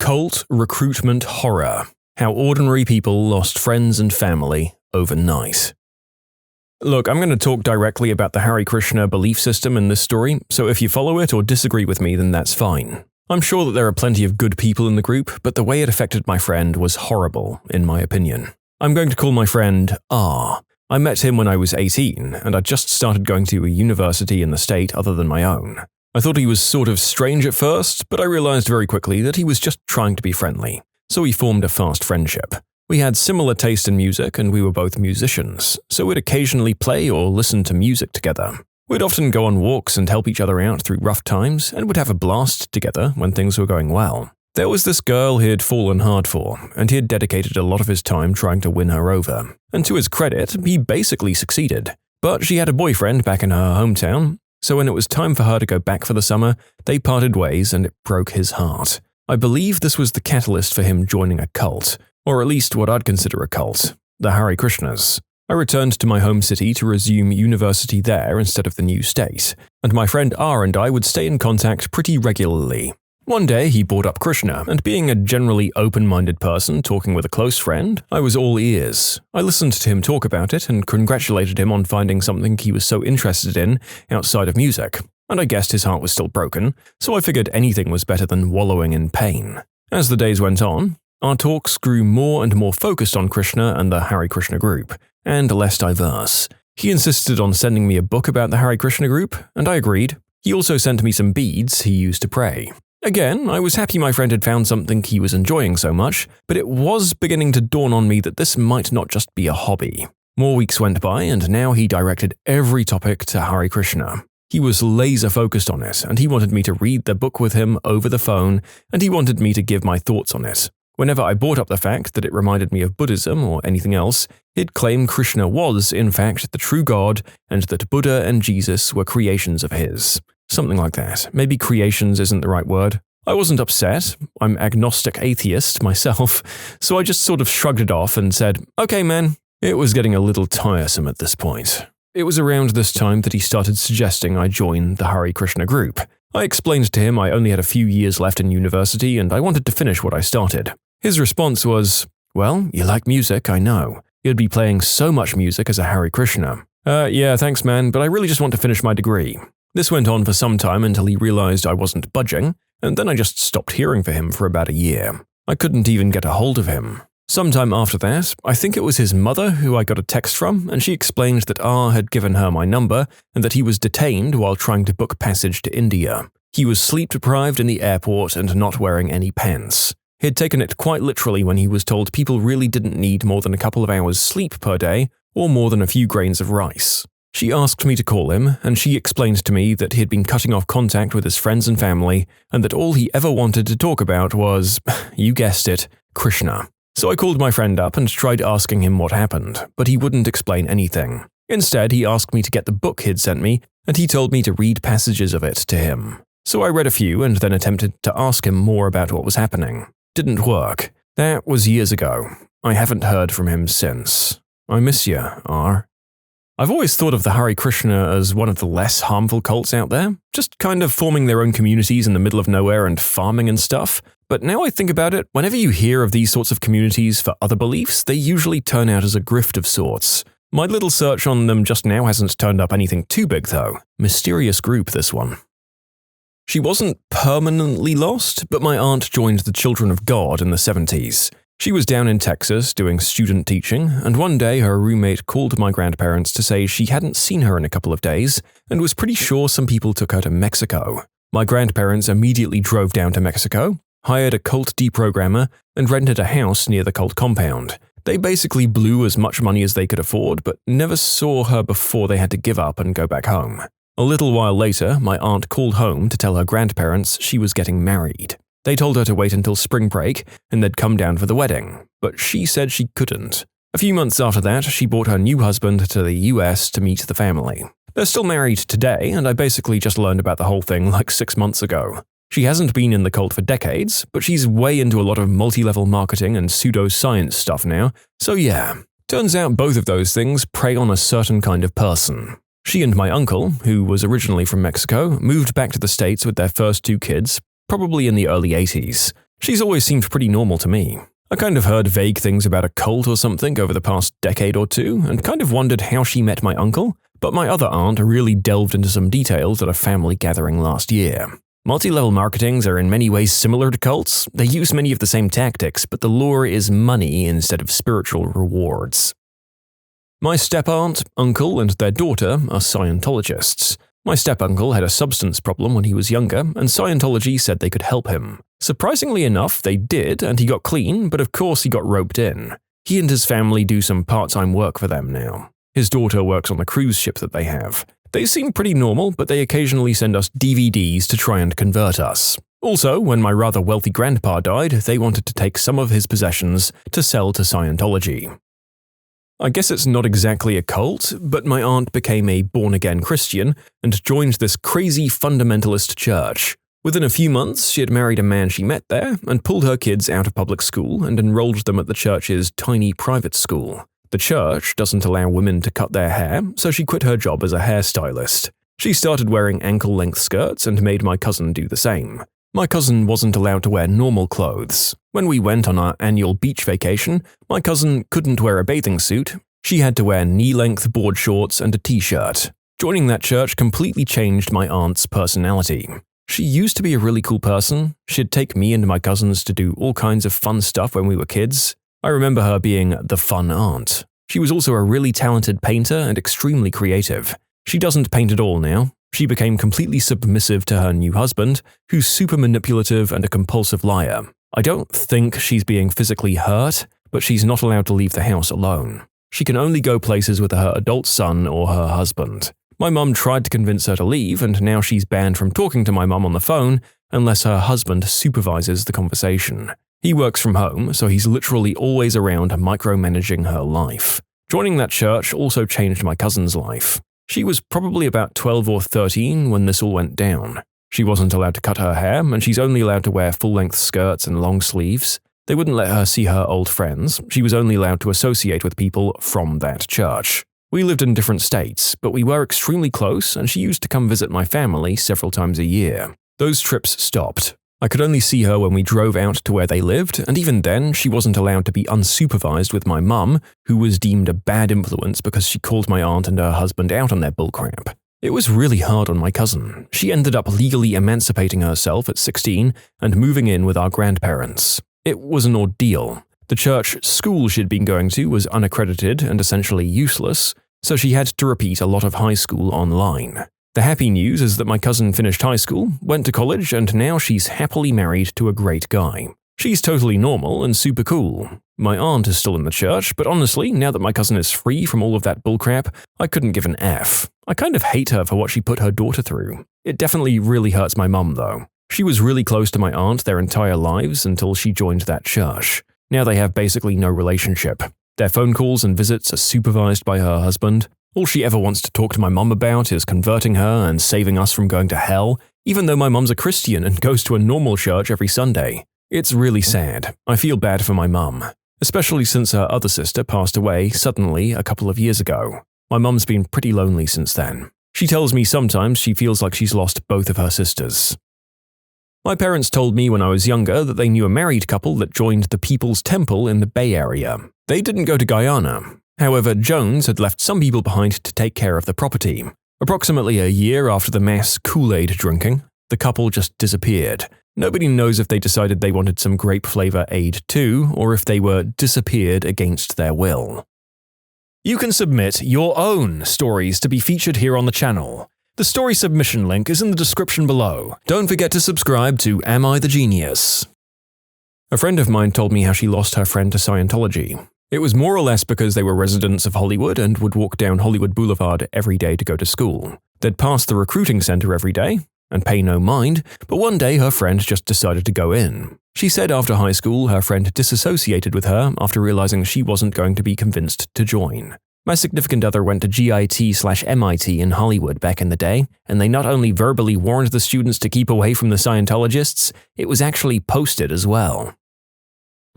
Cult recruitment horror. How ordinary people lost friends and family overnight. Look, I'm going to talk directly about the Hare Krishna belief system in this story, so if you follow it or disagree with me, then that's fine. I'm sure that there are plenty of good people in the group, but the way it affected my friend was horrible, in my opinion. I'm going to call my friend R. I met him when I was 18, and I just started going to a university in the state other than my own. I thought he was sort of strange at first, but I realized very quickly that he was just trying to be friendly, so we formed a fast friendship. We had similar taste in music and we were both musicians, so we'd occasionally play or listen to music together. We'd often go on walks and help each other out through rough times, and would have a blast together when things were going well. There was this girl he had fallen hard for, and he had dedicated a lot of his time trying to win her over. And to his credit, he basically succeeded. But she had a boyfriend back in her hometown, so when it was time for her to go back for the summer, they parted ways and it broke his heart. I believe this was the catalyst for him joining a cult, or at least what I'd consider a cult, the Hare Krishnas. I returned to my home city to resume university there instead of the new state, and my friend R and I would stay in contact pretty regularly. One day he brought up Krishna, and being a generally open-minded person talking with a close friend, I was all ears. I listened to him talk about it and congratulated him on finding something he was so interested in outside of music, and I guessed his heart was still broken, so I figured anything was better than wallowing in pain. As the days went on, our talks grew more and more focused on Krishna and the Hare Krishna group, and less diverse. He insisted on sending me a book about the Hare Krishna group, and I agreed. He also sent me some beads he used to pray. Again, I was happy my friend had found something he was enjoying so much, but it was beginning to dawn on me that this might not just be a hobby. More weeks went by, and now he directed every topic to Hare Krishna. He was laser-focused on it, and he wanted me to read the book with him over the phone, and he wanted me to give my thoughts on it. Whenever I brought up the fact that it reminded me of Buddhism or anything else, he'd claim Krishna was, in fact, the true God, and that Buddha and Jesus were creations of his. Something like that. Maybe creations isn't the right word. I wasn't upset. I'm agnostic atheist myself, so I just sort of shrugged it off and said, "Okay, man." It was getting a little tiresome at this point. It was around this time that he started suggesting I join the Hare Krishna group. I explained to him I only had a few years left in university and I wanted to finish what I started. His response was, "Well, you like music, I know. You'd be playing so much music as a Hare Krishna." Yeah, thanks man, but I really just want to finish my degree." This went on for some time until he realized I wasn't budging, and then I just stopped hearing for him for about a year. I couldn't even get a hold of him. Sometime after that, I think it was his mother who I got a text from, and she explained that R had given her my number and that he was detained while trying to book passage to India. He was sleep-deprived in the airport and not wearing any pants. He'd taken it quite literally when he was told people really didn't need more than a couple of hours sleep per day or more than a few grains of rice. She asked me to call him, and she explained to me that he had been cutting off contact with his friends and family, and that all he ever wanted to talk about was, you guessed it, Krishna. So I called my friend up and tried asking him what happened, but he wouldn't explain anything. Instead, he asked me to get the book he'd sent me, and he told me to read passages of it to him. So I read a few and then attempted to ask him more about what was happening. Didn't work. That was years ago. I haven't heard from him since. I miss you, R. I've always thought of the Hare Krishna as one of the less harmful cults out there, just kind of forming their own communities in the middle of nowhere and farming and stuff. But now I think about it, whenever you hear of these sorts of communities for other beliefs, they usually turn out as a grift of sorts. My little search on them just now hasn't turned up anything too big though. Mysterious group, this one. She wasn't permanently lost, but my aunt joined the Children of God in the 70s. She was down in Texas doing student teaching, and one day her roommate called my grandparents to say she hadn't seen her in a couple of days and was pretty sure some people took her to Mexico. My grandparents immediately drove down to Mexico, hired a cult deprogrammer, and rented a house near the cult compound. They basically blew as much money as they could afford, but never saw her before they had to give up and go back home. A little while later, my aunt called home to tell her grandparents she was getting married. They told her to wait until spring break and they'd come down for the wedding, but she said she couldn't. A few months after that, she brought her new husband to the US to meet the family. They're still married today, and I basically just learned about the whole thing like 6 months ago. She hasn't been in the cult for decades, but she's way into a lot of multi-level marketing and pseudo-science stuff now, so yeah. Turns out both of those things prey on a certain kind of person. She and my uncle, who was originally from Mexico, moved back to the States with their first 2 kids, probably in the early 80s. She's always seemed pretty normal to me. I kind of heard vague things about a cult or something over the past decade or two, and kind of wondered how she met my uncle, but my other aunt really delved into some details at a family gathering last year. Multi-level marketings are in many ways similar to cults. They use many of the same tactics, but the lure is money instead of spiritual rewards. My step-aunt, uncle, and their daughter are Scientologists. My step-uncle had a substance problem when he was younger, and Scientology said they could help him. Surprisingly enough, they did, and he got clean, but of course he got roped in. He and his family do some part-time work for them now. His daughter works on the cruise ship that they have. They seem pretty normal, but they occasionally send us DVDs to try and convert us. Also, when my rather wealthy grandpa died, they wanted to take some of his possessions to sell to Scientology. I guess it's not exactly a cult, but my aunt became a born-again Christian and joined this crazy fundamentalist church. Within a few months, she had married a man she met there and pulled her kids out of public school and enrolled them at the church's tiny private school. The church doesn't allow women to cut their hair, so she quit her job as a hairstylist. She started wearing ankle-length skirts and made my cousin do the same. My cousin wasn't allowed to wear normal clothes. When we went on our annual beach vacation, my cousin couldn't wear a bathing suit. She had to wear knee-length board shorts and a t-shirt. Joining that church completely changed my aunt's personality. She used to be a really cool person. She'd take me and my cousins to do all kinds of fun stuff when we were kids. I remember her being the fun aunt. She was also a really talented painter and extremely creative. She doesn't paint at all now. She became completely submissive to her new husband, who's super manipulative and a compulsive liar. I don't think she's being physically hurt, but she's not allowed to leave the house alone. She can only go places with her adult son or her husband. My mum tried to convince her to leave, and now she's banned from talking to my mum on the phone unless her husband supervises the conversation. He works from home, so he's literally always around micromanaging her life. Joining that church also changed my cousin's life. She was probably about 12 or 13 when this all went down. She wasn't allowed to cut her hair, and she's only allowed to wear full-length skirts and long sleeves. They wouldn't let her see her old friends. She was only allowed to associate with people from that church. We lived in different states, but we were extremely close, and she used to come visit my family several times a year. Those trips stopped. I could only see her when we drove out to where they lived, and even then, she wasn't allowed to be unsupervised with my mum, who was deemed a bad influence because she called my aunt and her husband out on their bullcrap. It was really hard on my cousin. She ended up legally emancipating herself at 16 and moving in with our grandparents. It was an ordeal. The church school she'd been going to was unaccredited and essentially useless, so she had to repeat a lot of high school online. The happy news is that my cousin finished high school, went to college, and now she's happily married to a great guy. She's totally normal and super cool. My aunt is still in the church, but honestly, now that my cousin is free from all of that bullcrap, I couldn't give an F. I kind of hate her for what she put her daughter through. It definitely really hurts my mum, though. She was really close to my aunt their entire lives until she joined that church. Now they have basically no relationship. Their phone calls and visits are supervised by her husband. All she ever wants to talk to my mum about is converting her and saving us from going to hell, even though my mum's a Christian and goes to a normal church every Sunday. It's really sad. I feel bad for my mum, especially since her other sister passed away suddenly a couple of years ago. My mum's been pretty lonely since then. She tells me sometimes she feels like she's lost both of her sisters. My parents told me when I was younger that they knew a married couple that joined the People's Temple in the Bay Area. They didn't go to Guyana. However, Jones had left some people behind to take care of the property. Approximately a year after the mass Kool-Aid drinking, the couple just disappeared. Nobody knows if they decided they wanted some grape flavor aid too, or if they were disappeared against their will. You can submit your own stories to be featured here on the channel. The story submission link is in the description below. Don't forget to subscribe to Am I the Genius? A friend of mine told me how she lost her friend to Scientology. It was more or less because they were residents of Hollywood and would walk down Hollywood Boulevard every day to go to school. They'd pass the recruiting center every day and pay no mind, but one day her friend just decided to go in. She said after high school her friend disassociated with her after realizing she wasn't going to be convinced to join. My significant other went to GIT/MIT in Hollywood back in the day, and they not only verbally warned the students to keep away from the Scientologists, it was actually posted as well.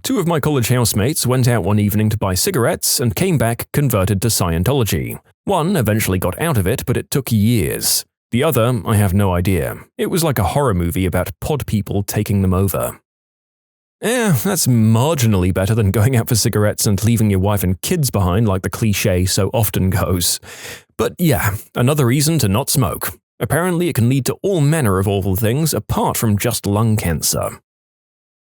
Two of my college housemates went out one evening to buy cigarettes and came back converted to Scientology. One eventually got out of it, but it took years. The other, I have no idea. It was like a horror movie about pod people taking them over. That's marginally better than going out for cigarettes and leaving your wife and kids behind like the cliché so often goes. But yeah, another reason to not smoke. Apparently it can lead to all manner of awful things apart from just lung cancer.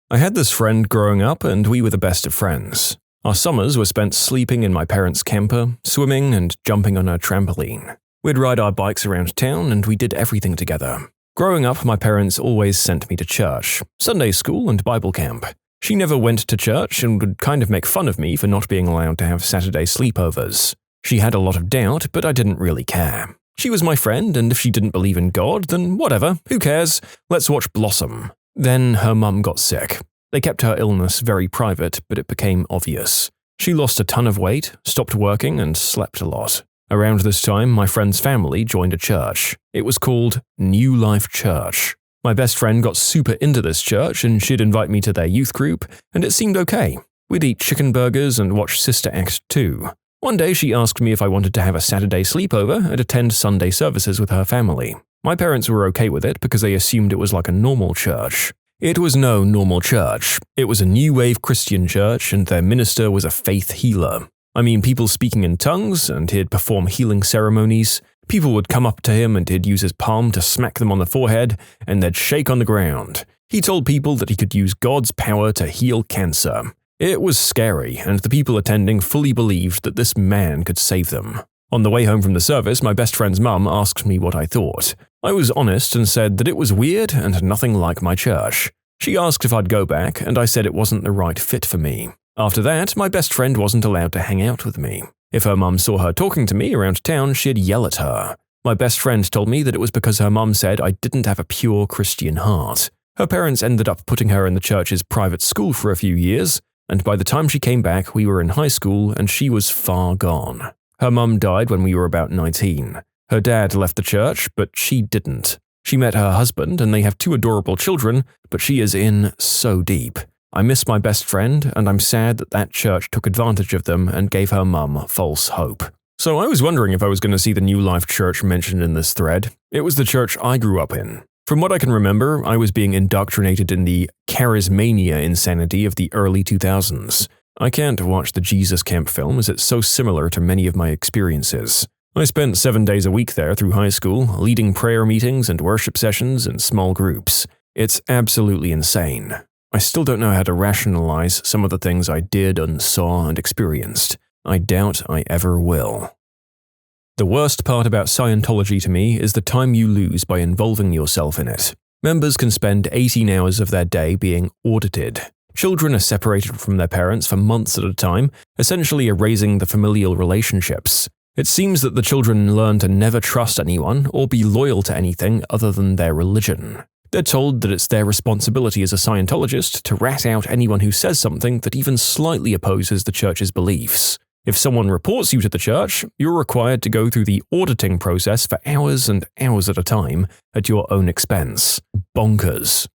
I had this friend growing up and we were the best of friends. Our summers were spent sleeping in my parents' camper, swimming and jumping on our trampoline. We'd ride our bikes around town and we did everything together. Growing up, my parents always sent me to church, Sunday school and Bible camp. She never went to church and would kind of make fun of me for not being allowed to have Saturday sleepovers. She had a lot of doubt, but I didn't really care. She was my friend, and if she didn't believe in God, then whatever, who cares? Let's watch Blossom. Then her mum got sick. They kept her illness very private, but it became obvious. She lost a ton of weight, stopped working, and slept a lot. Around this time, my friend's family joined a church. It was called New Life Church. My best friend got super into this church, and she'd invite me to their youth group, and it seemed okay. We'd eat chicken burgers and watch Sister Act 2. One day she asked me if I wanted to have a Saturday sleepover and attend Sunday services with her family. My parents were okay with it because they assumed it was like a normal church. It was no normal church. It was a new wave Christian church, and their minister was a faith healer. I mean, people speaking in tongues, and he'd perform healing ceremonies. People would come up to him and he'd use his palm to smack them on the forehead, and they'd shake on the ground. He told people that he could use God's power to heal cancer. It was scary, and the people attending fully believed that this man could save them. On the way home from the service, my best friend's mum asked me what I thought. I was honest and said that it was weird and nothing like my church. She asked if I'd go back, and I said it wasn't the right fit for me. After that, my best friend wasn't allowed to hang out with me. If her mum saw her talking to me around town, she'd yell at her. My best friend told me that it was because her mum said I didn't have a pure Christian heart. Her parents ended up putting her in the church's private school for a few years, and by the time she came back, we were in high school and she was far gone. Her mum died when we were about 19. Her dad left the church, but she didn't. She met her husband and they have 2 adorable children, but she is in so deep. I miss my best friend, and I'm sad that that church took advantage of them and gave her mum false hope. So I was wondering if I was going to see the New Life Church mentioned in this thread. It was the church I grew up in. From what I can remember, I was being indoctrinated in the charismania insanity of the early 2000s. I can't watch the Jesus Camp film as it's so similar to many of my experiences. I spent 7 days a week there through high school, leading prayer meetings and worship sessions in small groups. It's absolutely insane. I still don't know how to rationalize some of the things I did and saw and experienced. I doubt I ever will. The worst part about Scientology to me is the time you lose by involving yourself in it. Members can spend 18 hours of their day being audited. Children are separated from their parents for months at a time, essentially erasing the familial relationships. It seems that the children learn to never trust anyone or be loyal to anything other than their religion. They're told that it's their responsibility as a Scientologist to rat out anyone who says something that even slightly opposes the church's beliefs. If someone reports you to the church, you're required to go through the auditing process for hours and hours at a time at your own expense. Bonkers.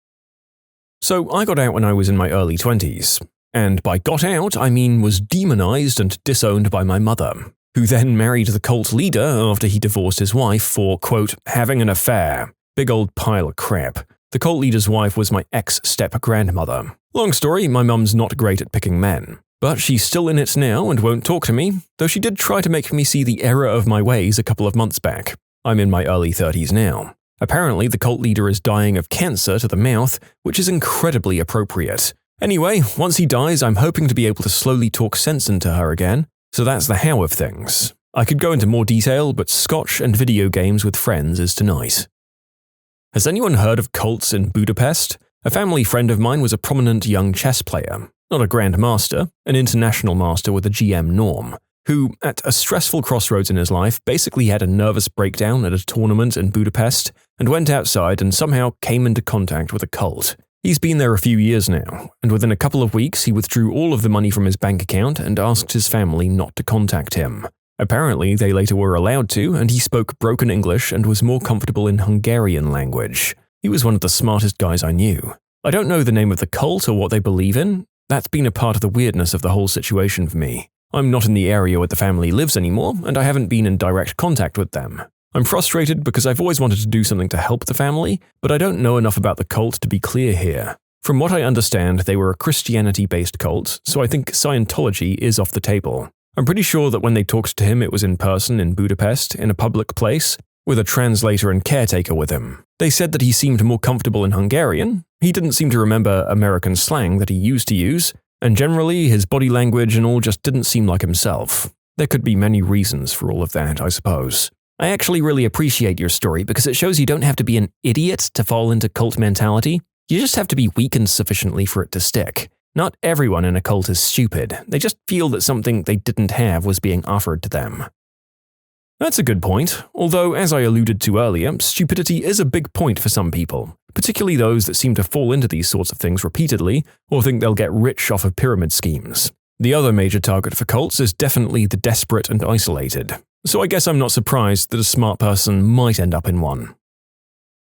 So I got out when I was in my early 20s. And by got out, I mean was demonized and disowned by my mother, who then married the cult leader after he divorced his wife for, quote, having an affair. Big old pile of crap. The cult leader's wife was my ex-step-grandmother. Long story, my mum's not great at picking men. But she's still in it now and won't talk to me, though she did try to make me see the error of my ways a couple of months back. I'm in my early 30s now. Apparently, the cult leader is dying of cancer to the mouth, which is incredibly appropriate. Anyway, once he dies, I'm hoping to be able to slowly talk sense into her again. So that's the how of things. I could go into more detail, but scotch and video games with friends is tonight. Has anyone heard of cults in Budapest? A family friend of mine was a prominent young chess player, not a Grand Master, an international master with a GM norm, who, at a stressful crossroads in his life, basically had a nervous breakdown at a tournament in Budapest and went outside and somehow came into contact with a cult. He's been there a few years now, and within a couple of weeks he withdrew all of the money from his bank account and asked his family not to contact him. Apparently, they later were allowed to, and he spoke broken English and was more comfortable in Hungarian language. He was one of the smartest guys I knew. I don't know the name of the cult or what they believe in. That's been a part of the weirdness of the whole situation for me. I'm not in the area where the family lives anymore, and I haven't been in direct contact with them. I'm frustrated because I've always wanted to do something to help the family, but I don't know enough about the cult to be clear here. From what I understand, they were a Christianity-based cult, so I think Scientology is off the table. I'm pretty sure that when they talked to him it was in person in Budapest, in a public place, with a translator and caretaker with him. They said that he seemed more comfortable in Hungarian, he didn't seem to remember American slang that he used to use, and generally his body language and all just didn't seem like himself. There could be many reasons for all of that, I suppose. I actually really appreciate your story because it shows you don't have to be an idiot to fall into cult mentality. You just have to be weakened sufficiently for it to stick. Not everyone in a cult is stupid, they just feel that something they didn't have was being offered to them. That's a good point, although as I alluded to earlier, stupidity is a big point for some people, particularly those that seem to fall into these sorts of things repeatedly or think they'll get rich off of pyramid schemes. The other major target for cults is definitely the desperate and isolated, so I guess I'm not surprised that a smart person might end up in one.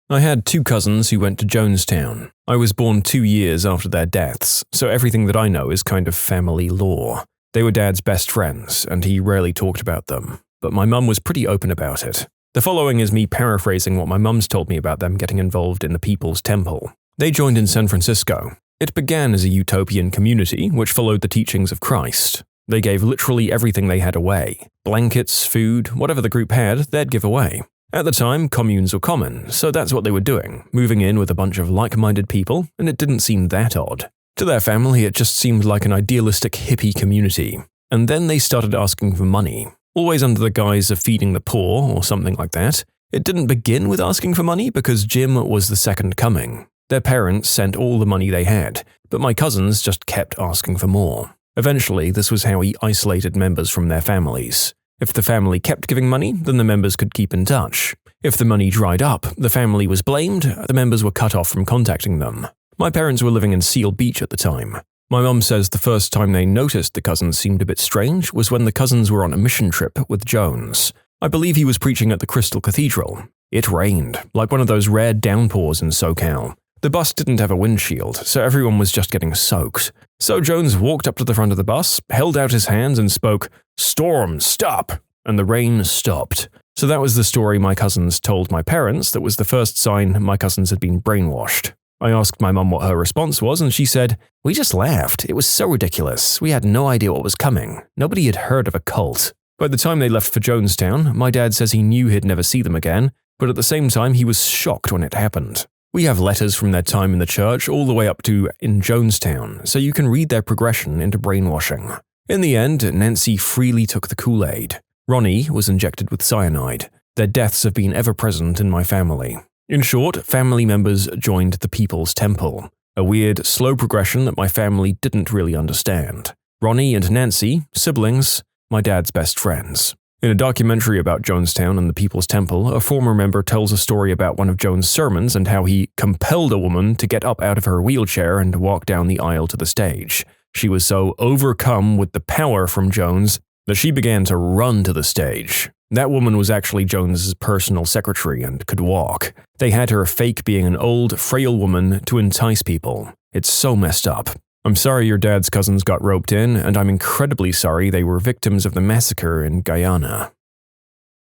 I had 2 cousins who went to Jonestown. I was born 2 years after their deaths, so everything that I know is kind of family lore. They were Dad's best friends, and he rarely talked about them, but my mum was pretty open about it. The following is me paraphrasing what my mum's told me about them getting involved in the People's Temple. They joined in San Francisco. It began as a utopian community which followed the teachings of Christ. They gave literally everything they had away. Blankets, food, whatever the group had, they'd give away. At the time, communes were common, so that's what they were doing, moving in with a bunch of like-minded people, and it didn't seem that odd. To their family, it just seemed like an idealistic hippie community. And then they started asking for money, always under the guise of feeding the poor or something like that. It didn't begin with asking for money because Jim was the second coming. Their parents sent all the money they had, but my cousins just kept asking for more. Eventually, this was how he isolated members from their families. If the family kept giving money, then the members could keep in touch. If the money dried up, the family was blamed, the members were cut off from contacting them. My parents were living in Seal Beach at the time. My mum says the first time they noticed the cousins seemed a bit strange was when the cousins were on a mission trip with Jones. I believe he was preaching at the Crystal Cathedral. It rained, like one of those rare downpours in SoCal. The bus didn't have a windshield, so everyone was just getting soaked. So Jones walked up to the front of the bus, held out his hands and spoke, "Storm, stop!" and the rain stopped. So that was the story my cousins told my parents that was the first sign my cousins had been brainwashed. I asked my mum what her response was and she said, "We just laughed. It was so ridiculous. We had no idea what was coming. Nobody had heard of a cult." By the time they left for Jonestown, my dad says he knew he'd never see them again, but at the same time he was shocked when it happened. We have letters from their time in the church all the way up to in Jonestown, so you can read their progression into brainwashing. In the end, Nancy freely took the Kool-Aid. Ronnie was injected with cyanide. Their deaths have been ever present in my family. In short, family members joined the People's Temple, a weird, slow progression that my family didn't really understand. Ronnie and Nancy, siblings, my dad's best friends. In a documentary about Jonestown and the People's Temple, a former member tells a story about one of Jones' sermons and how he compelled a woman to get up out of her wheelchair and walk down the aisle to the stage. She was so overcome with the power from Jones that she began to run to the stage. That woman was actually Jones' personal secretary and could walk. They had her fake being an old, frail woman to entice people. It's so messed up. I'm sorry your dad's cousins got roped in, and I'm incredibly sorry they were victims of the massacre in Guyana.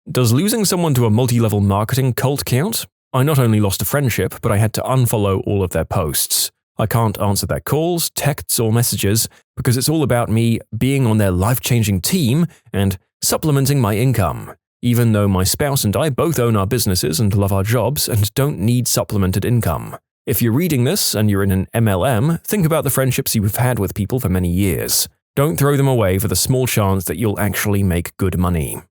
Does losing someone to a multi-level marketing cult count? I not only lost a friendship, but I had to unfollow all of their posts. I can't answer their calls, texts, or messages because it's all about me being on their life-changing team and supplementing my income, even though my spouse and I both own our businesses and love our jobs and don't need supplemented income. If you're reading this and you're in an MLM, think about the friendships you've had with people for many years. Don't throw them away for the small chance that you'll actually make good money.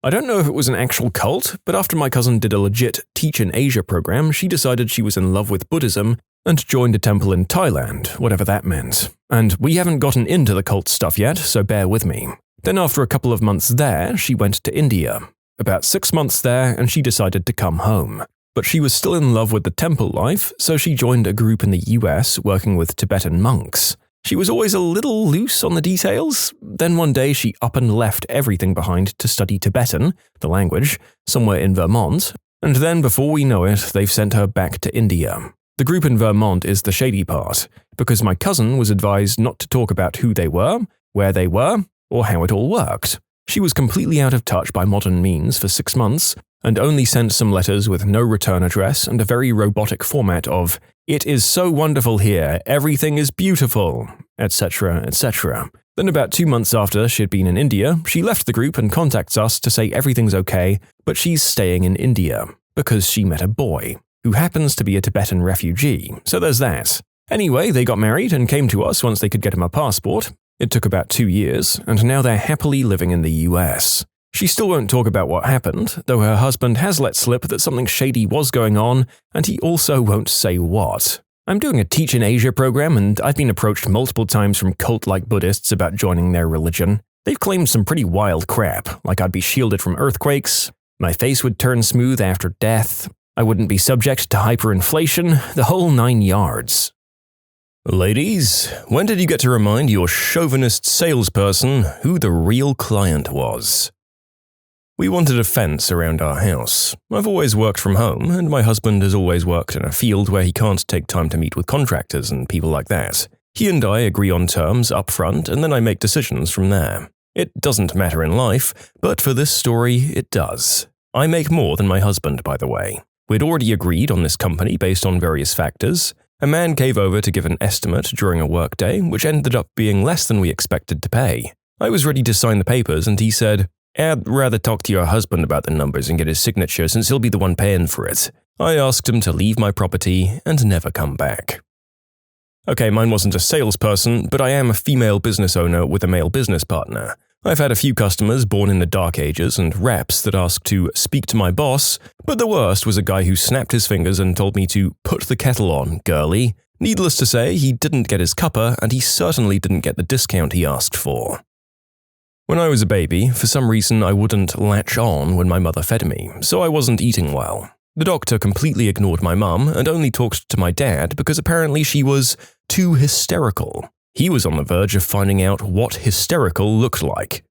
I don't know if it was an actual cult, but after my cousin did a legit Teach in Asia program, she decided she was in love with Buddhism and joined a temple in Thailand, whatever that meant. And we haven't gotten into the cult stuff yet, so bear with me. Then after a couple of months there, she went to India. About 6 months there, and she decided to come home. But she was still in love with the temple life, so she joined a group in the US working with Tibetan monks. She was always a little loose on the details. Then one day she up and left everything behind to study Tibetan, the language, somewhere in Vermont, and then before we know it, they've sent her back to India. The group in Vermont is the shady part, because my cousin was advised not to talk about who they were, where they were, or how it all worked. She was completely out of touch by modern means for 6 months, and only sent some letters with no return address and a very robotic format of, "It is so wonderful here, everything is beautiful," etc., etc. Then about 2 months after she'd been in India, she left the group and contacts us to say everything's okay, but she's staying in India, because she met a boy, who happens to be a Tibetan refugee, so there's that. Anyway, they got married and came to us once they could get him a passport. It took about 2 years, and now they're happily living in the US. She still won't talk about what happened, though her husband has let slip that something shady was going on, and he also won't say what. I'm doing a Teach in Asia program, and I've been approached multiple times from cult-like Buddhists about joining their religion. They've claimed some pretty wild crap, like I'd be shielded from earthquakes, my face would turn smooth after death, I wouldn't be subject to hyperinflation, the whole 9 yards. Ladies, when did you get to remind your chauvinist salesperson who the real client was? We wanted a fence around our house. I've always worked from home, and my husband has always worked in a field where he can't take time to meet with contractors and people like that. He and I agree on terms up front, and then I make decisions from there. It doesn't matter in life, but for this story, it does. I make more than my husband, by the way. We'd already agreed on this company based on various factors. A man came over to give an estimate during a workday, which ended up being less than we expected to pay. I was ready to sign the papers, and he said, "I'd rather talk to your husband about the numbers and get his signature since he'll be the one paying for it." I asked him to leave my property and never come back. Okay, mine wasn't a salesperson, but I am a female business owner with a male business partner. I've had a few customers born in the dark ages and reps that asked to speak to my boss, but the worst was a guy who snapped his fingers and told me to put the kettle on, girlie. Needless to say, he didn't get his cuppa, and he certainly didn't get the discount he asked for. When I was a baby, for some reason I wouldn't latch on when my mother fed me, so I wasn't eating well. The doctor completely ignored my mum and only talked to my dad because apparently she was too hysterical. He was on the verge of finding out what hysterical looked like.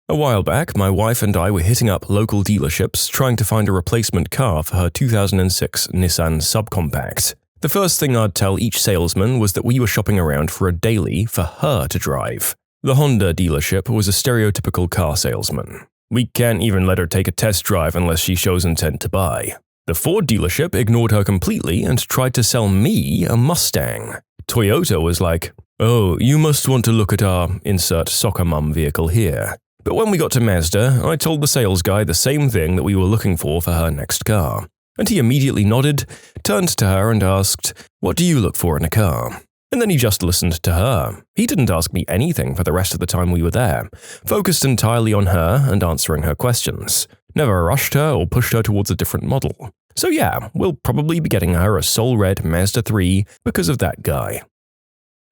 A while back, my wife and I were hitting up local dealerships trying to find a replacement car for her 2006 Nissan Subcompact. The first thing I'd tell each salesman was that we were shopping around for a daily for her to drive. The Honda dealership was a stereotypical car salesman. We can't even let her take a test drive unless she shows intent to buy. The Ford dealership ignored her completely and tried to sell me a Mustang. Toyota was like, "Oh, you must want to look at our insert soccer mum vehicle here." But when we got to Mazda, I told the sales guy the same thing that we were looking for her next car. And he immediately nodded, turned to her and asked, "What do you look for in a car?" And then he just listened to her. He didn't ask me anything for the rest of the time we were there, focused entirely on her and answering her questions. Never rushed her or pushed her towards a different model. So yeah, we'll probably be getting her a Soul Red Mazda 3 because of that guy.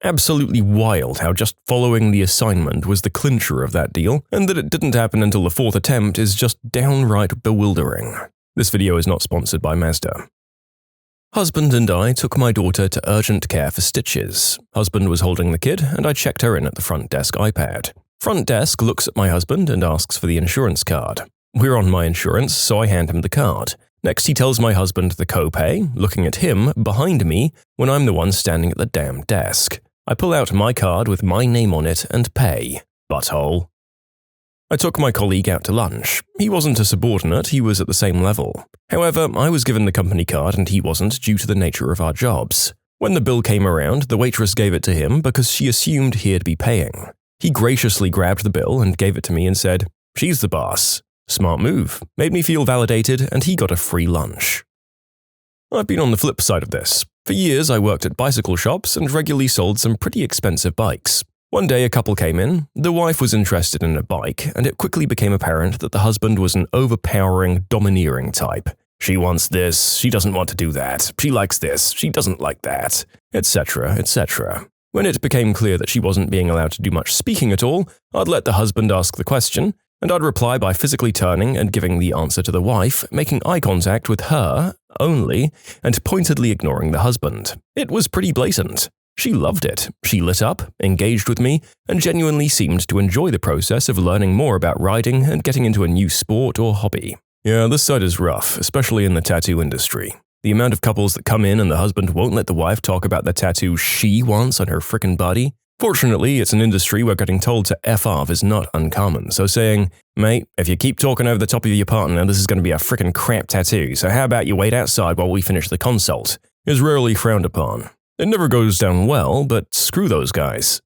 Absolutely wild how just following the assignment was the clincher of that deal, and that it didn't happen until the 4th attempt is just downright bewildering. This video is not sponsored by Mazda. Husband and I took my daughter to urgent care for stitches. Husband was holding the kid, and I checked her in at the front desk iPad. Front desk looks at my husband and asks for the insurance card. We're on my insurance, so I hand him the card. Next, he tells my husband the copay, looking at him behind me when I'm the one standing at the damn desk. I pull out my card with my name on it and pay. Butthole. I took my colleague out to lunch. He wasn't a subordinate, he was at the same level. However, I was given the company card and he wasn't due to the nature of our jobs. When the bill came around, the waitress gave it to him because she assumed he'd be paying. He graciously grabbed the bill and gave it to me and said, "She's the boss." Smart move. Made me feel validated and he got a free lunch. I've been on the flip side of this. For years, I worked at bicycle shops and regularly sold some pretty expensive bikes. One day, a couple came in. The wife was interested in a bike, and it quickly became apparent that the husband was an overpowering, domineering type. She wants this, she doesn't want to do that, she likes this, she doesn't like that, etc., etc. When it became clear that she wasn't being allowed to do much speaking at all, I'd let the husband ask the question, and I'd reply by physically turning and giving the answer to the wife, making eye contact with her only, and pointedly ignoring the husband. It was pretty blatant. She loved it. She lit up, engaged with me, and genuinely seemed to enjoy the process of learning more about riding and getting into a new sport or hobby. Yeah, this side is rough, especially in the tattoo industry. The amount of couples that come in and the husband won't let the wife talk about the tattoo she wants on her frickin' body. Fortunately, it's an industry where getting told to F off is not uncommon, so saying, "Mate, if you keep talking over the top of your partner, this is going to be a frickin' crap tattoo, so how about you wait outside while we finish the consult?" is rarely frowned upon. It never goes down well, but screw those guys.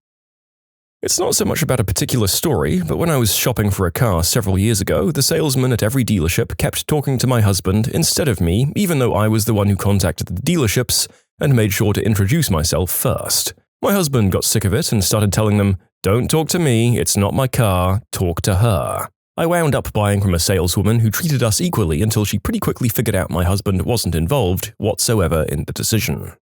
It's not so much about a particular story, but when I was shopping for a car several years ago, the salesman at every dealership kept talking to my husband instead of me, even though I was the one who contacted the dealerships and made sure to introduce myself first. My husband got sick of it and started telling them, "Don't talk to me, it's not my car, talk to her." I wound up buying from a saleswoman who treated us equally until she pretty quickly figured out my husband wasn't involved whatsoever in the decision.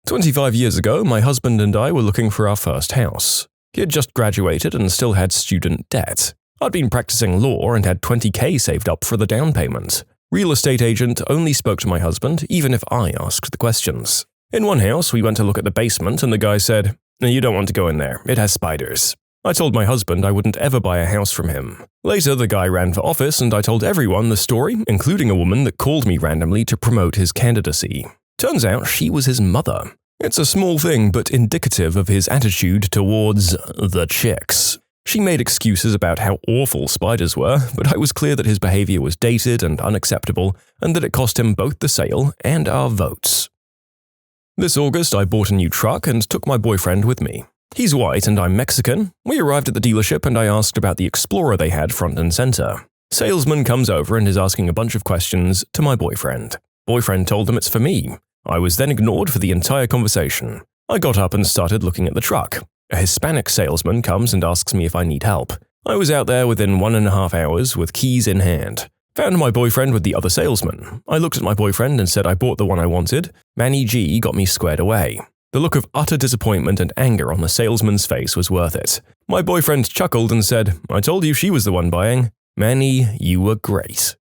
25 years ago, my husband and I were looking for our first house. He had just graduated and still had student debt. I'd been practicing law and had $20K saved up for the down payment. Real estate agent only spoke to my husband, even if I asked the questions. In one house, we went to look at the basement and the guy said, "You don't want to go in there, it has spiders." I told my husband I wouldn't ever buy a house from him. Later, the guy ran for office and I told everyone the story, including a woman that called me randomly to promote his candidacy. Turns out she was his mother. It's a small thing, but indicative of his attitude towards the chicks. She made excuses about how awful spiders were, but I was clear that his behavior was dated and unacceptable, and that it cost him both the sale and our votes. This August, I bought a new truck and took my boyfriend with me. He's white and I'm Mexican. We arrived at the dealership and I asked about the Explorer they had front and center. Salesman comes over and is asking a bunch of questions to my boyfriend. Boyfriend told them it's for me. I was then ignored for the entire conversation. I got up and started looking at the truck. A Hispanic salesman comes and asks me if I need help. I was out there within 1.5 hours with keys in hand. Found my boyfriend with the other salesman. I looked at my boyfriend and said I bought the one I wanted. Manny G got me squared away. The look of utter disappointment and anger on the salesman's face was worth it. My boyfriend chuckled and said, "I told you she was the one buying. Manny, you were great."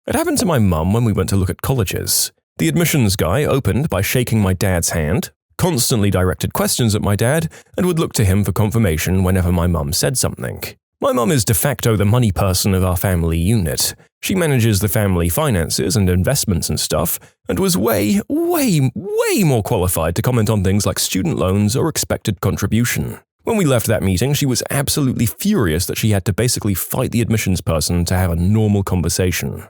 It happened to my mum when we went to look at colleges. The admissions guy opened by shaking my dad's hand, constantly directed questions at my dad, and would look to him for confirmation whenever my mum said something. My mum is de facto the money person of our family unit. She manages the family finances and investments and stuff, and was way more qualified to comment on things like student loans or expected contribution. When we left that meeting, she was absolutely furious that she had to basically fight the admissions person to have a normal conversation.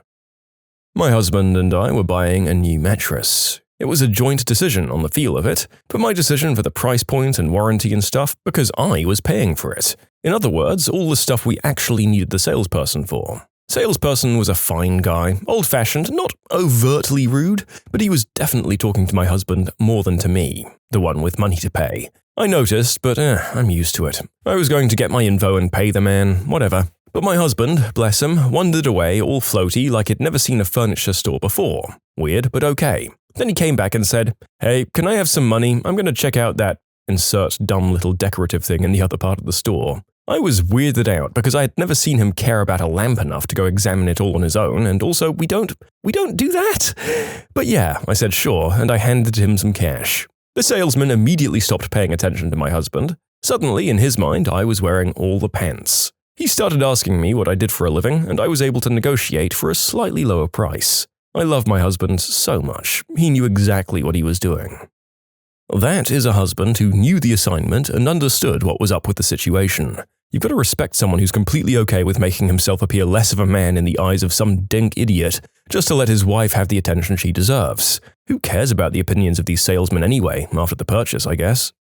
My husband and I were buying a new mattress. It was a joint decision on the feel of it, but my decision for the price point and warranty and stuff because I was paying for it. In other words, all the stuff we actually needed the salesperson for. Salesperson was a fine guy, old-fashioned, not overtly rude, but he was definitely talking to my husband more than to me, the one with money to pay. I noticed, but I'm used to it. I was going to get my info and pay the man, whatever. But my husband, bless him, wandered away all floaty like he'd never seen a furniture store before. Weird, but okay. Then he came back and said, "Hey, can I have some money? I'm going to check out that insert dumb little decorative thing in the other part of the store." I was weirded out because I had never seen him care about a lamp enough to go examine it all on his own, and also we don't do that. But yeah, I said sure, and I handed him some cash. The salesman immediately stopped paying attention to my husband. Suddenly, in his mind, I was wearing all the pants. He started asking me what I did for a living, and I was able to negotiate for a slightly lower price. I love my husband so much. He knew exactly what he was doing. That is a husband who knew the assignment and understood what was up with the situation. You've got to respect someone who's completely okay with making himself appear less of a man in the eyes of some dink idiot just to let his wife have the attention she deserves. Who cares about the opinions of these salesmen anyway, after the purchase, I guess?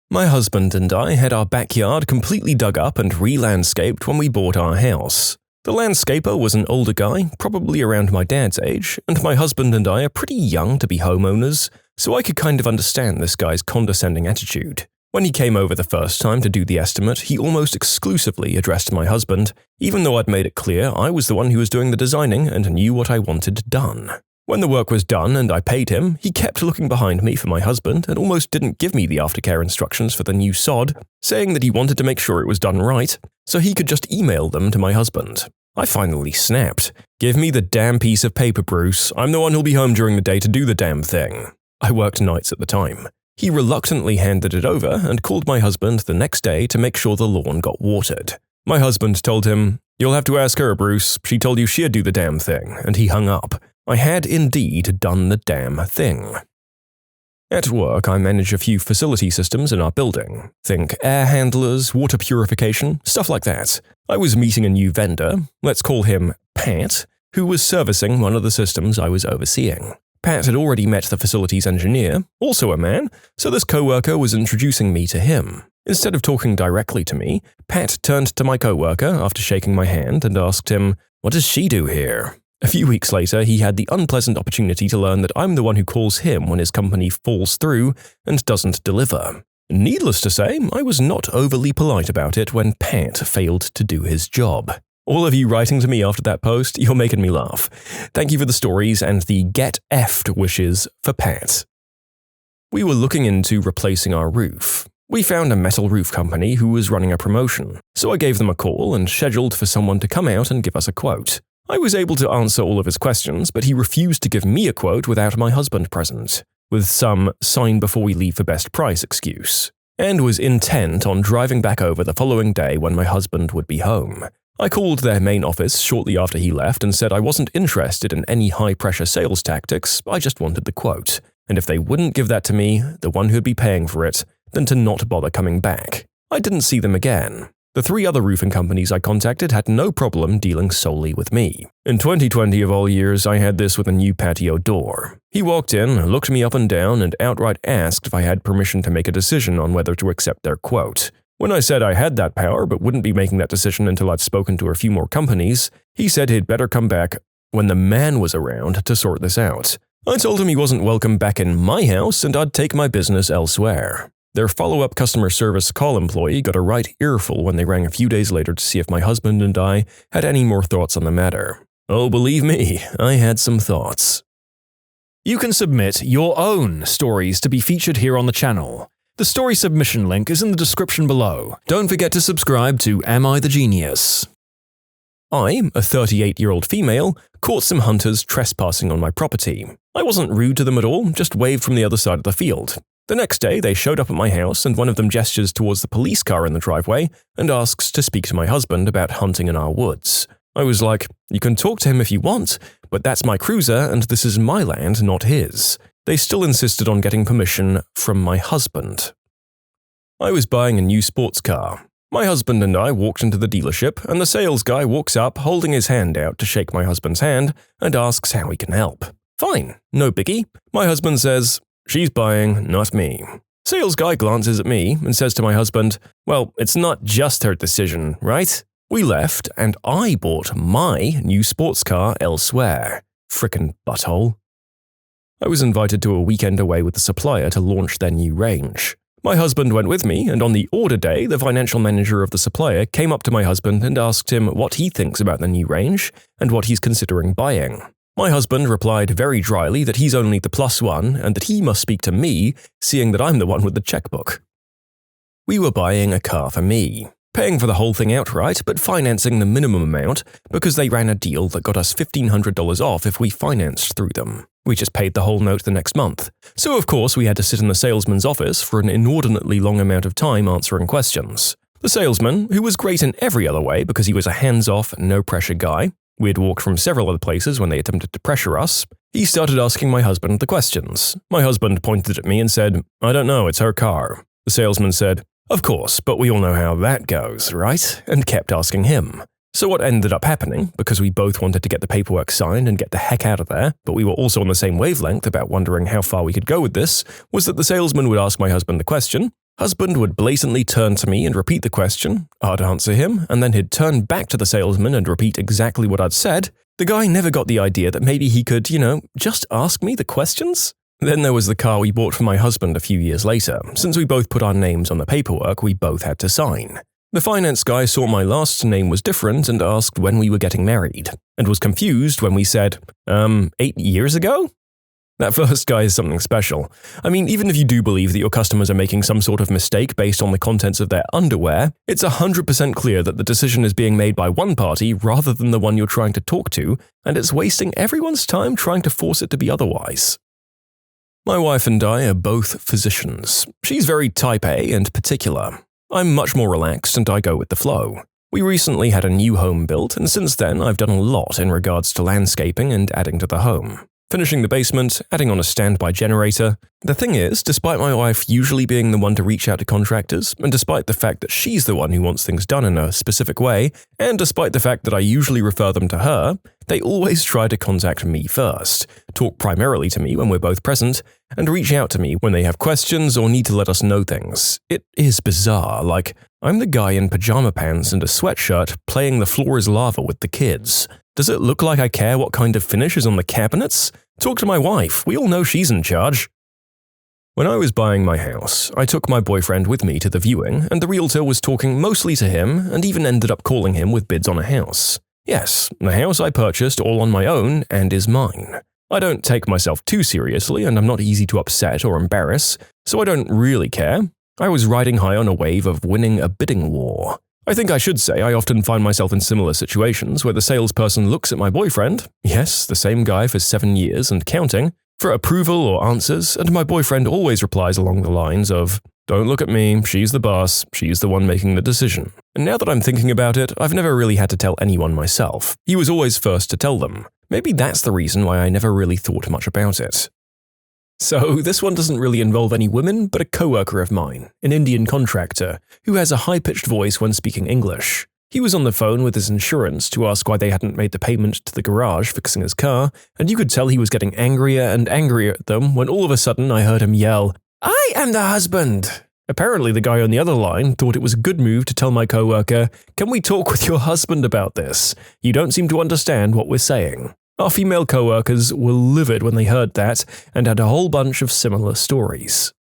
My husband and I had our backyard completely dug up and re-landscaped when we bought our house. The landscaper was an older guy, probably around my dad's age, and my husband and I are pretty young to be homeowners, so I could kind of understand this guy's condescending attitude. When he came over the first time to do the estimate, he almost exclusively addressed my husband, even though I'd made it clear I was the one who was doing the designing and knew what I wanted done. When the work was done and I paid him, he kept looking behind me for my husband and almost didn't give me the aftercare instructions for the new sod, saying that he wanted to make sure it was done right, so he could just email them to my husband. I finally snapped. "Give me the damn piece of paper, Bruce. I'm the one who'll be home during the day to do the damn thing." I worked nights at the time. He reluctantly handed it over and called my husband the next day to make sure the lawn got watered. My husband told him, "You'll have to ask her, Bruce. She told you she'd do the damn thing," and he hung up. I had indeed done the damn thing. At work, I manage a few facility systems in our building. Think air handlers, water purification, stuff like that. I was meeting a new vendor, let's call him Pat, who was servicing one of the systems I was overseeing. Pat had already met the facilities engineer, also a man, so this coworker was introducing me to him. Instead of talking directly to me, Pat turned to my coworker after shaking my hand and asked him, "What does she do here?" A few weeks later, he had the unpleasant opportunity to learn that I'm the one who calls him when his company falls through and doesn't deliver. Needless to say, I was not overly polite about it when Pat failed to do his job. All of you writing to me after that post, you're making me laugh. Thank you for the stories and the get effed wishes for Pat. We were looking into replacing our roof. We found a metal roof company who was running a promotion, so I gave them a call and scheduled for someone to come out and give us a quote. I was able to answer all of his questions, but he refused to give me a quote without my husband present, with some sign before we leave for best price excuse, and was intent on driving back over the following day when my husband would be home. I called their main office shortly after he left and said I wasn't interested in any high-pressure sales tactics, I just wanted the quote, and if they wouldn't give that to me, the one who'd be paying for it, then to not bother coming back. I didn't see them again. The 3 other roofing companies I contacted had no problem dealing solely with me. In 2020 of all years, I had this with a new patio door. He walked in, looked me up and down, and outright asked if I had permission to make a decision on whether to accept their quote. When I said I had that power but wouldn't be making that decision until I'd spoken to a few more companies, he said he'd better come back when the man was around to sort this out. I told him he wasn't welcome back in my house and I'd take my business elsewhere. Their follow-up customer service call employee got a right earful when they rang a few days later to see if my husband and I had any more thoughts on the matter. Oh, believe me, I had some thoughts. You can submit your own stories to be featured here on the channel. The story submission link is in the description below. Don't forget to subscribe to Am I the Genius? I, a 38-year-old female, caught some hunters trespassing on my property. I wasn't rude to them at all, just waved from the other side of the field. The next day, they showed up at my house and one of them gestures towards the police car in the driveway and asks to speak to my husband about hunting in our woods. I was like, you can talk to him if you want, but that's my cruiser and this is my land, not his. They still insisted on getting permission from my husband. I was buying a new sports car. My husband and I walked into the dealership and the sales guy walks up holding his hand out to shake my husband's hand and asks how he can help. Fine, no biggie. My husband says, "She's buying, not me." Sales guy glances at me and says to my husband, "Well, it's not just her decision, right?" We left and I bought my new sports car elsewhere. Frickin' butthole. I was invited to a weekend away with the supplier to launch their new range. My husband went with me, and on the order day, the financial manager of the supplier came up to my husband and asked him what he thinks about the new range and what he's considering buying. My husband replied very dryly that he's only the +1 and that he must speak to me, seeing that I'm the one with the checkbook. We were buying a car for me, paying for the whole thing outright but financing the minimum amount because they ran a deal that got us $1,500 off if we financed through them. We just paid the whole note the next month. So of course we had to sit in the salesman's office for an inordinately long amount of time answering questions. The salesman, who was great in every other way because he was a hands-off, no-pressure guy, we had walked from several other places when they attempted to pressure us, he started asking my husband the questions. My husband pointed at me and said, "I don't know, it's her car." The salesman said, "Of course, but we all know how that goes, right?" and kept asking him. So what ended up happening, because we both wanted to get the paperwork signed and get the heck out of there, but we were also on the same wavelength about wondering how far we could go with this, was that the salesman would ask my husband the question, husband would blatantly turn to me and repeat the question, I'd answer him, and then he'd turn back to the salesman and repeat exactly what I'd said. The guy never got the idea that maybe he could, just ask me the questions. Then there was the car we bought for my husband a few years later. Since we both put our names on the paperwork, we both had to sign. The finance guy saw my last name was different and asked when we were getting married, and was confused when we said, 8 years ago? That first guy is something special. I mean, even if you do believe that your customers are making some sort of mistake based on the contents of their underwear, it's 100% clear that the decision is being made by one party rather than the one you're trying to talk to, and it's wasting everyone's time trying to force it to be otherwise. My wife and I are both physicians. She's very type A and particular. I'm much more relaxed and I go with the flow. We recently had a new home built, and since then I've done a lot in regards to landscaping and adding to the home. finishing the basement, adding on a standby generator. The thing is, despite my wife usually being the one to reach out to contractors, and despite the fact that she's the one who wants things done in a specific way, and despite the fact that I usually refer them to her, they always try to contact me first, talk primarily to me when we're both present, and reach out to me when they have questions or need to let us know things. It is bizarre, like, I'm the guy in pajama pants and a sweatshirt playing the floor is lava with the kids. Does it look like I care what kind of finish is on the cabinets? Talk to my wife, we all know she's in charge. When I was buying my house, I took my boyfriend with me to the viewing, and the realtor was talking mostly to him and even ended up calling him with bids on a house. Yes, the house I purchased all on my own and is mine. I don't take myself too seriously and I'm not easy to upset or embarrass, so I don't really care. I was riding high on a wave of winning a bidding war. I think I should say I often find myself in similar situations where the salesperson looks at my boyfriend, yes, the same guy for 7 years and counting, for approval or answers, and my boyfriend always replies along the lines of, "Don't look at me, she's the boss, she's the one making the decision." And now that I'm thinking about it, I've never really had to tell anyone myself. He was always first to tell them. Maybe that's the reason why I never really thought much about it. So this one doesn't really involve any women, but a coworker of mine, an Indian contractor, who has a high-pitched voice when speaking English. He was on the phone with his insurance to ask why they hadn't made the payment to the garage fixing his car, and you could tell he was getting angrier and angrier at them when all of a sudden I heard him yell, "I am the husband!" Apparently the guy on the other line thought it was a good move to tell my coworker, "Can we talk with your husband about this? You don't seem to understand what we're saying." Our female coworkers were livid when they heard that and had a whole bunch of similar stories.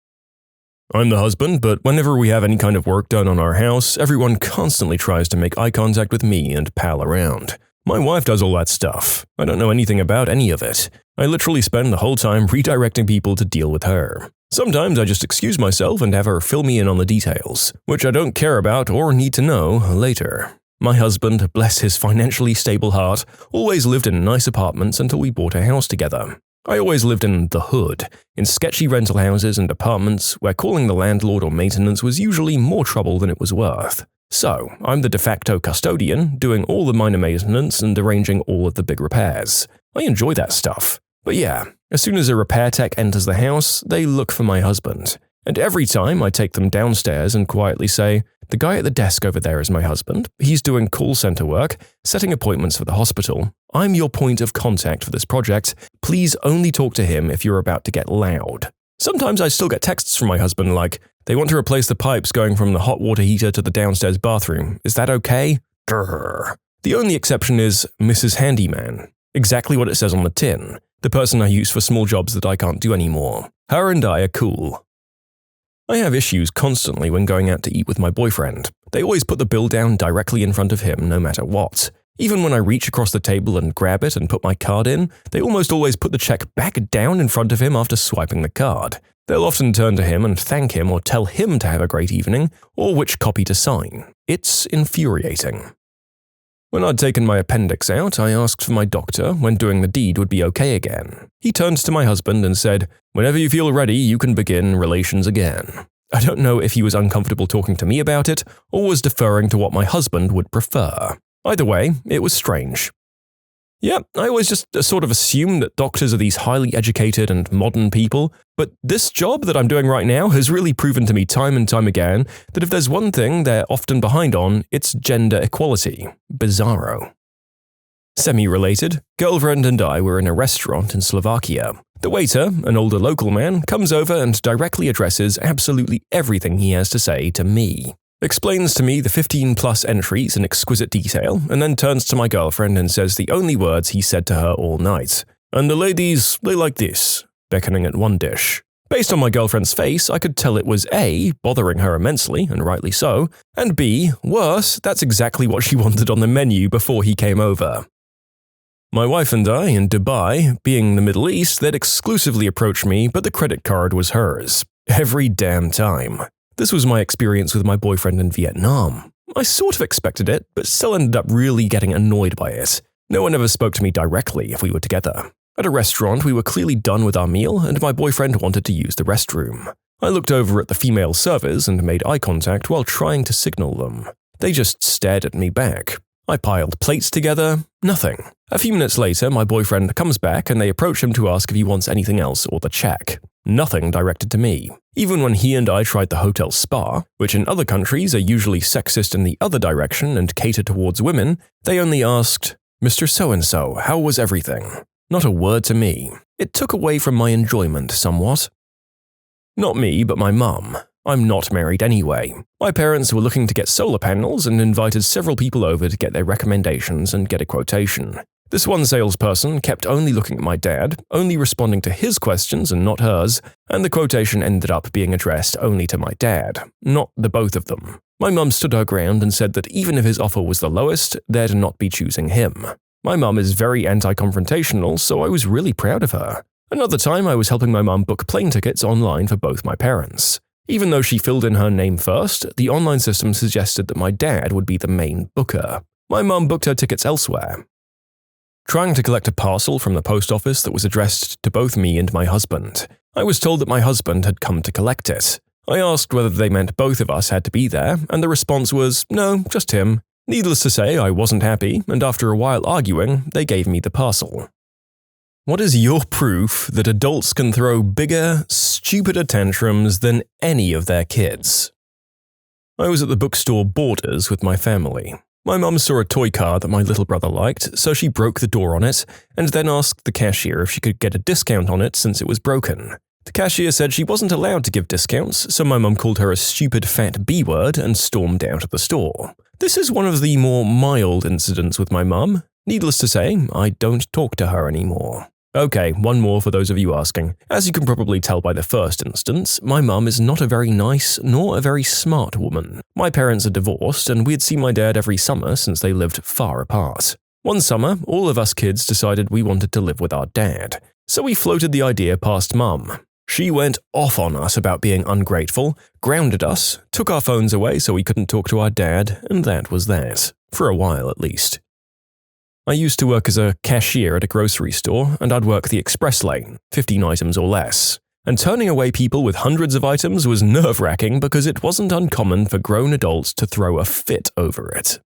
I'm the husband, but whenever we have any kind of work done on our house, everyone constantly tries to make eye contact with me and pal around. My wife does all that stuff. I don't know anything about any of it. I literally spend the whole time redirecting people to deal with her. Sometimes I just excuse myself and have her fill me in on the details, which I don't care about or need to know later. My husband, bless his financially stable heart, always lived in nice apartments until we bought a house together. I always lived in the hood, in sketchy rental houses and apartments where calling the landlord or maintenance was usually more trouble than it was worth. So, I'm the de facto custodian, doing all the minor maintenance and arranging all of the big repairs. I enjoy that stuff. But yeah, as soon as a repair tech enters the house, they look for my husband. And every time I take them downstairs and quietly say, "The guy at the desk over there is my husband. He's doing call center work, setting appointments for the hospital. I'm your point of contact for this project. Please only talk to him if you're about to get loud." Sometimes I still get texts from my husband like, "They want to replace the pipes going from the hot water heater to the downstairs bathroom. Is that okay?" Grrr. The only exception is Mrs. Handyman. Exactly what it says on the tin. The person I use for small jobs that I can't do anymore. Her and I are cool. I have issues constantly when going out to eat with my boyfriend. They always put the bill down directly in front of him no matter what. Even when I reach across the table and grab it and put my card in, they almost always put the check back down in front of him after swiping the card. They'll often turn to him and thank him or tell him to have a great evening, or which copy to sign. It's infuriating. When I'd taken my appendix out, I asked for my doctor when doing the deed would be okay again. He turned to my husband and said, "Whenever you feel ready, you can begin relations again." I don't know if he was uncomfortable talking to me about it, or was deferring to what my husband would prefer. Either way, it was strange. Yeah, I always just sort of assumed that doctors are these highly educated and modern people, but this job that I'm doing right now has really proven to me time and time again that if there's one thing they're often behind on, it's gender equality. Bizarro. Semi-related, girlfriend and I were in a restaurant in Slovakia. The waiter, an older local man, comes over and directly addresses absolutely everything he has to say to me. Explains to me the 15-plus entries in exquisite detail, and then turns to my girlfriend and says the only words he said to her all night. "And the ladies, they like this," beckoning at one dish. Based on my girlfriend's face, I could tell it was A, bothering her immensely, and rightly so, and B, worse, that's exactly what she wanted on the menu before he came over. My wife and I, in Dubai, being the Middle East, they'd exclusively approached me, but the credit card was hers. Every damn time. This was my experience with my boyfriend in Vietnam. I sort of expected it, but still ended up really getting annoyed by it. No one ever spoke to me directly if we were together. At a restaurant, we were clearly done with our meal, and my boyfriend wanted to use the restroom. I looked over at the female servers and made eye contact while trying to signal them. They just stared at me back. I piled plates together, nothing. A few minutes later, my boyfriend comes back and they approach him to ask if he wants anything else or the check. Nothing directed to me. Even when he and I tried the hotel spa, which in other countries are usually sexist in the other direction and cater towards women, they only asked, "Mr. So-and-so, how was everything?" Not a word to me. It took away from my enjoyment somewhat. Not me, but my mum. I'm not married anyway. My parents were looking to get solar panels and invited several people over to get their recommendations and get a quotation. This one salesperson kept only looking at my dad, only responding to his questions and not hers, and the quotation ended up being addressed only to my dad, not the both of them. My mum stood her ground and said that even if his offer was the lowest, they'd not be choosing him. My mum is very anti-confrontational, so I was really proud of her. Another time I was helping my mum book plane tickets online for both my parents. Even though she filled in her name first, the online system suggested that my dad would be the main booker. My mum booked her tickets elsewhere. Trying to collect a parcel from the post office that was addressed to both me and my husband. I was told that my husband had come to collect it. I asked whether they meant both of us had to be there, and the response was, "No, just him." Needless to say, I wasn't happy, and after a while arguing, they gave me the parcel. What is your proof that adults can throw bigger, stupider tantrums than any of their kids? I was at the bookstore Borders with my family. My mum saw a toy car that my little brother liked, so she broke the door on it, and then asked the cashier if she could get a discount on it since it was broken. The cashier said she wasn't allowed to give discounts, so my mum called her a stupid fat B-word and stormed out of the store. This is one of the more mild incidents with my mum. Needless to say, I don't talk to her anymore. Okay, one more for those of you asking. As you can probably tell by the first instance, my mum is not a very nice nor a very smart woman. My parents are divorced and we'd see my dad every summer since they lived far apart. One summer, all of us kids decided we wanted to live with our dad. So we floated the idea past mum. She went off on us about being ungrateful, grounded us, took our phones away so we couldn't talk to our dad, and that was that. For a while at least. I used to work as a cashier at a grocery store, and I'd work the express lane, 15 items or less. And turning away people with hundreds of items was nerve-wracking because it wasn't uncommon for grown adults to throw a fit over it.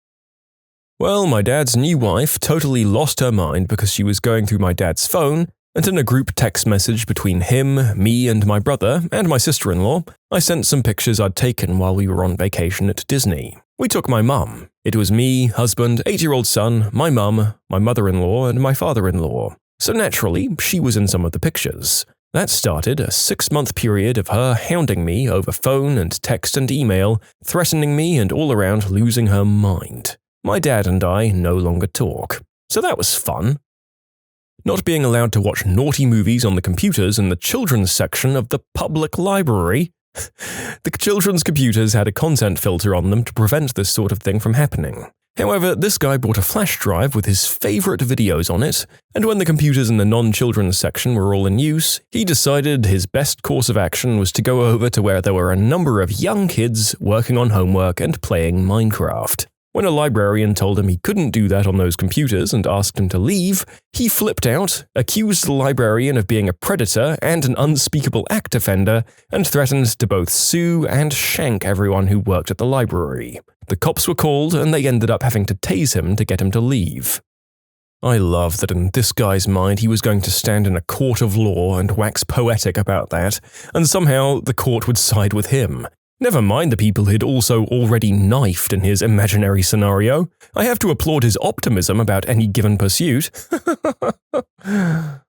Well, my dad's new wife totally lost her mind because she was going through my dad's phone, and in a group text message between him, me, and my brother, and my sister-in-law, I sent some pictures I'd taken while we were on vacation at Disney. We took my mum. It was me, husband, 8-year-old son, my mum, my mother-in-law, and my father-in-law. So naturally, she was in some of the pictures. That started a 6-month period of her hounding me over phone and text and email, threatening me and all around losing her mind. My dad and I no longer talk. So that was fun. Not being allowed to watch naughty movies on the computers in the children's section of the public library. The children's computers had a content filter on them to prevent this sort of thing from happening. However, this guy brought a flash drive with his favorite videos on it, and when the computers in the non-children's section were all in use, he decided his best course of action was to go over to where there were a number of young kids working on homework and playing Minecraft. When a librarian told him he couldn't do that on those computers and asked him to leave, he flipped out, accused the librarian of being a predator and an unspeakable act offender, and threatened to both sue and shank everyone who worked at the library. The cops were called and they ended up having to tase him to get him to leave. I love that in this guy's mind he was going to stand in a court of law and wax poetic about that, and somehow the court would side with him. Never mind the people he'd also already knifed in his imaginary scenario. I have to applaud his optimism about any given pursuit. I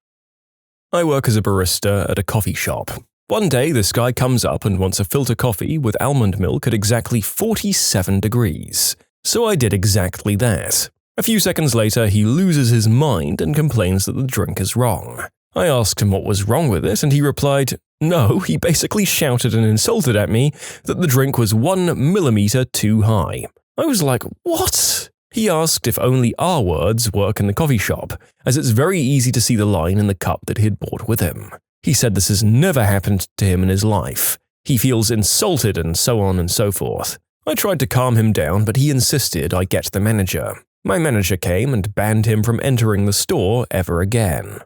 work as a barista at a coffee shop. One day, this guy comes up and wants a filter coffee with almond milk at exactly 47 degrees. So I did exactly that. A few seconds later, he loses his mind and complains that the drink is wrong. I asked him what was wrong with it, and he replied, no, he basically shouted and insulted at me that the drink was 1 millimeter too high. I was like, what? He asked if only R words work in the coffee shop, as it's very easy to see the line in the cup that he'd brought with him. He said this has never happened to him in his life. He feels insulted and so on and so forth. I tried to calm him down, but he insisted I get the manager. My manager came and banned him from entering the store ever again.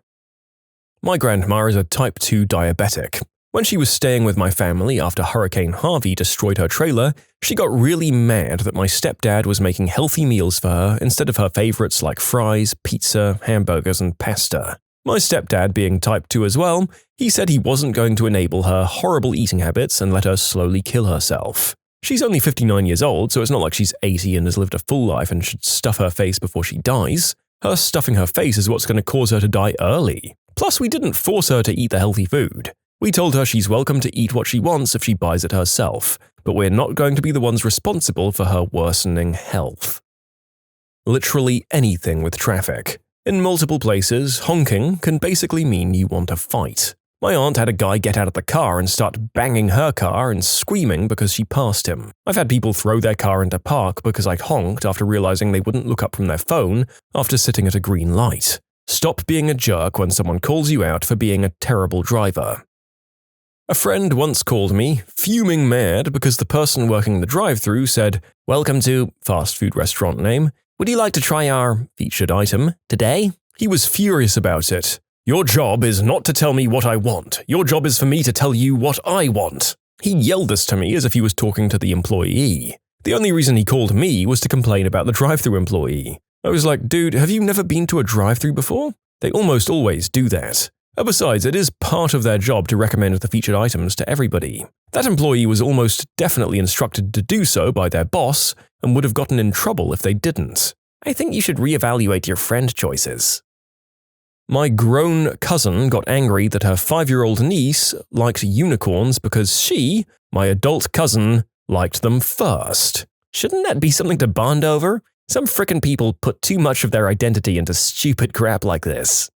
My grandma is a type 2 diabetic. When she was staying with my family after Hurricane Harvey destroyed her trailer, she got really mad that my stepdad was making healthy meals for her instead of her favorites like fries, pizza, hamburgers, and pasta. My stepdad, being type 2 as well, he said he wasn't going to enable her horrible eating habits and let her slowly kill herself. She's only 59 years old, so it's not like she's 80 and has lived a full life and should stuff her face before she dies. Her stuffing her face is what's going to cause her to die early. Plus, we didn't force her to eat the healthy food. We told her she's welcome to eat what she wants if she buys it herself, but we're not going to be the ones responsible for her worsening health. Literally anything with traffic. In multiple places, honking can basically mean you want to fight. My aunt had a guy get out of the car and start banging her car and screaming because she passed him. I've had people throw their car into park because I honked after realizing they wouldn't look up from their phone after sitting at a green light. Stop being a jerk when someone calls you out for being a terrible driver. A friend once called me, fuming mad because the person working the drive-thru said, "Welcome to fast food restaurant name. Would you like to try our featured item today?" He was furious about it. "Your job is not to tell me what I want. Your job is for me to tell you what I want." He yelled this to me as if he was talking to the employee. The only reason he called me was to complain about the drive-thru employee. I was like, dude, have you never been to a drive-thru before? They almost always do that. Besides, it is part of their job to recommend the featured items to everybody. That employee was almost definitely instructed to do so by their boss and would have gotten in trouble if they didn't. I think you should reevaluate your friend choices. My grown cousin got angry that her 5-year-old niece liked unicorns because she, my adult cousin, liked them first. Shouldn't that be something to bond over? Some frickin' people put too much of their identity into stupid crap like this.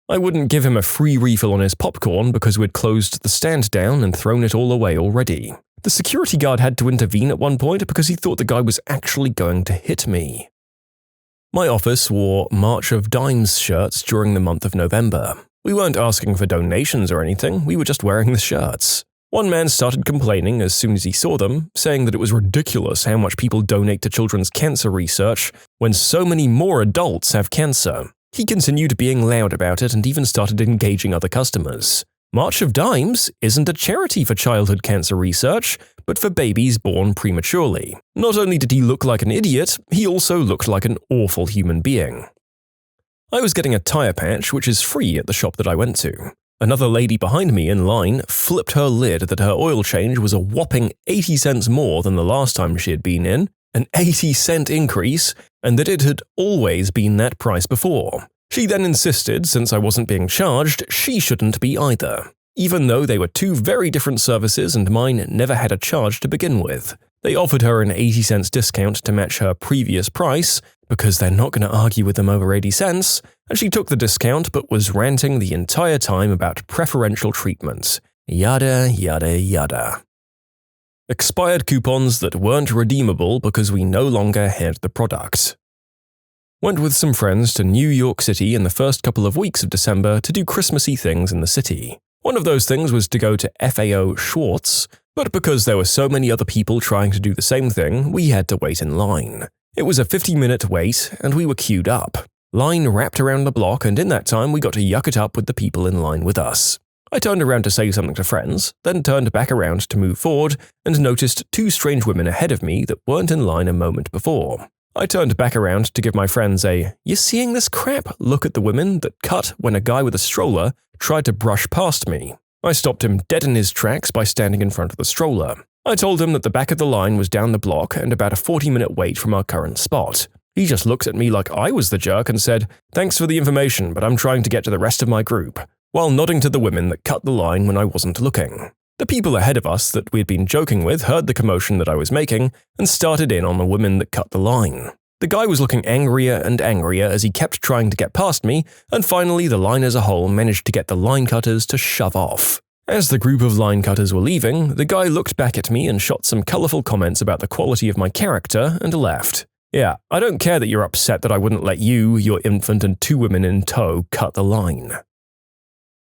I wouldn't give him a free refill on his popcorn because we'd closed the stand down and thrown it all away already. The security guard had to intervene at one point because he thought the guy was actually going to hit me. My office wore March of Dimes shirts during the month of November. We weren't asking for donations or anything, we were just wearing the shirts. One man started complaining as soon as he saw them, saying that it was ridiculous how much people donate to children's cancer research when so many more adults have cancer. He continued being loud about it and even started engaging other customers. March of Dimes isn't a charity for childhood cancer research, but for babies born prematurely. Not only did he look like an idiot, he also looked like an awful human being. I was getting a tire patch, which is free at the shop that I went to. Another lady behind me in line flipped her lid that her oil change was a whopping 80 cents more than the last time she had been in, an 80-cent increase, and that it had always been that price before. She then insisted, since I wasn't being charged, she shouldn't be either, even though they were two very different services and mine never had a charge to begin with. They offered her an 80 cents discount to match her previous price, because they're not going to argue with them over 80 cents, and she took the discount but was ranting the entire time about preferential treatment. Yada, yada, yada. Expired coupons that weren't redeemable because we no longer had the product. Went with some friends to New York City in the first couple of weeks of December to do Christmassy things in the city. One of those things was to go to FAO Schwartz, but because there were so many other people trying to do the same thing, we had to wait in line. It was a 50-minute wait, and we were queued up. Line wrapped around the block, and in that time we got to yuck it up with the people in line with us. I turned around to say something to friends, then turned back around to move forward, and noticed two strange women ahead of me that weren't in line a moment before. I turned back around to give my friends a "you seeing this crap?" look at the women that cut when a guy with a stroller tried to brush past me. I stopped him dead in his tracks by standing in front of the stroller. I told him that the back of the line was down the block and about a 40-minute wait from our current spot. He just looked at me like I was the jerk and said, "Thanks for the information, but I'm trying to get to the rest of my group," while nodding to the women that cut the line when I wasn't looking. The people ahead of us that we'd been joking with heard the commotion that I was making and started in on the women that cut the line. The guy was looking angrier and angrier as he kept trying to get past me, and finally the line as a whole managed to get the line cutters to shove off. As the group of line cutters were leaving, the guy looked back at me and shot some colorful comments about the quality of my character and left. Yeah, I don't care that you're upset that I wouldn't let you, your infant, and two women in tow cut the line.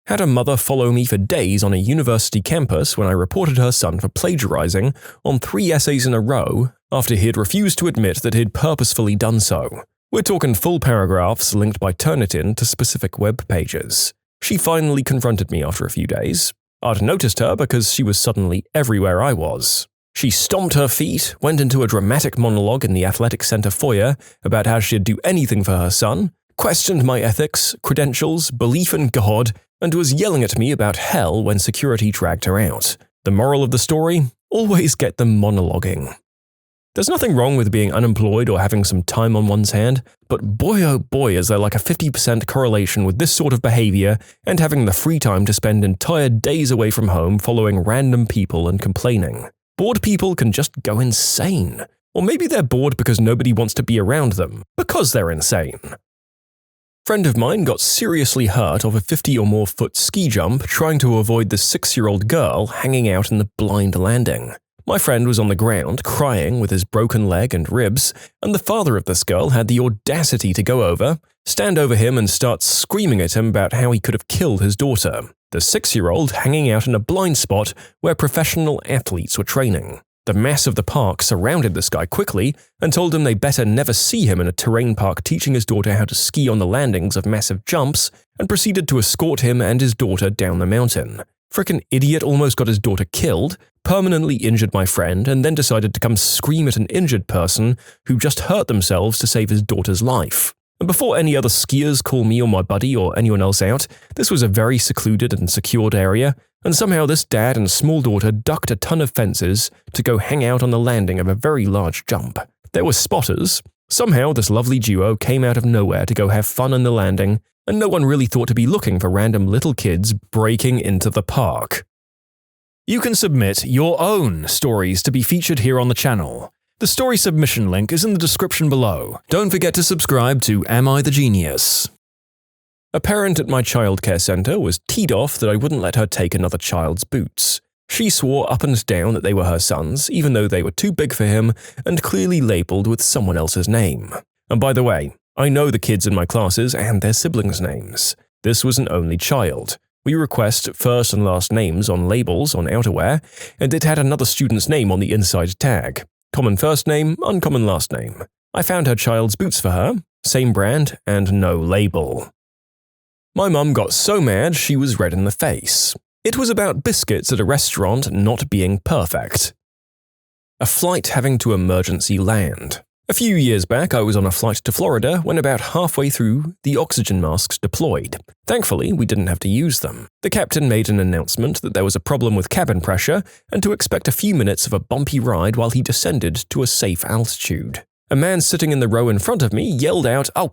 Had a mother follow me for days on a university campus when I reported her son for plagiarizing on 3 essays in a row after he had refused to admit that he'd purposefully done so. We're talking full paragraphs linked by Turnitin to specific web pages. She finally confronted me after a few days. I'd noticed her because she was suddenly everywhere I was. She stomped her feet, went into a dramatic monologue in the athletic center foyer about how she'd do anything for her son, questioned my ethics, credentials, belief in God, and was yelling at me about hell when security dragged her out. The moral of the story? Always get them monologuing. There's nothing wrong with being unemployed or having some time on one's hand, but boy oh boy is there like a 50% correlation with this sort of behavior and having the free time to spend entire days away from home following random people and complaining. Bored people can just go insane. Or maybe they're bored because nobody wants to be around them, because they're insane. A friend of mine got seriously hurt off a 50 or more foot ski jump trying to avoid the 6-year-old girl hanging out in the blind landing. My friend was on the ground crying with his broken leg and ribs, and the father of this girl had the audacity to go over, stand over him and start screaming at him about how he could have killed his daughter, the 6-year-old hanging out in a blind spot where professional athletes were training. The mass of the park surrounded this guy quickly and told him they better never see him in a terrain park teaching his daughter how to ski on the landings of massive jumps, and proceeded to escort him and his daughter down the mountain. Frickin' idiot almost got his daughter killed, permanently injured my friend, and then decided to come scream at an injured person who just hurt themselves to save his daughter's life. And before any other skiers call me or my buddy or anyone else out, this was a very secluded and secured area, and somehow this dad and small daughter ducked a ton of fences to go hang out on the landing of a very large jump. There were spotters. Somehow this lovely duo came out of nowhere to go have fun on the landing, and no one really thought to be looking for random little kids breaking into the park. You can submit your own stories to be featured here on the channel. The story submission link is in the description below. Don't forget to subscribe to Am I the Genius? A parent at my childcare center was teed off that I wouldn't let her take another child's boots. She swore up and down that they were her son's, even though they were too big for him and clearly labeled with someone else's name. And by the way, I know the kids in my classes and their siblings' names. This was an only child. We request first and last names on labels on outerwear, and it had another student's name on the inside tag. Common first name, uncommon last name. I found her child's boots for her, same brand, and no label. My mum got so mad she was red in the face. It was about biscuits at a restaurant not being perfect. A flight having to emergency land. A few years back, I was on a flight to Florida when about halfway through, the oxygen masks deployed. Thankfully, we didn't have to use them. The captain made an announcement that there was a problem with cabin pressure and to expect a few minutes of a bumpy ride while he descended to a safe altitude. A man sitting in the row in front of me yelled out, "Oh,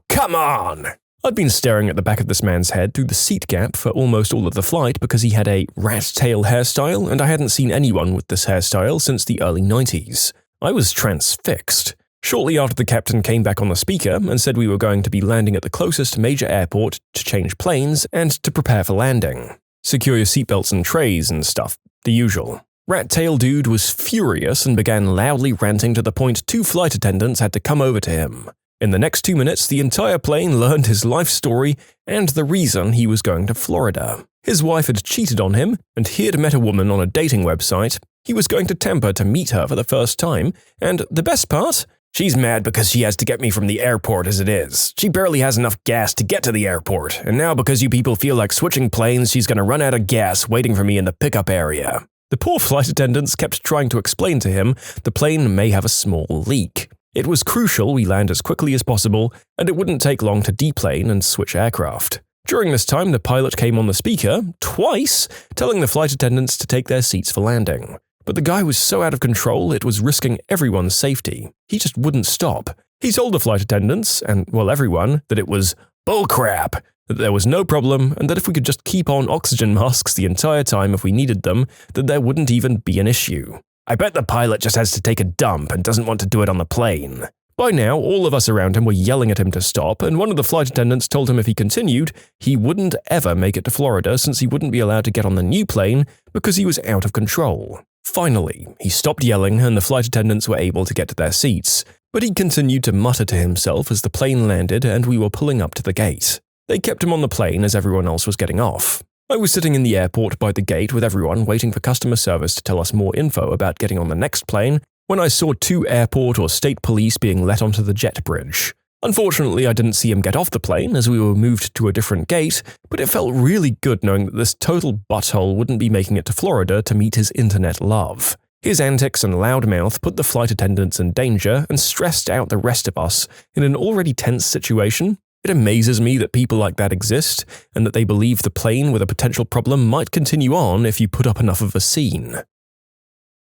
come on!" I'd been staring at the back of this man's head through the seat gap for almost all of the flight because he had a rat tail hairstyle, and I hadn't seen anyone with this hairstyle since the early 90s. I was transfixed. Shortly after the captain came back on the speaker and said we were going to be landing at the closest major airport to change planes and to prepare for landing. Secure your seatbelts and trays and stuff, the usual. Rat Tail Dude was furious and began loudly ranting to the point 2 flight attendants had to come over to him. In the next 2 minutes, the entire plane learned his life story and the reason he was going to Florida. His wife had cheated on him, and he had met a woman on a dating website. He was going to Tampa to meet her for the first time, and the best part? She's mad because she has to get me from the airport as it is. She barely has enough gas to get to the airport, and now because you people feel like switching planes, she's going to run out of gas waiting for me in the pickup area. The poor flight attendants kept trying to explain to him the plane may have a small leak. It was crucial we land as quickly as possible, and it wouldn't take long to deplane and switch aircraft. During this time, the pilot came on the speaker, twice, telling the flight attendants to take their seats for landing. But the guy was so out of control it was risking everyone's safety. He just wouldn't stop. He told the flight attendants, and well everyone, that it was bullcrap, that there was no problem, and that if we could just keep on oxygen masks the entire time if we needed them, that there wouldn't even be an issue. I bet the pilot just has to take a dump and doesn't want to do it on the plane. By now, all of us around him were yelling at him to stop, and one of the flight attendants told him if he continued, he wouldn't ever make it to Florida since he wouldn't be allowed to get on the new plane because he was out of control. Finally, he stopped yelling and the flight attendants were able to get to their seats, but he continued to mutter to himself as the plane landed and we were pulling up to the gate. They kept him on the plane as everyone else was getting off. I was sitting in the airport by the gate with everyone waiting for customer service to tell us more info about getting on the next plane when I saw 2 airport or state police being let onto the jet bridge. Unfortunately, I didn't see him get off the plane as we were moved to a different gate, but it felt really good knowing that this total butthole wouldn't be making it to Florida to meet his internet love. His antics and loudmouth put the flight attendants in danger and stressed out the rest of us in an already tense situation. It amazes me that people like that exist, and that they believe the plane with a potential problem might continue on if you put up enough of a scene.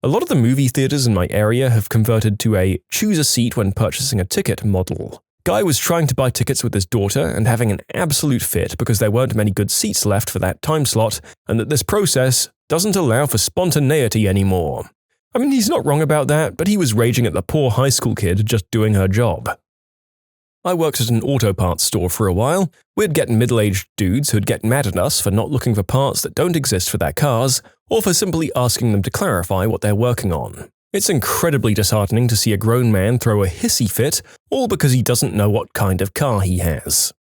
A lot of the movie theaters in my area have converted to a choose a seat when purchasing a ticket model. Guy was trying to buy tickets with his daughter and having an absolute fit because there weren't many good seats left for that time slot, and that this process doesn't allow for spontaneity anymore. I mean, he's not wrong about that, but he was raging at the poor high school kid just doing her job. I worked at an auto parts store for a while. We'd get middle-aged dudes who'd get mad at us for not looking for parts that don't exist for their cars, or for simply asking them to clarify what they're working on. It's incredibly disheartening to see a grown man throw a hissy fit, all because he doesn't know what kind of car he has.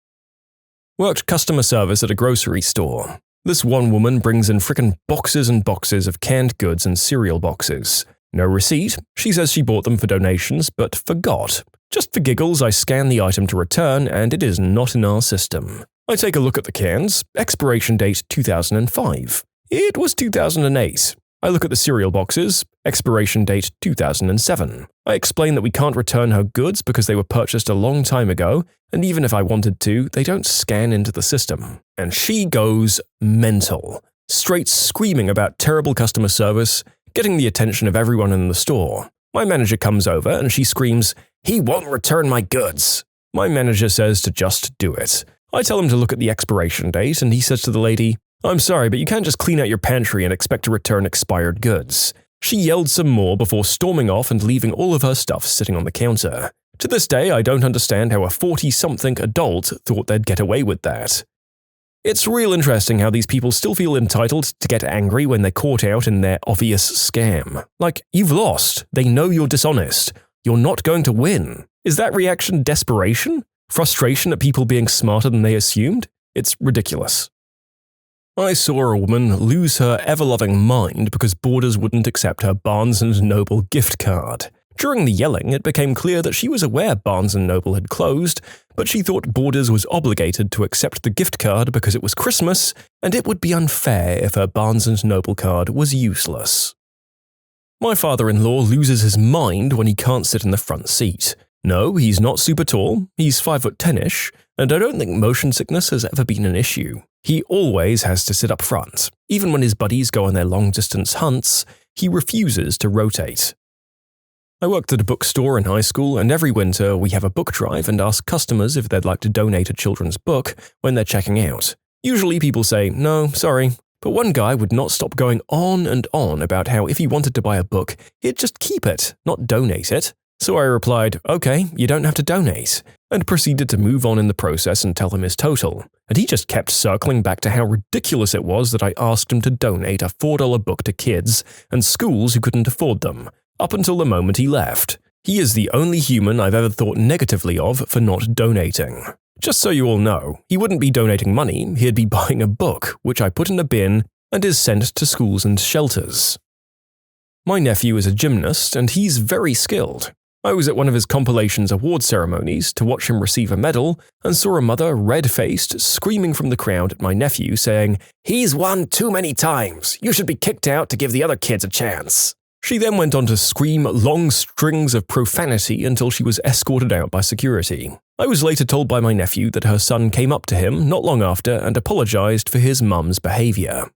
Worked customer service at a grocery store. This one woman brings in frickin' boxes and boxes of canned goods and cereal boxes. No receipt. She says she bought them for donations, but forgot. Just for giggles, I scan the item to return, and it is not in our system. I take a look at the cans. Expiration date 2005. It was 2008. I look at the cereal boxes. Expiration date 2007. I explain that we can't return her goods because they were purchased a long time ago, and even if I wanted to, they don't scan into the system. And she goes mental, straight screaming about terrible customer service, getting the attention of everyone in the store. My manager comes over and she screams, "He won't return my goods." My manager says to just do it. I tell him to look at the expiration date, and he says to the lady, "I'm sorry, but you can't just clean out your pantry and expect to return expired goods." She yelled some more before storming off and leaving all of her stuff sitting on the counter. To this day, I don't understand how a 40-something adult thought they'd get away with that. It's real interesting how these people still feel entitled to get angry when they're caught out in their obvious scam. Like, you've lost. They know you're dishonest. You're not going to win. Is that reaction desperation? Frustration at people being smarter than they assumed? It's ridiculous. I saw a woman lose her ever-loving mind because Borders wouldn't accept her Barnes & Noble gift card. During the yelling, it became clear that she was aware Barnes & Noble had closed, but she thought Borders was obligated to accept the gift card because it was Christmas, and it would be unfair if her Barnes & Noble card was useless. My father-in-law loses his mind when he can't sit in the front seat. No, he's not super tall, he's 5'10"-ish, and I don't think motion sickness has ever been an issue. He always has to sit up front. Even when his buddies go on their long-distance hunts, he refuses to rotate. I worked at a bookstore in high school, and every winter we have a book drive and ask customers if they'd like to donate a children's book when they're checking out. Usually people say, "No, sorry," but one guy would not stop going on and on about how if he wanted to buy a book, he'd just keep it, not donate it. So I replied, "Okay, you don't have to donate," and proceeded to move on in the process and tell him his total. And he just kept circling back to how ridiculous it was that I asked him to donate a $4 book to kids and schools who couldn't afford them, up until the moment he left. He is the only human I've ever thought negatively of for not donating. Just so you all know, he wouldn't be donating money, he'd be buying a book, which I put in a bin and is sent to schools and shelters. My nephew is a gymnast, and he's very skilled. I was at one of his compilations award ceremonies to watch him receive a medal and saw a mother, red-faced, screaming from the crowd at my nephew saying, "He's won too many times. You should be kicked out to give the other kids a chance." She then went on to scream long strings of profanity until she was escorted out by security. I was later told by my nephew that her son came up to him not long after and apologized for his mum's behavior.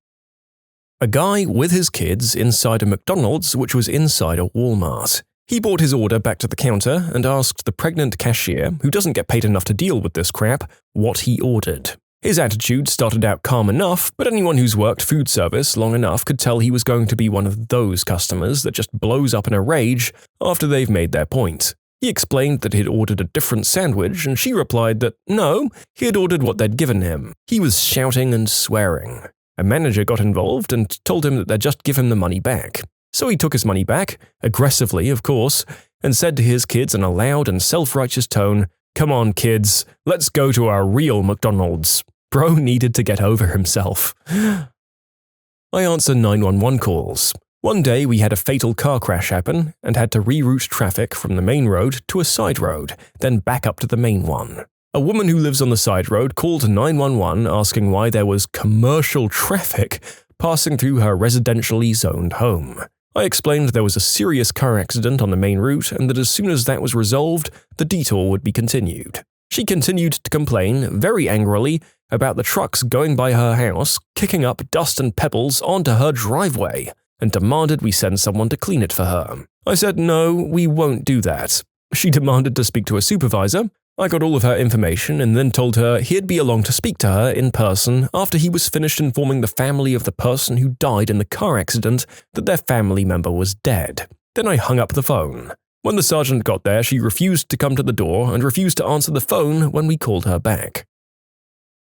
A guy with his kids inside a McDonald's which was inside a Walmart. He brought his order back to the counter and asked the pregnant cashier, who doesn't get paid enough to deal with this crap, what he ordered. His attitude started out calm enough, but anyone who's worked food service long enough could tell he was going to be one of those customers that just blows up in a rage after they've made their point. He explained that he'd ordered a different sandwich, and she replied that no, he had ordered what they'd given him. He was shouting and swearing. A manager got involved and told him that they'd just give him the money back. So he took his money back, aggressively of course, and said to his kids in a loud and self-righteous tone, "Come on kids, let's go to our real McDonald's." Bro needed to get over himself. I answer 911 calls. One day we had a fatal car crash happen and had to reroute traffic from the main road to a side road, then back up to the main one. A woman who lives on the side road called 911 asking why there was commercial traffic passing through her residentially zoned home. I explained there was a serious car accident on the main route and that as soon as that was resolved, the detour would be continued. She continued to complain, very angrily, about the trucks going by her house, kicking up dust and pebbles onto her driveway, and demanded we send someone to clean it for her. I said no, we won't do that. She demanded to speak to a supervisor. I got all of her information and then told her he'd be along to speak to her in person after he was finished informing the family of the person who died in the car accident that their family member was dead. Then I hung up the phone. When the sergeant got there, she refused to come to the door and refused to answer the phone when we called her back.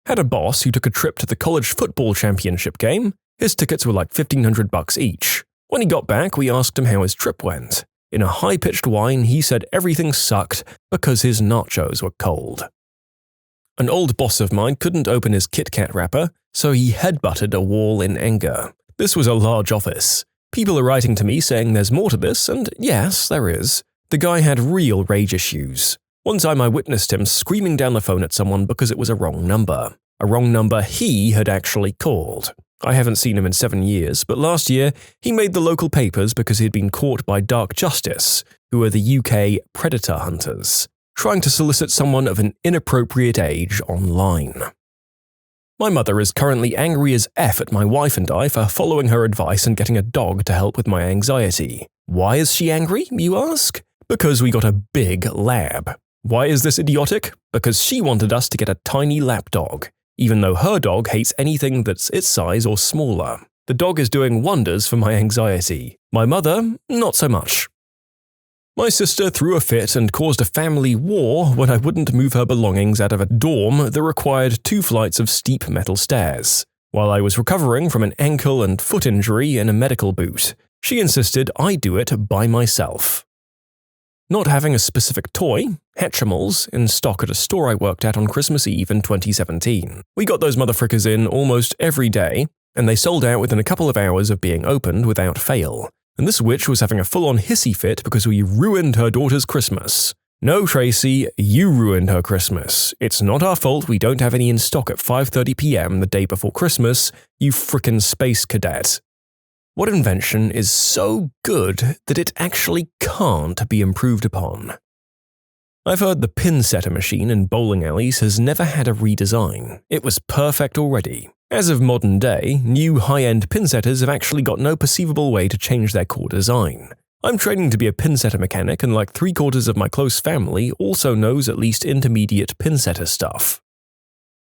Had a boss who took a trip to the college football championship game. His tickets were like $1,500 each. When he got back, we asked him how his trip went. In a high-pitched whine, he said everything sucked because his nachos were cold. An old boss of mine couldn't open his Kit Kat wrapper, so he headbutted a wall in anger. This was a large office. People are writing to me saying there's more to this, and yes, there is. The guy had real rage issues. One time I witnessed him screaming down the phone at someone because it was a wrong number. A wrong number he had actually called. I haven't seen him in 7 years, but last year he made the local papers because he had been caught by Dark Justice, who are the UK predator hunters, trying to solicit someone of an inappropriate age online. My mother is currently angry as F at my wife and I for following her advice and getting a dog to help with my anxiety. Why is she angry, you ask? Because we got a big lab. Why is this idiotic? Because she wanted us to get a tiny lapdog, even though her dog hates anything that's its size or smaller. The dog is doing wonders for my anxiety. My mother, not so much. My sister threw a fit and caused a family war when I wouldn't move her belongings out of a dorm that required 2 flights of steep metal stairs. While I was recovering from an ankle and foot injury in a medical boot, she insisted I do it by myself. Not having a specific toy, Hatchimals, in stock at a store I worked at on Christmas Eve in 2017. We got those motherfrickers in almost every day, and they sold out within a couple of hours of being opened without fail. And this witch was having a full-on hissy fit because we ruined her daughter's Christmas. No, Tracy, you ruined her Christmas. It's not our fault we don't have any in stock at 5:30 p.m. the day before Christmas, you frickin' space cadet. What invention is so good that it actually can't be improved upon? I've heard the pin setter machine in bowling alleys has never had a redesign. It was perfect already. As of modern day, new high-end pin setters have actually got no perceivable way to change their core design. I'm training to be a pin setter mechanic, and like 3/4 of my close family also knows at least intermediate pin setter stuff.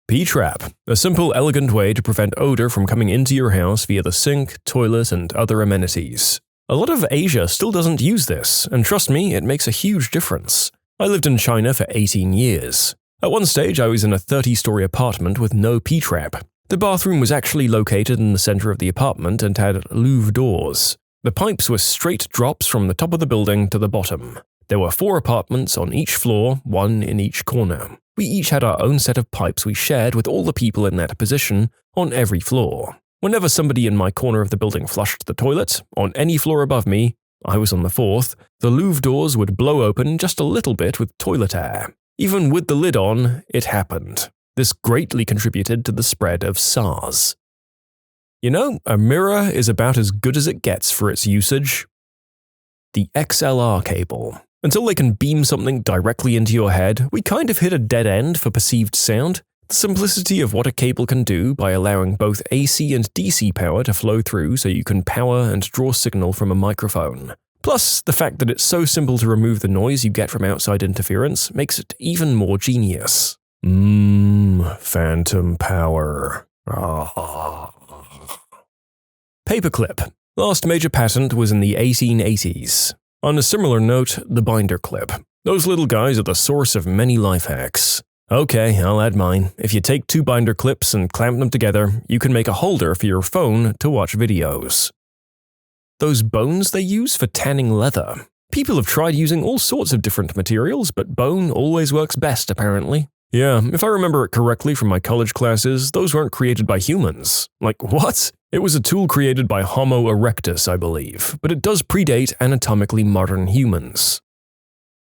P-trap, a simple, elegant way to prevent odor from coming into your house via the sink, toilet, and other amenities. A lot of Asia still doesn't use this, and trust me, it makes a huge difference. I lived in China for 18 years. At one stage, I was in a 30-story apartment with no P-trap. The bathroom was actually located in the center of the apartment and had louvre doors. The pipes were straight drops from the top of the building to the bottom. There were 4 apartments on each floor, 1 in each corner. We each had our own set of pipes we shared with all the people in that position on every floor. Whenever somebody in my corner of the building flushed the toilet, on any floor above me, I was on the 4th, the louvre doors would blow open just a little bit with toilet air. Even with the lid on, it happened. This greatly contributed to the spread of SARS. You know, a mirror is about as good as it gets for its usage. The XLR cable. Until they can beam something directly into your head, we kind of hit a dead end for perceived sound. The simplicity of what a cable can do by allowing both AC and DC power to flow through so you can power and draw signal from a microphone. Plus, the fact that it's so simple to remove the noise you get from outside interference makes it even more genius. Phantom power. Paperclip. Last major patent was in the 1880s. On a similar note, the binder clip. Those little guys are the source of many life hacks. Okay, I'll add mine. If you take 2 binder clips and clamp them together, you can make a holder for your phone to watch videos. Those bones they use for tanning leather. People have tried using all sorts of different materials, but bone always works best apparently. Yeah, if I remember it correctly from my college classes, those weren't created by humans. Like, what? It was a tool created by Homo erectus, I believe, but it does predate anatomically modern humans.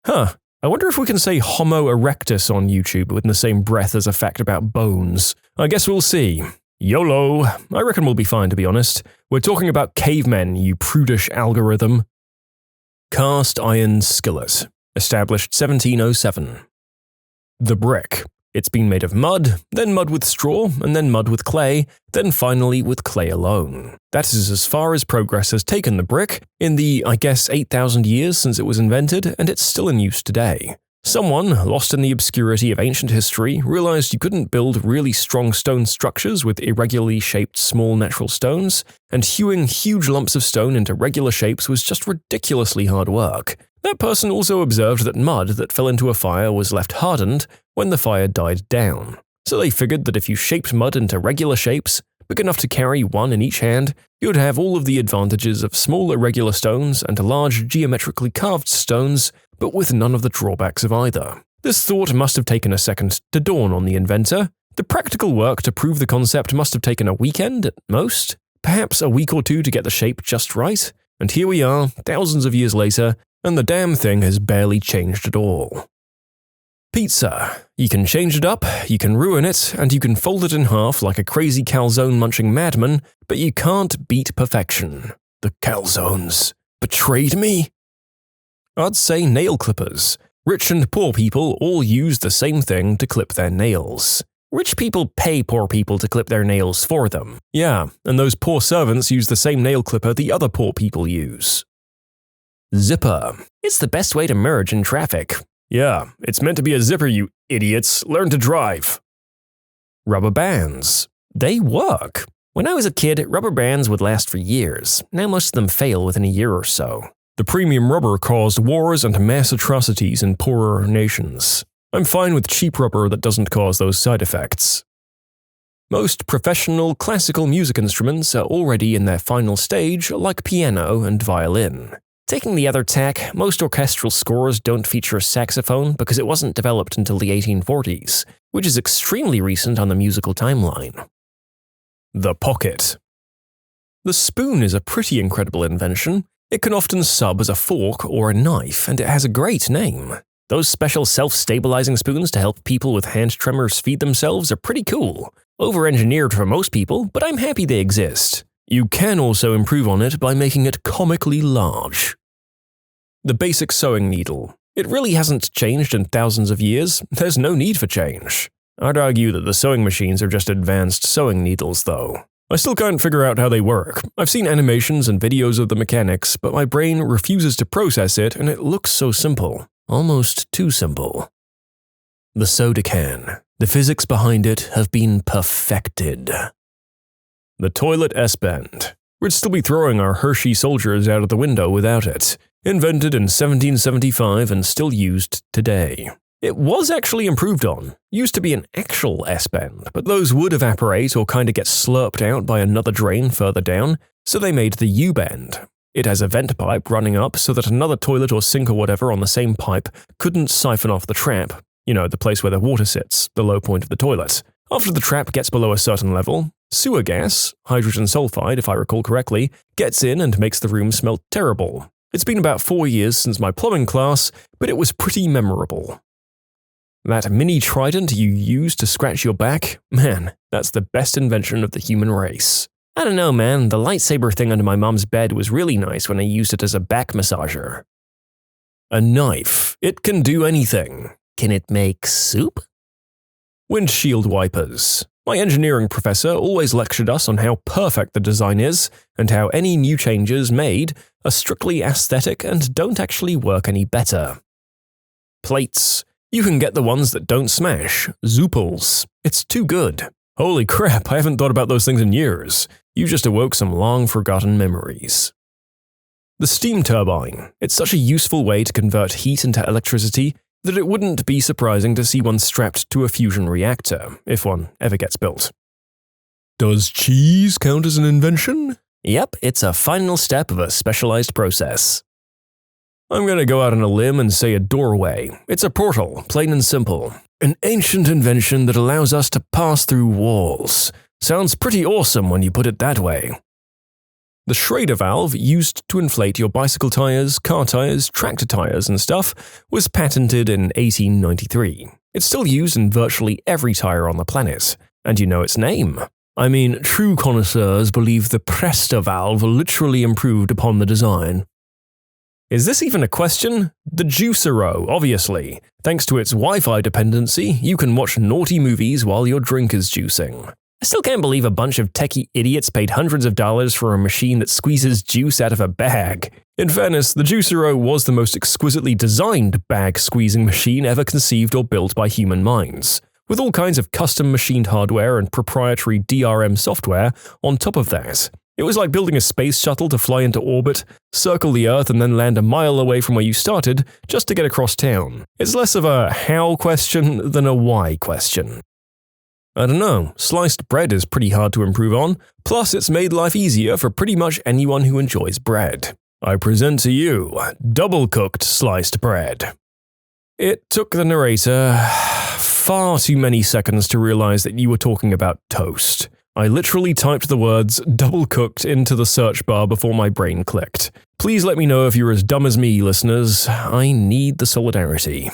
Huh, I wonder if we can say Homo erectus on YouTube in the same breath as a fact about bones. I guess we'll see. YOLO. I reckon we'll be fine, to be honest. We're talking about cavemen, you prudish algorithm. Cast iron skillet. Established 1707. The brick. It's been made of mud, then mud with straw, and then mud with clay, then finally with clay alone. That is as far as progress has taken the brick in the, I guess, 8,000 years since it was invented, and it's still in use today. Someone, lost in the obscurity of ancient history, realized you couldn't build really strong stone structures with irregularly shaped small natural stones, and hewing huge lumps of stone into regular shapes was just ridiculously hard work. That person also observed that mud that fell into a fire was left hardened when the fire died down. So they figured that if you shaped mud into regular shapes, big enough to carry one in each hand, you would have all of the advantages of small irregular stones and large geometrically carved stones, but with none of the drawbacks of either. This thought must have taken a second to dawn on the inventor. The practical work to prove the concept must have taken a weekend at most, perhaps a week or two to get the shape just right, and here we are, thousands of years later, and the damn thing has barely changed at all. Pizza. You can change it up, you can ruin it, and you can fold it in half like a crazy calzone-munching madman, but you can't beat perfection. The calzones betrayed me? I'd say nail clippers. Rich and poor people all use the same thing to clip their nails. Rich people pay poor people to clip their nails for them. Yeah, and those poor servants use the same nail clipper the other poor people use. Zipper. It's the best way to merge in traffic. Yeah, it's meant to be a zipper, you idiots. Learn to drive. Rubber bands. They work. When I was a kid, rubber bands would last for years. Now most of them fail within a year or so. The premium rubber caused wars and mass atrocities in poorer nations. I'm fine with cheap rubber that doesn't cause those side effects. Most professional classical music instruments are already in their final stage, like piano and violin. Taking the other tack, most orchestral scores don't feature a saxophone because it wasn't developed until the 1840s, which is extremely recent on the musical timeline. The pocket. The spoon is a pretty incredible invention. It can often sub as a fork or a knife, and it has a great name. Those special self-stabilizing spoons to help people with hand tremors feed themselves are pretty cool. Over-engineered for most people, but I'm happy they exist. You can also improve on it by making it comically large. The basic sewing needle. It really hasn't changed in thousands of years. There's no need for change. I'd argue that the sewing machines are just advanced sewing needles, though. I still can't figure out how they work. I've seen animations and videos of the mechanics, but my brain refuses to process it, and it looks so simple. Almost too simple. The soda can. The physics behind it have been perfected. The toilet S-bend. We'd still be throwing our Hershey soldiers out of the window without it. Invented in 1775 and still used today. It was actually improved on. Used to be an actual S-bend, but those would evaporate or kinda get slurped out by another drain further down, so they made the U-bend. It has a vent pipe running up so that another toilet or sink or whatever on the same pipe couldn't siphon off the trap. You know, the place where the water sits, the low point of the toilet. After the trap gets below a certain level, sewer gas, hydrogen sulfide if I recall correctly, gets in and makes the room smell terrible. It's been about 4 years since my plumbing class, but it was pretty memorable. That mini trident you use to scratch your back? Man, that's the best invention of the human race. I don't know, man, the lightsaber thing under my mom's bed was really nice when I used it as a back massager. A knife. It can do anything. Can it make soup? Windshield wipers. My engineering professor always lectured us on how perfect the design is, and how any new changes made are strictly aesthetic and don't actually work any better. Plates. You can get the ones that don't smash. Zooples. It's too good. Holy crap, I haven't thought about those things in years. You just awoke some long-forgotten memories. The steam turbine. It's such a useful way to convert heat into electricity that it wouldn't be surprising to see one strapped to a fusion reactor, if one ever gets built. Does cheese count as an invention? Yep, it's a final step of a specialized process. I'm gonna go out on a limb and say a doorway. It's a portal, plain and simple. An ancient invention that allows us to pass through walls. Sounds pretty awesome when you put it that way. The Schrader valve, used to inflate your bicycle tires, car tires, tractor tires and stuff, was patented in 1893. It's still used in virtually every tire on the planet. And you know its name. I mean, true connoisseurs believe the Presta valve literally improved upon the design. Is this even a question? The Juicero, obviously. Thanks to its Wi-Fi dependency, you can watch naughty movies while your drink is juicing. I still can't believe a bunch of techie idiots paid hundreds of dollars for a machine that squeezes juice out of a bag. In fairness, the Juicero was the most exquisitely designed bag-squeezing machine ever conceived or built by human minds, with all kinds of custom-machined hardware and proprietary DRM software on top of that. It was like building a space shuttle to fly into orbit, circle the Earth and then land a mile away from where you started just to get across town. It's less of a how question than a why question. I don't know, sliced bread is pretty hard to improve on, plus it's made life easier for pretty much anyone who enjoys bread. I present to you double-cooked sliced bread. It took the narrator far too many seconds to realize that you were talking about toast. I literally typed the words double-cooked into the search bar before my brain clicked. Please let me know if you're as dumb as me, listeners. I need the solidarity.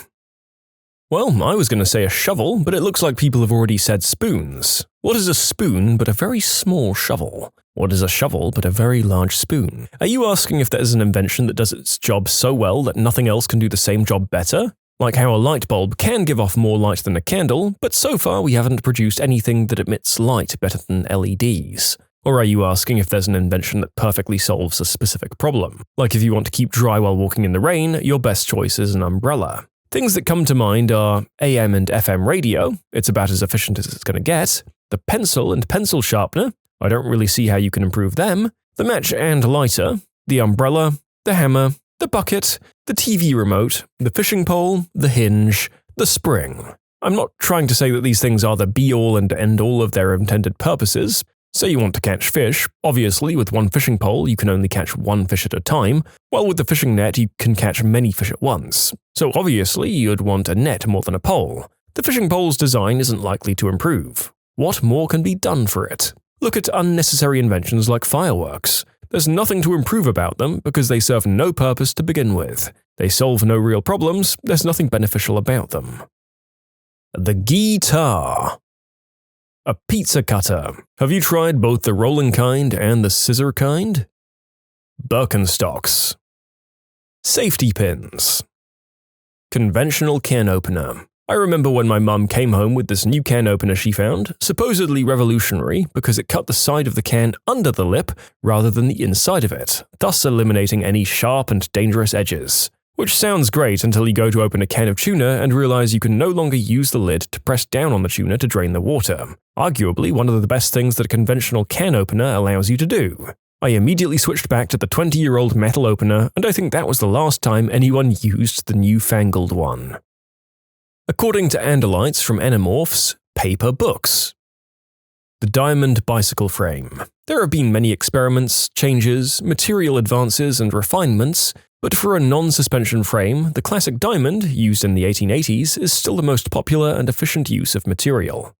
Well, I was going to say a shovel, but it looks like people have already said spoons. What is a spoon but a very small shovel? What is a shovel but a very large spoon? Are you asking if there is an invention that does its job so well that nothing else can do the same job better? Like how a light bulb can give off more light than a candle, but so far we haven't produced anything that emits light better than LEDs. Or are you asking if there's an invention that perfectly solves a specific problem? Like if you want to keep dry while walking in the rain, your best choice is an umbrella. Things that come to mind are AM and FM radio, it's about as efficient as it's going to get, the pencil and pencil sharpener, I don't really see how you can improve them, the match and lighter, the umbrella, the hammer, the bucket, the TV remote, the fishing pole, the hinge, the spring. I'm not trying to say that these things are the be-all and end-all of their intended purposes. Say you want to catch fish, obviously with one fishing pole you can only catch one fish at a time, while with the fishing net you can catch many fish at once. So obviously you'd want a net more than a pole. The fishing pole's design isn't likely to improve. What more can be done for it? Look at unnecessary inventions like fireworks. There's nothing to improve about them because they serve no purpose to begin with. They solve no real problems, there's nothing beneficial about them. The guitar. A pizza cutter. Have you tried both the rolling kind and the scissor kind? Birkenstocks. Safety pins. Conventional can opener. I remember when my mum came home with this new can opener she found, supposedly revolutionary because it cut the side of the can under the lip rather than the inside of it, thus eliminating any sharp and dangerous edges. Which sounds great until you go to open a can of tuna and realize you can no longer use the lid to press down on the tuna to drain the water. Arguably one of the best things that a conventional can opener allows you to do. I immediately switched back to the 20-year-old metal opener, and I think that was the last time anyone used the newfangled one. According to Andalites from Animorphs, paper books. The diamond bicycle frame. There have been many experiments, changes, material advances, and refinements, but for a non-suspension frame, the classic diamond, used in the 1880s, is still the most popular and efficient use of material.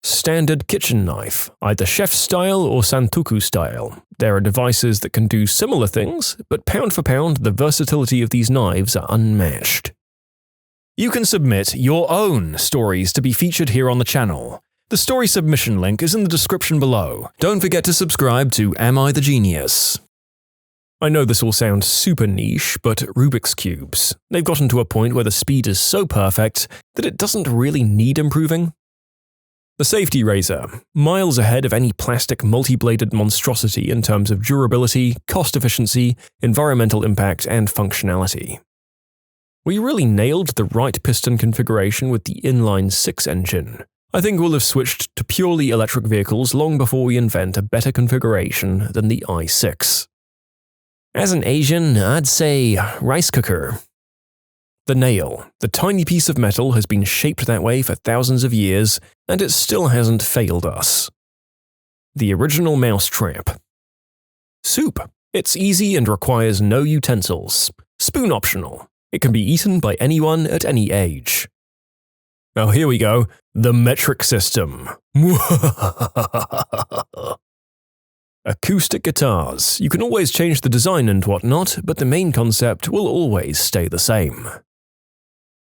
Standard kitchen knife, either chef style or santoku style. There are devices that can do similar things, but pound for pound, the versatility of these knives are unmatched. You can submit your own stories to be featured here on the channel. The story submission link is in the description below. Don't forget to subscribe to Am I the Genius? I know this will sound super niche, but Rubik's Cubes. They've gotten to a point where the speed is so perfect that it doesn't really need improving. The safety razor, miles ahead of any plastic multi-bladed monstrosity in terms of durability, cost efficiency, environmental impact, and functionality. We really nailed the right piston configuration with the inline-6 engine. I think we'll have switched to purely electric vehicles long before we invent a better configuration than the i6. As an Asian, I'd say rice cooker. The nail, the tiny piece of metal, has been shaped that way for thousands of years, and it still hasn't failed us. The original mousetrap. Soup. It's easy and requires no utensils. Spoon optional. It can be eaten by anyone at any age. Oh, here we go. The metric system. Acoustic guitars. You can always change the design and whatnot, but the main concept will always stay the same.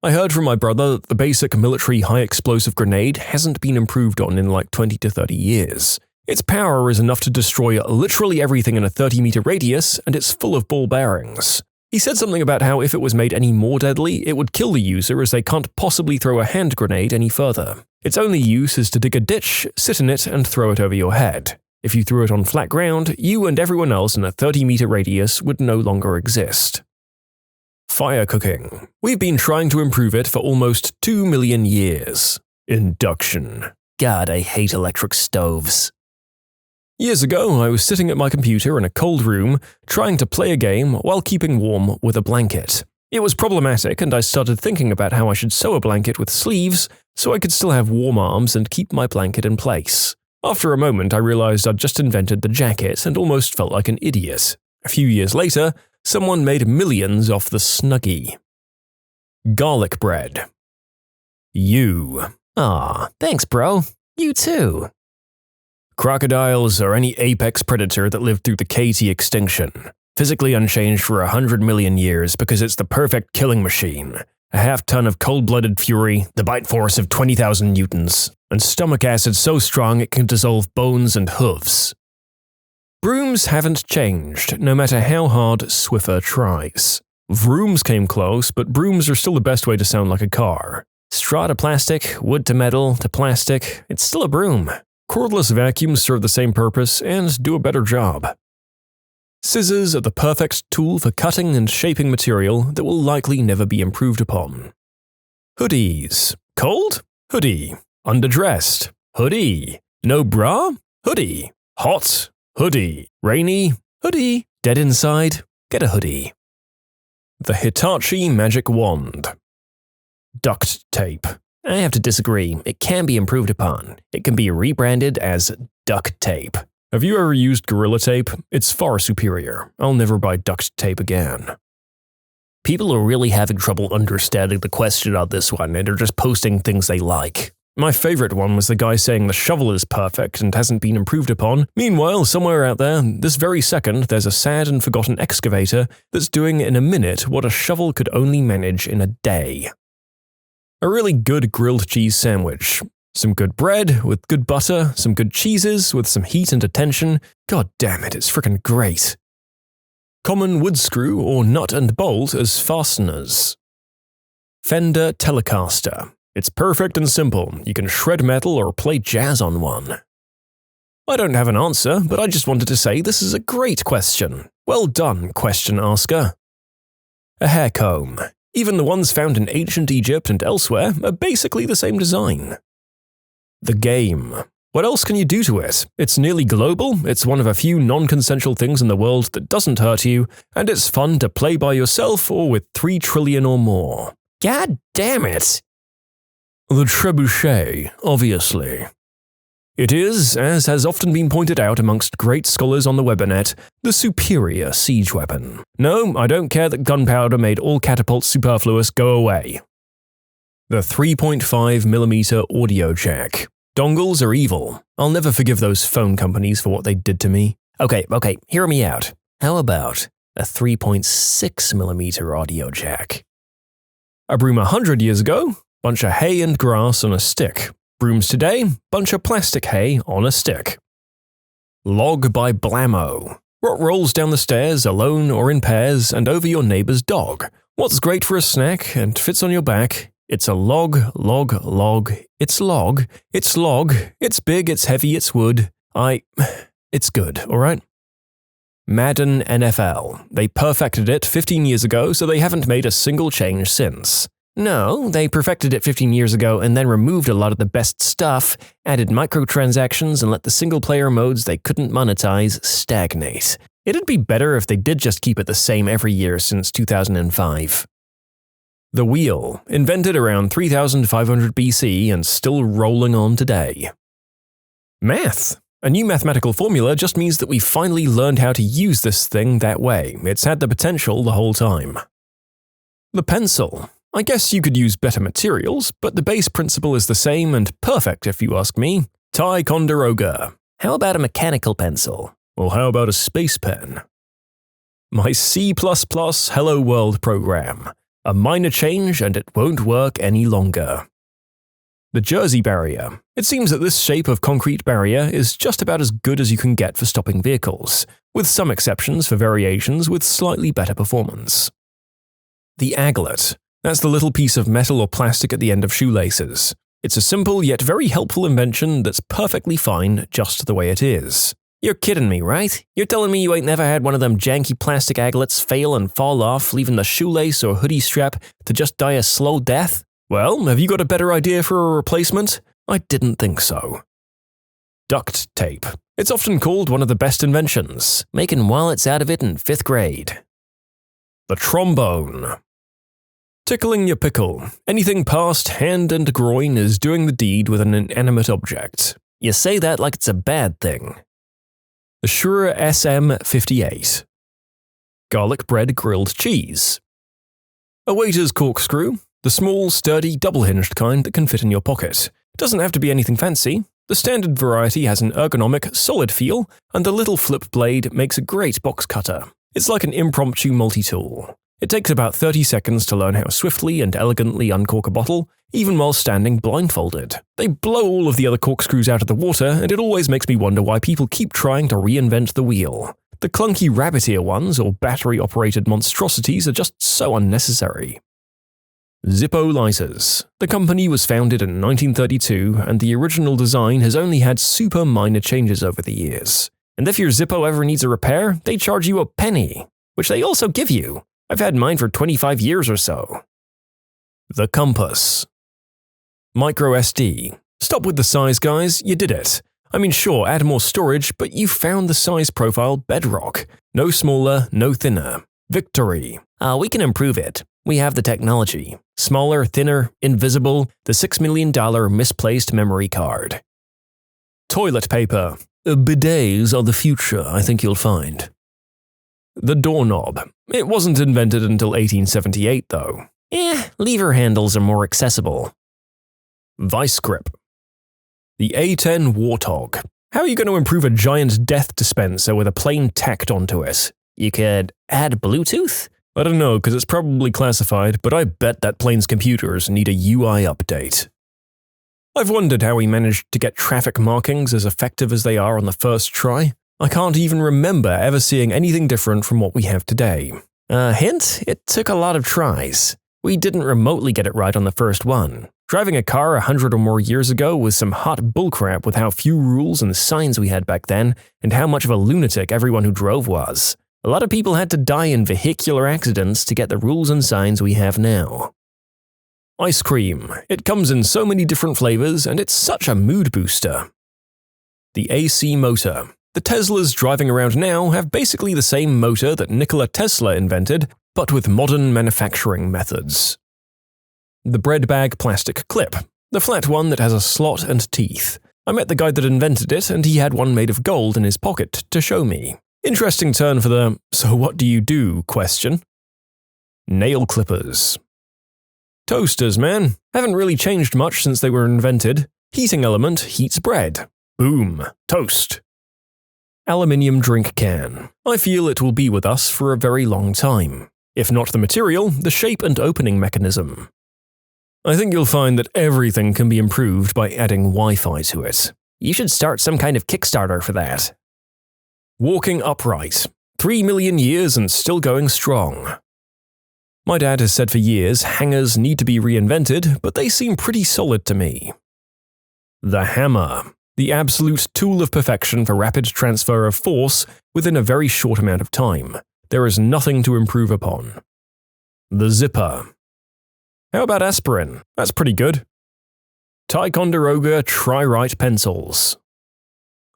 I heard from my brother that the basic military high-explosive grenade hasn't been improved on in like 20 to 30 years. Its power is enough to destroy literally everything in a 30-meter radius, and it's full of ball bearings. He said something about how if it was made any more deadly, it would kill the user as they can't possibly throw a hand grenade any further. Its only use is to dig a ditch, sit in it, and throw it over your head. If you threw it on flat ground, you and everyone else in a 30-meter radius would no longer exist. Fire cooking. We've been trying to improve it for almost 2 million years. Induction. God, I hate electric stoves. Years ago, I was sitting at my computer in a cold room, trying to play a game while keeping warm with a blanket. It was problematic, and I started thinking about how I should sew a blanket with sleeves so I could still have warm arms and keep my blanket in place. After a moment, I realized I'd just invented the jacket and almost felt like an idiot. A few years later, someone made millions off the Snuggie. Garlic bread. You. Aw, thanks, bro. You too. Crocodiles are any apex predator that lived through the KT extinction. Physically unchanged for 100 million years because it's the perfect killing machine. A half-ton of cold-blooded fury, the bite force of 20,000 newtons, and stomach acid so strong it can dissolve bones and hooves. Brooms haven't changed, no matter how hard Swiffer tries. Vrooms came close, but brooms are still the best way to sound like a car. Straw to plastic, wood to metal to plastic, it's still a broom. Cordless vacuums serve the same purpose and do a better job. Scissors are the perfect tool for cutting and shaping material that will likely never be improved upon. Hoodies. Cold? Hoodie. Underdressed? Hoodie. No bra? Hoodie. Hot? Hoodie. Rainy? Hoodie. Dead inside? Get a hoodie. The Hitachi Magic Wand. Duct tape. I have to disagree. It can be improved upon. It can be rebranded as duct tape. Have you ever used Gorilla Tape? It's far superior. I'll never buy duct tape again. People are really having trouble understanding the question on this one and are just posting things they like. My favorite one was the guy saying the shovel is perfect and hasn't been improved upon. Meanwhile, somewhere out there, this very second, there's a sad and forgotten excavator that's doing in a minute what a shovel could only manage in a day. A really good grilled cheese sandwich. Some good bread with good butter, some good cheeses with some heat and attention. God damn it, it's frickin' great. Common wood screw or nut and bolt as fasteners. Fender Telecaster. It's perfect and simple. You can shred metal or play jazz on one. I don't have an answer, but I just wanted to say this is a great question. Well done, question asker. A hair comb. Even the ones found in ancient Egypt and elsewhere are basically the same design. The game. What else can you do to it? It's nearly global, it's one of a few non-consensual things in the world that doesn't hurt you, and it's fun to play by yourself or with 3 trillion or more. God damn it! The trebuchet, obviously. It is, as has often been pointed out amongst great scholars on the webinet, the superior siege weapon. No, I don't care that gunpowder made all catapults superfluous, go away. The 3.5mm audio jack. Dongles are evil. I'll never forgive those phone companies for what they did to me. Okay, hear me out. How about a 3.6mm audio jack? A broom 100 years ago? Bunch of hay and grass on a stick. Brooms today? Bunch of plastic hay on a stick. Log by Blammo. What rolls down the stairs alone or in pairs and over your neighbor's dog? What's great for a snack and fits on your back? It's a log. It's log. It's log. It's big, it's heavy, it's wood. It's good, alright? Madden NFL. They perfected it 15 years ago, so they haven't made a single change since. No, they perfected it 15 years ago and then removed a lot of the best stuff, added microtransactions, and let the single-player modes they couldn't monetize stagnate. It'd be better if they did just keep it the same every year since 2005. The wheel, invented around 3500 BC and still rolling on today. Math. A new mathematical formula just means that we finally learned how to use this thing that way. It's had the potential the whole time. The pencil. I guess you could use better materials, but the base principle is the same and perfect if you ask me. Ticonderoga. How about a mechanical pencil? Or how about a space pen? My C++ Hello World program. A minor change and it won't work any longer. The Jersey barrier. It seems that this shape of concrete barrier is just about as good as you can get for stopping vehicles, with some exceptions for variations with slightly better performance. The aglet. That's the little piece of metal or plastic at the end of shoelaces. It's a simple yet very helpful invention that's perfectly fine just the way it is. You're kidding me, right? You're telling me you ain't never had one of them janky plastic aglets fail and fall off, leaving the shoelace or hoodie strap to just die a slow death? Well, have you got a better idea for a replacement? I didn't think so. Duct tape. It's often called one of the best inventions. Making wallets out of it in 5th grade. The trombone. Tickling your pickle. Anything past hand and groin is doing the deed with an inanimate object. You say that like it's a bad thing. The Shure SM58. Garlic bread grilled cheese. A waiter's corkscrew. The small, sturdy, double-hinged kind that can fit in your pocket. It doesn't have to be anything fancy. The standard variety has an ergonomic, solid feel, and the little flip blade makes a great box cutter. It's like an impromptu multi-tool. It takes about 30 seconds to learn how swiftly and elegantly uncork a bottle, even while standing blindfolded. They blow all of the other corkscrews out of the water, and it always makes me wonder why people keep trying to reinvent the wheel. The clunky rabbit ear ones or battery-operated monstrosities are just so unnecessary. Zippo lighters. The company was founded in 1932, and the original design has only had super minor changes over the years. And if your Zippo ever needs a repair, they charge you a penny, which they also give you. I've had mine for 25 years or so. The compass. Micro SD. Stop with the size, guys, you did it. I mean, sure, add more storage, but you found the size profile bedrock. No smaller, no thinner. Victory. We can improve it. We have the technology. Smaller, thinner, invisible, the $6 million misplaced memory card. Toilet paper. Bidets are the future, I think you'll find. The doorknob. It wasn't invented until 1878, though. Lever handles are more accessible. Vice grip. The A10 Warthog. How are you going to improve a giant death dispenser with a plane tacked onto it? You could add Bluetooth? I don't know, because it's probably classified, but I bet that plane's computers need a UI update. I've wondered how we managed to get traffic markings as effective as they are on the first try. I can't even remember ever seeing anything different from what we have today. Hint? It took a lot of tries. We didn't remotely get it right on the first one. Driving a car 100 or more years ago was some hot bullcrap with how few rules and signs we had back then, and how much of a lunatic everyone who drove was. A lot of people had to die in vehicular accidents to get the rules and signs we have now. Ice cream. It comes in so many different flavors, and it's such a mood booster. The AC motor. The Teslas driving around now have basically the same motor that Nikola Tesla invented, but with modern manufacturing methods. The bread bag plastic clip. The flat one that has a slot and teeth. I met the guy that invented it, and he had one made of gold in his pocket to show me. Interesting turn for the "so what do you do?" question. Nail clippers. Toasters, man. Haven't really changed much since they were invented. Heating element heats bread. Boom. Toast. Aluminium drink can. I feel it will be with us for a very long time. If not the material, the shape and opening mechanism. I think you'll find that everything can be improved by adding Wi-Fi to it. You should start some kind of Kickstarter for that. Walking upright. 3 million years and still going strong. My dad has said for years hangers need to be reinvented, but they seem pretty solid to me. The hammer. The absolute tool of perfection for rapid transfer of force within a very short amount of time. There is nothing to improve upon. The zipper. How about aspirin? That's pretty good. Ticonderoga Tri-Write pencils.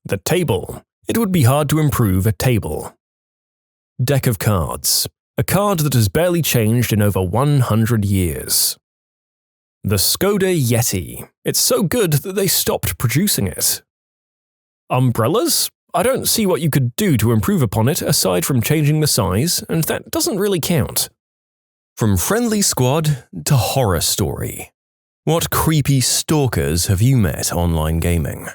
The table. It would be hard to improve a table. Deck of cards. A card that has barely changed in over 100 years. The Skoda Yeti. It's so good that they stopped producing it. Umbrellas? I don't see what you could do to improve upon it aside from changing the size, and that doesn't really count. From friendly squad to horror story. What creepy stalkers have you met online gaming?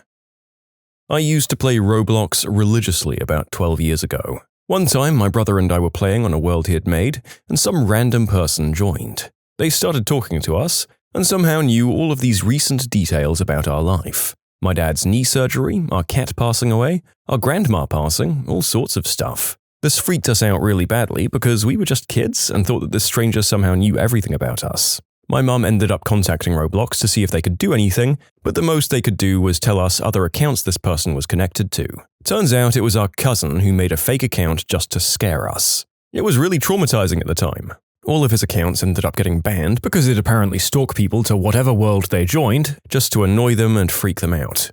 I used to play Roblox religiously about 12 years ago. One time, my brother and I were playing on a world he had made, and some random person joined. They started talking to us, and somehow knew all of these recent details about our life. My dad's knee surgery, our cat passing away, our grandma passing, all sorts of stuff. This freaked us out really badly because we were just kids and thought that this stranger somehow knew everything about us. My mum ended up contacting Roblox to see if they could do anything, but the most they could do was tell us other accounts this person was connected to. Turns out it was our cousin who made a fake account just to scare us. It was really traumatizing at the time. All of his accounts ended up getting banned because it apparently stalked people to whatever world they joined just to annoy them and freak them out.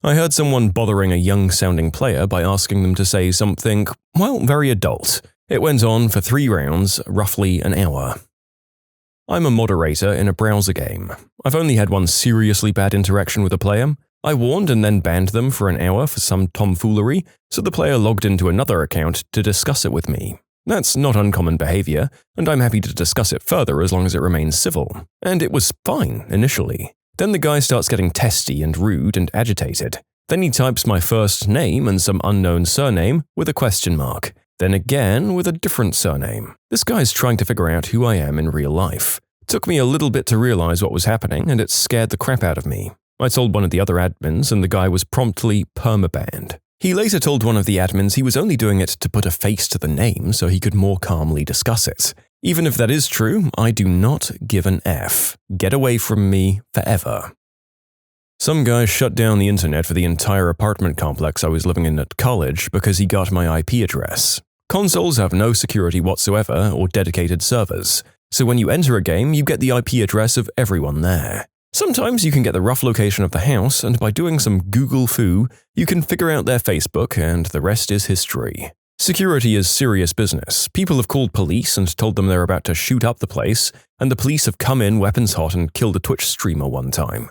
I heard someone bothering a young-sounding player by asking them to say something, well, very adult. It went on for 3 rounds, roughly an hour. I'm a moderator in a browser game. I've only had one seriously bad interaction with a player. I warned and then banned them for an hour for some tomfoolery, so the player logged into another account to discuss it with me. That's not uncommon behavior, and I'm happy to discuss it further as long as it remains civil. And it was fine, initially. Then the guy starts getting testy and rude and agitated. Then he types my first name and some unknown surname with a question mark. Then again with a different surname. This guy's trying to figure out who I am in real life. It took me a little bit to realize what was happening, and it scared the crap out of me. I told one of the other admins, and the guy was promptly permabanned. He later told one of the admins he was only doing it to put a face to the name so he could more calmly discuss it. Even if that is true, I do not give an F. Get away from me forever. Some guy shut down the internet for the entire apartment complex I was living in at college because he got my IP address. Consoles have no security whatsoever or dedicated servers, so when you enter a game, you get the IP address of everyone there. Sometimes you can get the rough location of the house, and by doing some Google foo, you can figure out their Facebook, and the rest is history. Security is serious business. People have called police and told them they're about to shoot up the place, and the police have come in weapons hot and killed a Twitch streamer one time.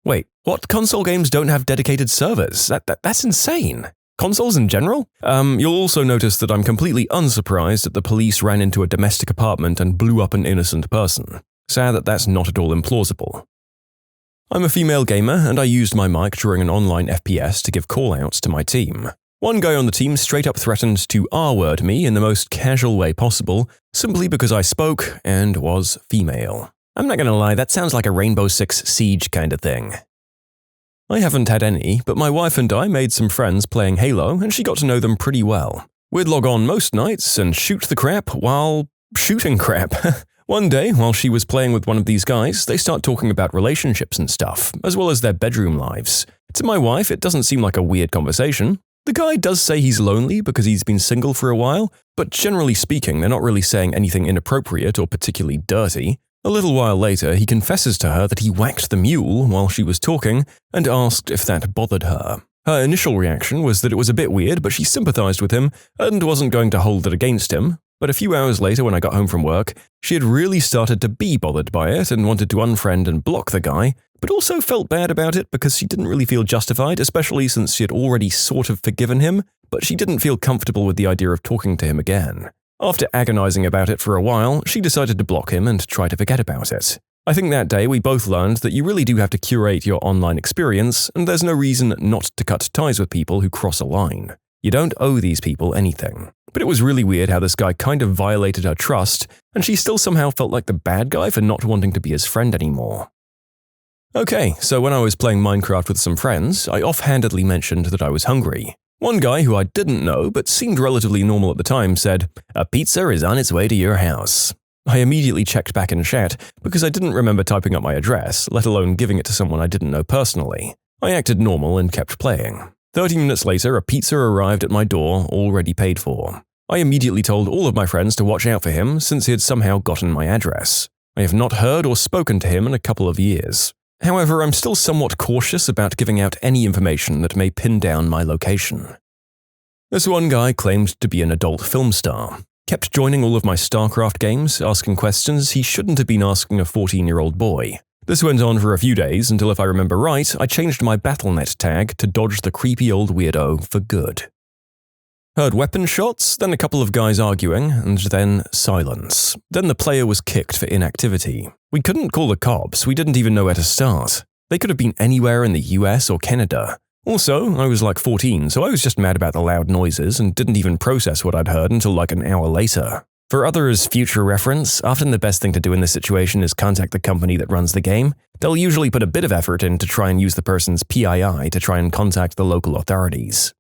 Wait, what? Console games don't have dedicated servers? That's insane. Consoles in general? You'll also notice that I'm completely unsurprised that the police ran into a domestic apartment and blew up an innocent person. Sad that that's not at all implausible. I'm a female gamer, and I used my mic during an online FPS to give call-outs to my team. One guy on the team straight up threatened to R-word me in the most casual way possible, simply because I spoke and was female. I'm not gonna lie, that sounds like a Rainbow Six Siege kind of thing. I haven't had any, but my wife and I made some friends playing Halo, and she got to know them pretty well. We'd log on most nights and shoot the crap while shooting crap. One day, while she was playing with one of these guys, they start talking about relationships and stuff, as well as their bedroom lives. To my wife, it doesn't seem like a weird conversation. The guy does say he's lonely because he's been single for a while, but generally speaking, they're not really saying anything inappropriate or particularly dirty. A little while later, he confesses to her that he whacked the mule while she was talking and asked if that bothered her. Her initial reaction was that it was a bit weird, but she sympathized with him and wasn't going to hold it against him. But a few hours later, when I got home from work, she had really started to be bothered by it and wanted to unfriend and block the guy, but also felt bad about it because she didn't really feel justified, especially since she had already sort of forgiven him, but she didn't feel comfortable with the idea of talking to him again. After agonizing about it for a while, she decided to block him and try to forget about it. I think that day we both learned that you really do have to curate your online experience, and there's no reason not to cut ties with people who cross a line. You don't owe these people anything. But it was really weird how this guy kind of violated her trust, and she still somehow felt like the bad guy for not wanting to be his friend anymore. Okay, so when I was playing Minecraft with some friends, I offhandedly mentioned that I was hungry. One guy who I didn't know but seemed relatively normal at the time said, "A pizza is on its way to your house." I immediately checked back in chat because I didn't remember typing up my address, let alone giving it to someone I didn't know personally. I acted normal and kept playing. 30 minutes later, a pizza arrived at my door, already paid for. I immediately told all of my friends to watch out for him since he had somehow gotten my address. I have not heard or spoken to him in a couple of years. However, I'm still somewhat cautious about giving out any information that may pin down my location. This one guy claimed to be an adult film star, kept joining all of my StarCraft games, asking questions he shouldn't have been asking a 14-year-old boy. This went on for a few days until, if I remember right, I changed my Battle.net tag to dodge the creepy old weirdo for good. Heard weapon shots, then a couple of guys arguing, and then silence. Then the player was kicked for inactivity. We couldn't call the cops, we didn't even know where to start. They could have been anywhere in the US or Canada. Also, I was like 14, so I was just mad about the loud noises and didn't even process what I'd heard until like an hour later. For others' future reference, often the best thing to do in this situation is contact the company that runs the game. They'll usually put a bit of effort in to try and use the person's PII to try and contact the local authorities.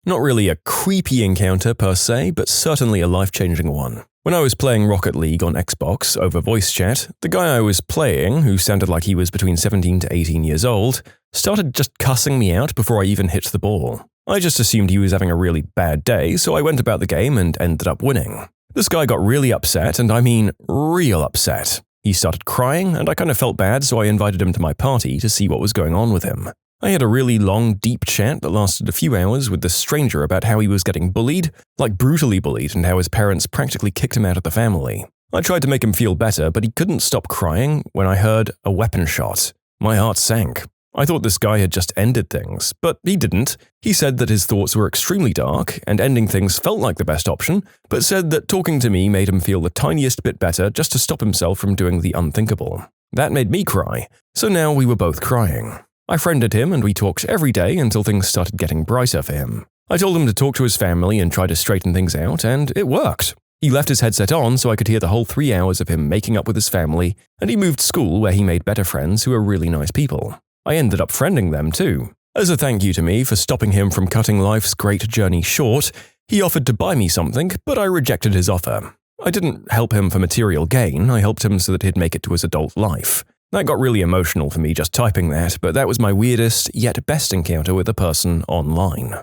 Not really a creepy encounter per se, but certainly a life-changing one. When I was playing Rocket League on Xbox over voice chat, the guy I was playing, who sounded like he was between 17 to 18 years old, started just cussing me out before I even hit the ball. I just assumed he was having a really bad day, so I went about the game and ended up winning. This guy got really upset, and I mean real upset. He started crying, and I kind of felt bad, so I invited him to my party to see what was going on with him. I had a really long, deep chat that lasted a few hours with this stranger about how he was getting bullied, like brutally bullied, and how his parents practically kicked him out of the family. I tried to make him feel better, but he couldn't stop crying when I heard a weapon shot. My heart sank. I thought this guy had just ended things, but he didn't. He said that his thoughts were extremely dark, and ending things felt like the best option, but said that talking to me made him feel the tiniest bit better just to stop himself from doing the unthinkable. That made me cry, so now we were both crying. I friended him and we talked every day until things started getting brighter for him. I told him to talk to his family and try to straighten things out, and it worked. He left his headset on so I could hear the whole 3 hours of him making up with his family, and he moved school where he made better friends who are really nice people. I ended up friending them too. As a thank you to me for stopping him from cutting life's great journey short, he offered to buy me something, but I rejected his offer. I didn't help him for material gain, I helped him so that he'd make it to his adult life. That got really emotional for me just typing that, but that was my weirdest yet best encounter with a person online.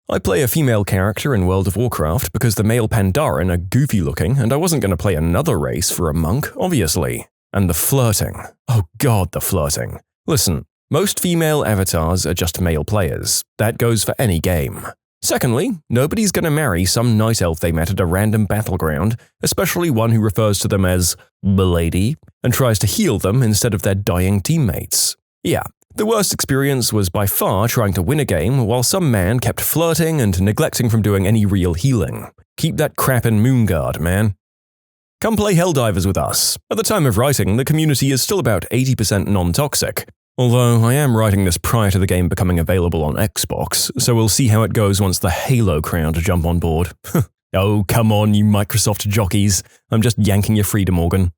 I play a female character in World of Warcraft because the male Pandaren are goofy looking and I wasn't going to play another race for a monk, obviously. And the flirting. Oh god, the flirting. Listen, most female avatars are just male players. That goes for any game. Secondly, nobody's going to marry some night elf they met at a random battleground, especially one who refers to them as "Belady" and tries to heal them instead of their dying teammates. Yeah, the worst experience was by far trying to win a game while some man kept flirting and neglecting from doing any real healing. Keep that crap in Moonguard, man. Come play Helldivers with us. At the time of writing, the community is still about 80% non-toxic. Although I am writing this prior to the game becoming available on Xbox, so we'll see how it goes once the Halo crowd jump on board. Oh, come on, you Microsoft jockeys. I'm just yanking your freedom organ.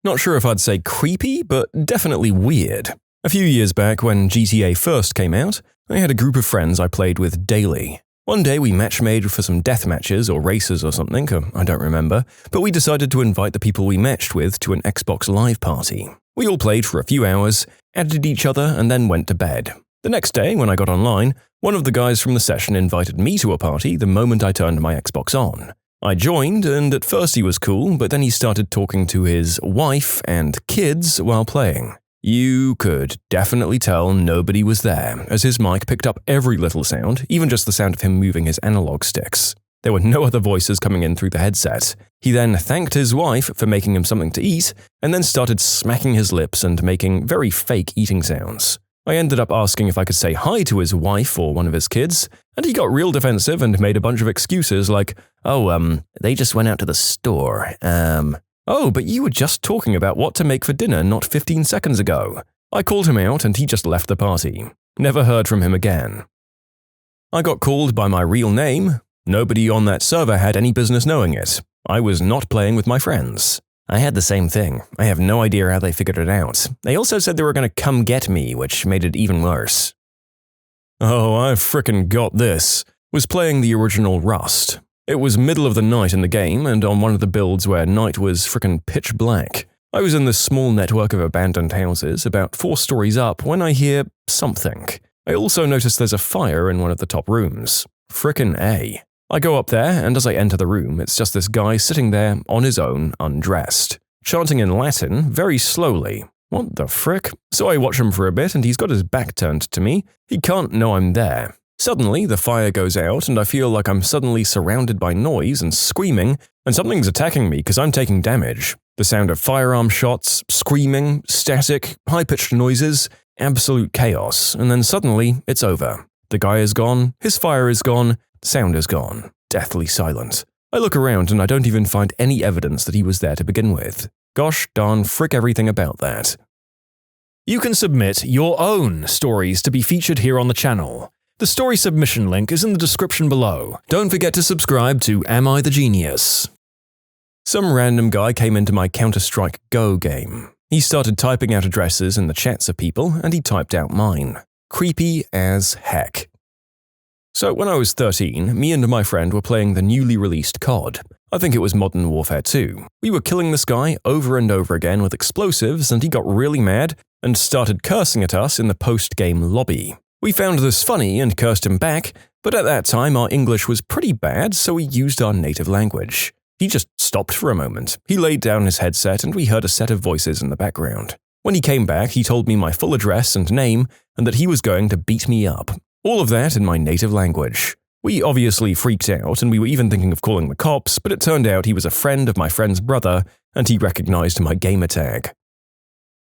Not sure if I'd say creepy, but definitely weird. A few years back when GTA first came out, I had a group of friends I played with daily. One day we match-made for some death matches or races or something, I don't remember, but we decided to invite the people we matched with to an Xbox Live party. We all played for a few hours, added each other, and then went to bed. The next day, when I got online, one of the guys from the session invited me to a party the moment I turned my Xbox on. I joined, and at first he was cool, but then he started talking to his wife and kids while playing. You could definitely tell nobody was there, as his mic picked up every little sound, even just the sound of him moving his analog sticks. There were no other voices coming in through the headset. He then thanked his wife for making him something to eat, and then started smacking his lips and making very fake eating sounds. I ended up asking if I could say hi to his wife or one of his kids, and he got real defensive and made a bunch of excuses like, they just went out to the store, Oh, but you were just talking about what to make for dinner not 15 seconds ago. I called him out and he just left the party. Never heard from him again. I got called by my real name. Nobody on that server had any business knowing it. I was not playing with my friends. I had the same thing. I have no idea how they figured it out. They also said they were going to come get me, which made it even worse. Oh, I frickin' got this. Was playing the original Rust. It was middle of the night in the game and on one of the builds where night was frickin' pitch black. I was in this small network of abandoned houses about 4 stories up when I hear something. I also notice there's a fire in one of the top rooms. Frickin' A. I go up there and as I enter the room, it's just this guy sitting there on his own, undressed, chanting in Latin very slowly. What the frick? So I watch him for a bit and he's got his back turned to me. He can't know I'm there. Suddenly, the fire goes out and I feel like I'm suddenly surrounded by noise and screaming, and something's attacking me because I'm taking damage. The sound of firearm shots, screaming, static, high-pitched noises, absolute chaos, and then suddenly, it's over. The guy is gone, his fire is gone, sound is gone, deathly silent. I look around and I don't even find any evidence that he was there to begin with. Gosh darn frick everything about that. You can submit your own stories to be featured here on the channel. The story submission link is in the description below. Don't forget to subscribe to Am I the Genius? Some random guy came into my Counter-Strike Go game. He started typing out addresses in the chats of people, and he typed out mine. Creepy as heck. So when I was 13, me and my friend were playing the newly released COD. I think it was Modern Warfare 2. We were killing this guy over and over again with explosives, and he got really mad and started cursing at us in the post-game lobby. We found this funny and cursed him back, but at that time our English was pretty bad, so we used our native language. He just stopped for a moment. He laid down his headset and we heard a set of voices in the background. When he came back, he told me my full address and name and that he was going to beat me up. All of that in my native language. We obviously freaked out and we were even thinking of calling the cops, but it turned out he was a friend of my friend's brother and he recognized my gamer tag.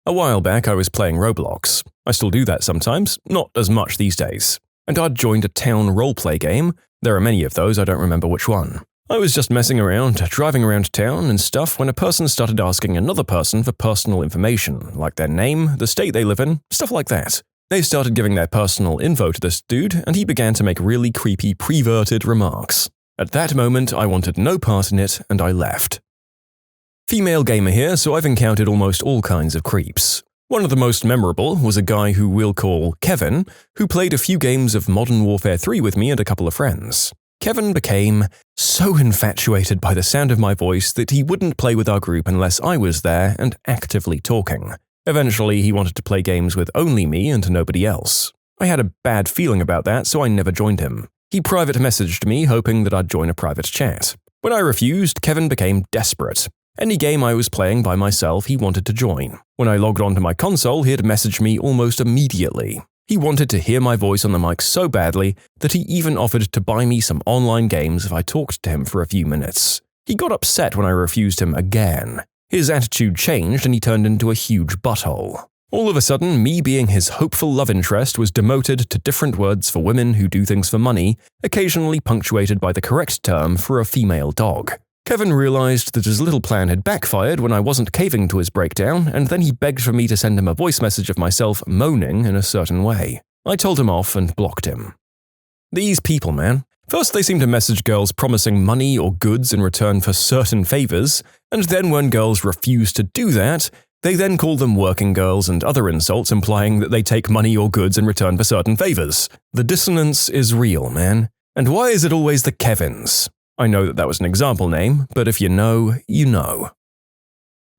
A while back I was playing Roblox. I still do that sometimes, not as much these days. And I'd joined a town roleplay game. There are many of those, I don't remember which one. I was just messing around, driving around town and stuff when a person started asking another person for personal information, like their name, the state they live in, stuff like that. They started giving their personal info to this dude, and he began to make really creepy, perverted remarks. At that moment, I wanted no part in it, and I left. Female gamer here, so I've encountered almost all kinds of creeps. One of the most memorable was a guy who we'll call Kevin, who played a few games of Modern Warfare 3 with me and a couple of friends. Kevin became so infatuated by the sound of my voice that he wouldn't play with our group unless I was there and actively talking. Eventually, he wanted to play games with only me and nobody else. I had a bad feeling about that, so I never joined him. He private messaged me hoping that I'd join a private chat. When I refused, Kevin became desperate. Any game I was playing by myself, he wanted to join. When I logged onto my console, he'd message me almost immediately. He wanted to hear my voice on the mic so badly that he even offered to buy me some online games if I talked to him for a few minutes. He got upset when I refused him again. His attitude changed and he turned into a huge butthole. All of a sudden, me being his hopeful love interest was demoted to different words for women who do things for money, occasionally punctuated by the correct term for a female dog. Kevin realized that his little plan had backfired when I wasn't caving to his breakdown, and then he begged for me to send him a voice message of myself moaning in a certain way. I told him off and blocked him. These people, man. First they seem to message girls promising money or goods in return for certain favors, and then when girls refuse to do that, they then call them working girls and other insults implying that they take money or goods in return for certain favors. The dissonance is real, man. And why is it always the Kevins? I know that was an example name, but if you know, you know.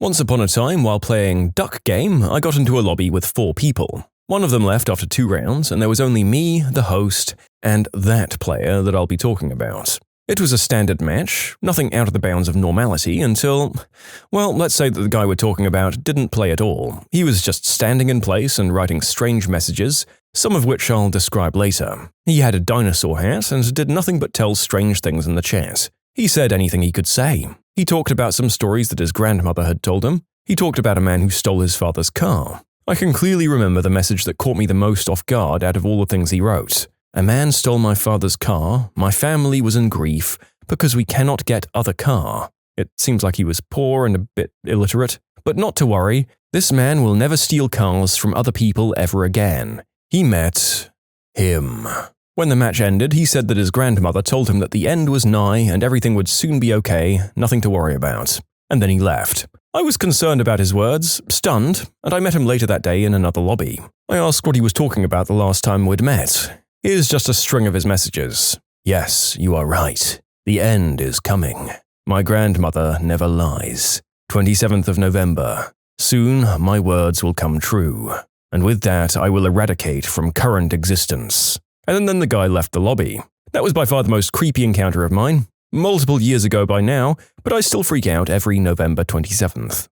Once upon a time, while playing Duck Game, I got into a lobby with 4 people. One of them left after 2 rounds, and there was only me, the host, and that player that I'll be talking about. It was a standard match, nothing out of the bounds of normality until, well, let's say that the guy we're talking about didn't play at all. He was just standing in place and writing strange messages, some of which I'll describe later. He had a dinosaur hat and did nothing but tell strange things in the chat. He said anything he could say. He talked about some stories that his grandmother had told him. He talked about a man who stole his father's car. I can clearly remember the message that caught me the most off guard out of all the things he wrote. A man stole my father's car, my family was in grief because we cannot get other car. It seems like he was poor and a bit illiterate. But not to worry, this man will never steal cars from other people ever again. He met him. When the match ended, he said that his grandmother told him that the end was nigh and everything would soon be okay, nothing to worry about. And then he left. I was concerned about his words, stunned, and I met him later that day in another lobby. I asked what he was talking about the last time we'd met. Here's just a string of his messages. Yes, you are right. The end is coming. My grandmother never lies. 27th of November. Soon my words will come true. And with that, I will eradicate from current existence. And then the guy left the lobby. That was by far the most creepy encounter of mine. Multiple years ago by now, but I still freak out every November 27th.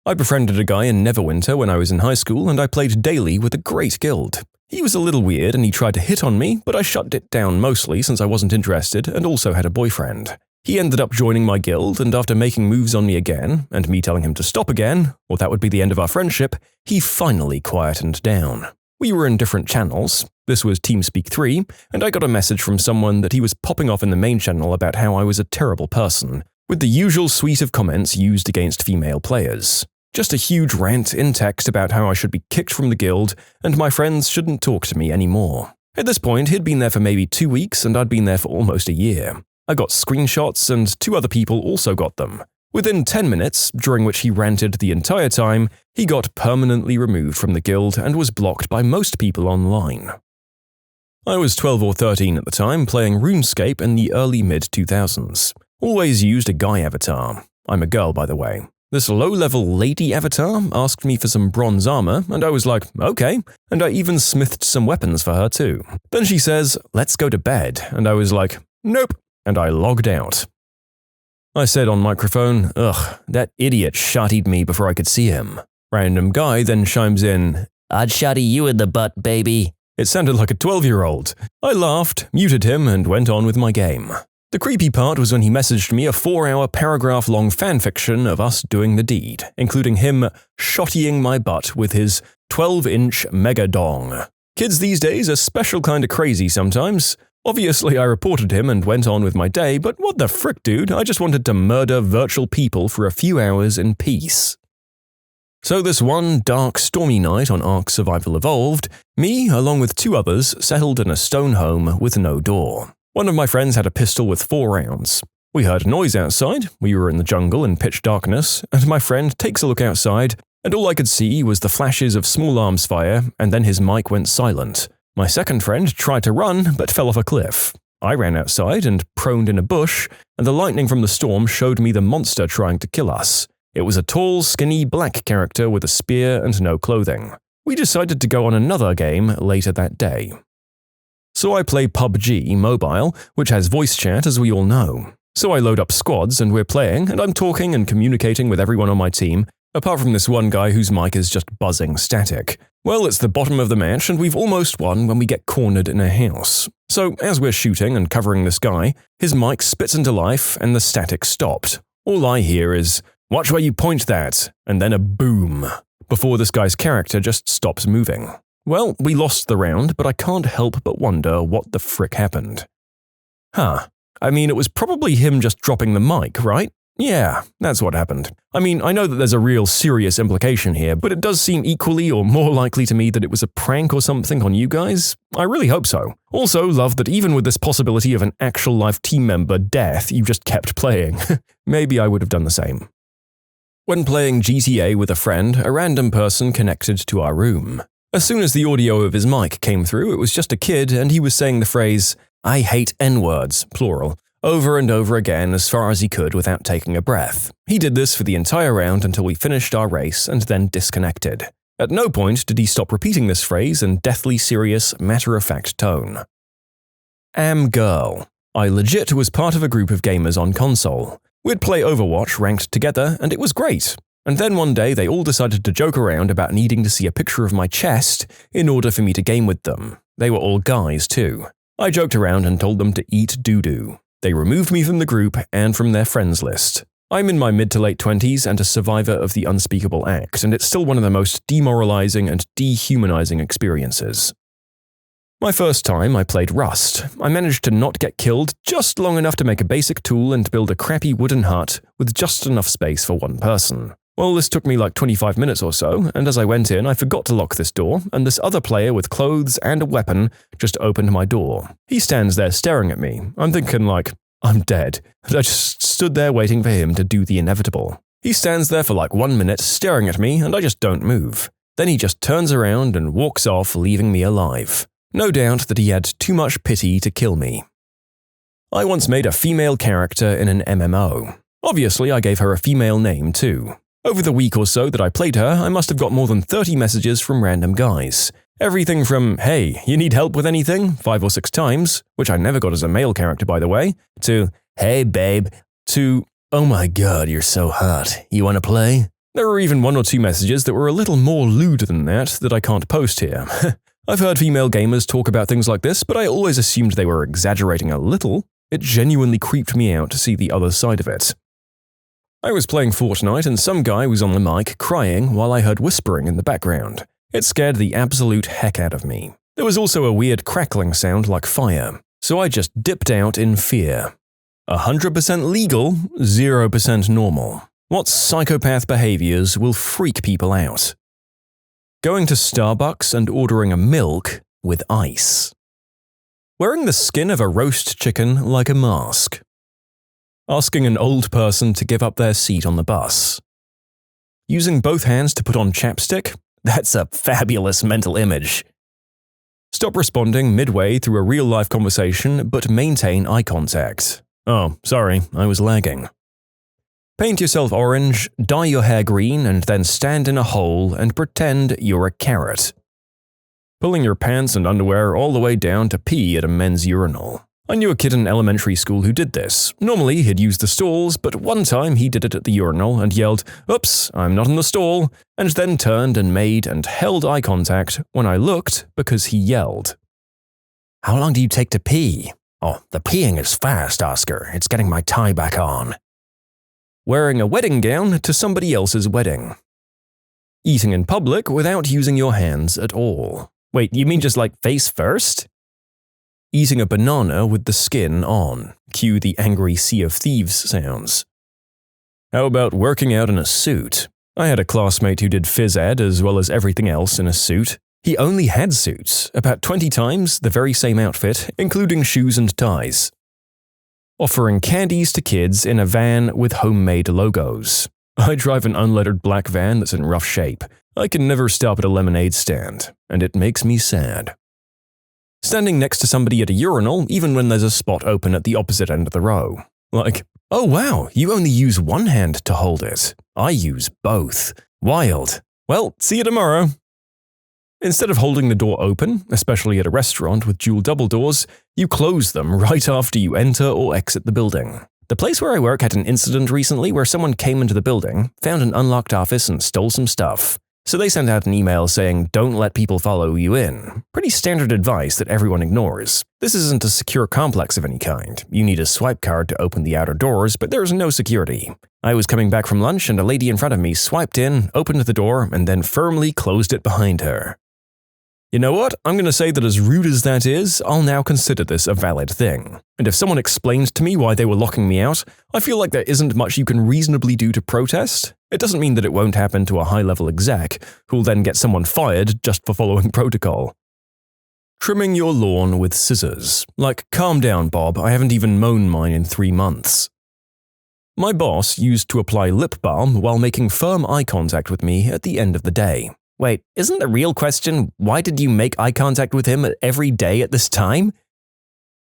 I befriended a guy in Neverwinter when I was in high school, and I played daily with a great guild. He was a little weird and he tried to hit on me, but I shut it down mostly since I wasn't interested and also had a boyfriend. He ended up joining my guild, and after making moves on me again, and me telling him to stop again, or that would be the end of our friendship, he finally quietened down. We were in different channels. This was TeamSpeak 3, and I got a message from someone that he was popping off in the main channel about how I was a terrible person, with the usual suite of comments used against female players. Just a huge rant in text about how I should be kicked from the guild and my friends shouldn't talk to me anymore. At this point, he'd been there for maybe 2 weeks and I'd been there for almost a year. I got screenshots and 2 other people also got them. Within 10 minutes, during which he ranted the entire time, he got permanently removed from the guild and was blocked by most people online. I was 12 or 13 at the time, playing RuneScape in the early mid-2000s. Always used a guy avatar. I'm a girl, by the way. This low-level lady avatar asked me for some bronze armor, and I was like, okay, and I even smithed some weapons for her too. Then she says, let's go to bed, and I was like, nope, and I logged out. I said on microphone, ugh, that idiot shottied me before I could see him. Random guy then chimes in, I'd shotty you in the butt, baby. It sounded like a 12-year-old. I laughed, muted him, and went on with my game. The creepy part was when he messaged me a 4-hour paragraph-long fanfiction of us doing the deed, including him shottying my butt with his 12-inch mega dong. Kids these days are special kind of crazy sometimes. Obviously, I reported him and went on with my day, but what the frick, dude? I just wanted to murder virtual people for a few hours in peace. So this one dark, stormy night on Ark Survival Evolved, me, along with 2 others, settled in a stone home with no door. One of my friends had a pistol with 4 rounds. We heard a noise outside, we were in the jungle in pitch darkness, and my friend takes a look outside, and all I could see was the flashes of small arms fire, and then his mic went silent. My second friend tried to run, but fell off a cliff. I ran outside and proned in a bush, and the lightning from the storm showed me the monster trying to kill us. It was a tall, skinny black character with a spear and no clothing. We decided to go on another game later that day. So I play PUBG Mobile, which has voice chat as we all know. So I load up squads and we're playing, and I'm talking and communicating with everyone on my team, apart from this one guy whose mic is just buzzing static. Well, it's the bottom of the match and we've almost won when we get cornered in a house. So as we're shooting and covering this guy, his mic spits into life and the static stopped. All I hear is, "Watch where you point that," and then a boom, before this guy's character just stops moving. Well, we lost the round, but I can't help but wonder what the frick happened. I mean, it was probably him just dropping the mic, right? Yeah, that's what happened. I mean, I know that there's a real serious implication here, but it does seem equally or more likely to me that it was a prank or something on you guys. I really hope so. Also love that even with this possibility of an actual life team member death, you just kept playing. Maybe I would have done the same. When playing GTA with a friend, a random person connected to our room. As soon as the audio of his mic came through, it was just a kid and he was saying the phrase, "I hate N-words," plural, over and over again as far as he could without taking a breath. He did this for the entire round until we finished our race and then disconnected. At no point did he stop repeating this phrase in deathly serious, matter-of-fact tone. Girl. I legit was part of a group of gamers on console. We'd play Overwatch ranked together and it was great. And then one day they all decided to joke around about needing to see a picture of my chest in order for me to game with them. They were all guys too. I joked around and told them to eat doo-doo. They removed me from the group and from their friends list. I'm in my mid to late 20s and a survivor of the unspeakable act, and it's still one of the most demoralizing and dehumanizing experiences. My first time, I played Rust. I managed to not get killed just long enough to make a basic tool and build a crappy wooden hut with just enough space for one person. Well, this took me like 25 minutes or so, and as I went in, I forgot to lock this door, and this other player with clothes and a weapon just opened my door. He stands there staring at me. I'm thinking like, I'm dead, and I just stood there waiting for him to do the inevitable. He stands there for like 1 minute staring at me, and I just don't move. Then he just turns around and walks off, leaving me alive. No doubt that he had too much pity to kill me. I once made a female character in an MMO. Obviously, I gave her a female name too. Over the week or so that I played her, I must have got more than 30 messages from random guys. Everything from, "Hey, you need help with anything?" 5 or 6 times, which I never got as a male character by the way, to, "Hey babe," to, "Oh my god, you're so hot, you wanna play?" There were even 1 or 2 messages that were a little more lewd than that I can't post here. I've heard female gamers talk about things like this, but I always assumed they were exaggerating a little. It genuinely creeped me out to see the other side of it. I was playing Fortnite and some guy was on the mic crying while I heard whispering in the background. It scared the absolute heck out of me. There was also a weird crackling sound like fire, so I just dipped out in fear. 100% legal, 0% normal. What psychopath behaviors will freak people out? Going to Starbucks and ordering a milk with ice. Wearing the skin of a roast chicken like a mask. Asking an old person to give up their seat on the bus. Using both hands to put on chapstick? That's a fabulous mental image. Stop responding midway through a real-life conversation but maintain eye contact. Oh, sorry, I was lagging. Paint yourself orange, dye your hair green, and then stand in a hole and pretend you're a carrot. Pulling your pants and underwear all the way down to pee at a men's urinal. I knew a kid in elementary school who did this. Normally, he'd use the stalls, but one time he did it at the urinal and yelled, "Oops, I'm not in the stall," and then turned and made and held eye contact when I looked because he yelled. "How long do you take to pee?" "Oh, the peeing is fast, Oscar. It's getting my tie back on." Wearing a wedding gown to somebody else's wedding. Eating in public without using your hands at all. Wait, you mean just like face first? Eating a banana with the skin on. Cue the angry Sea of Thieves sounds. How about working out in a suit? I had a classmate who did phys ed as well as everything else in a suit. He only had suits, about 20 times the very same outfit, including shoes and ties. Offering candies to kids in a van with homemade logos. I drive an unlettered black van that's in rough shape. I can never stop at a lemonade stand, and it makes me sad. Standing next to somebody at a urinal even when there's a spot open at the opposite end of the row. Like, "Oh wow, you only use one hand to hold it. I use both. Wild. Well, see you tomorrow." Instead of holding the door open, especially at a restaurant with dual double doors, you close them right after you enter or exit the building. The place where I work had an incident recently where someone came into the building, found an unlocked office and stole some stuff. So they sent out an email saying, "Don't let people follow you in." Pretty standard advice that everyone ignores. This isn't a secure complex of any kind. You need a swipe card to open the outer doors, but there's no security. I was coming back from lunch and a lady in front of me swiped in, opened the door, and then firmly closed it behind her. You know what? I'm going to say that as rude as that is, I'll now consider this a valid thing. And if someone explained to me why they were locking me out, I feel like there isn't much you can reasonably do to protest. It doesn't mean that it won't happen to a high-level exec, who'll then get someone fired just for following protocol. Trimming your lawn with scissors. Like, calm down, Bob, I haven't even mown mine in 3 months. My boss used to apply lip balm while making firm eye contact with me at the end of the day. Wait, isn't the real question, why did you make eye contact with him every day at this time?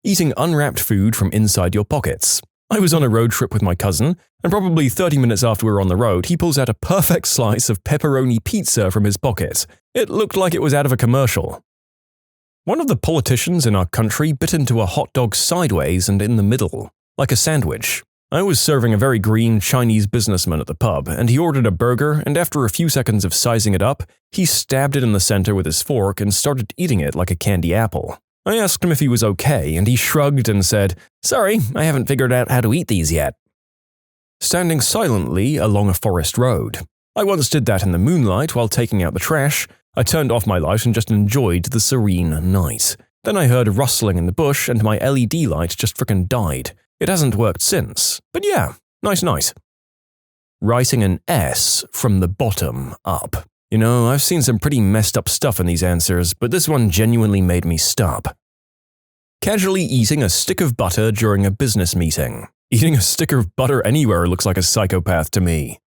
Eating unwrapped food from inside your pockets. I was on a road trip with my cousin, and probably 30 minutes after we were on the road, he pulls out a perfect slice of pepperoni pizza from his pocket. It looked like it was out of a commercial. One of the politicians in our country bit into a hot dog sideways and in the middle, like a sandwich. I was serving a very green Chinese businessman at the pub, and he ordered a burger, and after a few seconds of sizing it up, he stabbed it in the center with his fork and started eating it like a candy apple. I asked him if he was okay, and he shrugged and said, "Sorry, I haven't figured out how to eat these yet." Standing silently along a forest road. I once did that in the moonlight while taking out the trash. I turned off my light and just enjoyed the serene night. Then I heard rustling in the bush, and my LED light just frickin' died. It hasn't worked since, but yeah, nice. Writing an S from the bottom up. You know, I've seen some pretty messed up stuff in these answers, but this one genuinely made me stop. Casually eating a stick of butter during a business meeting. Eating a stick of butter anywhere looks like a psychopath to me.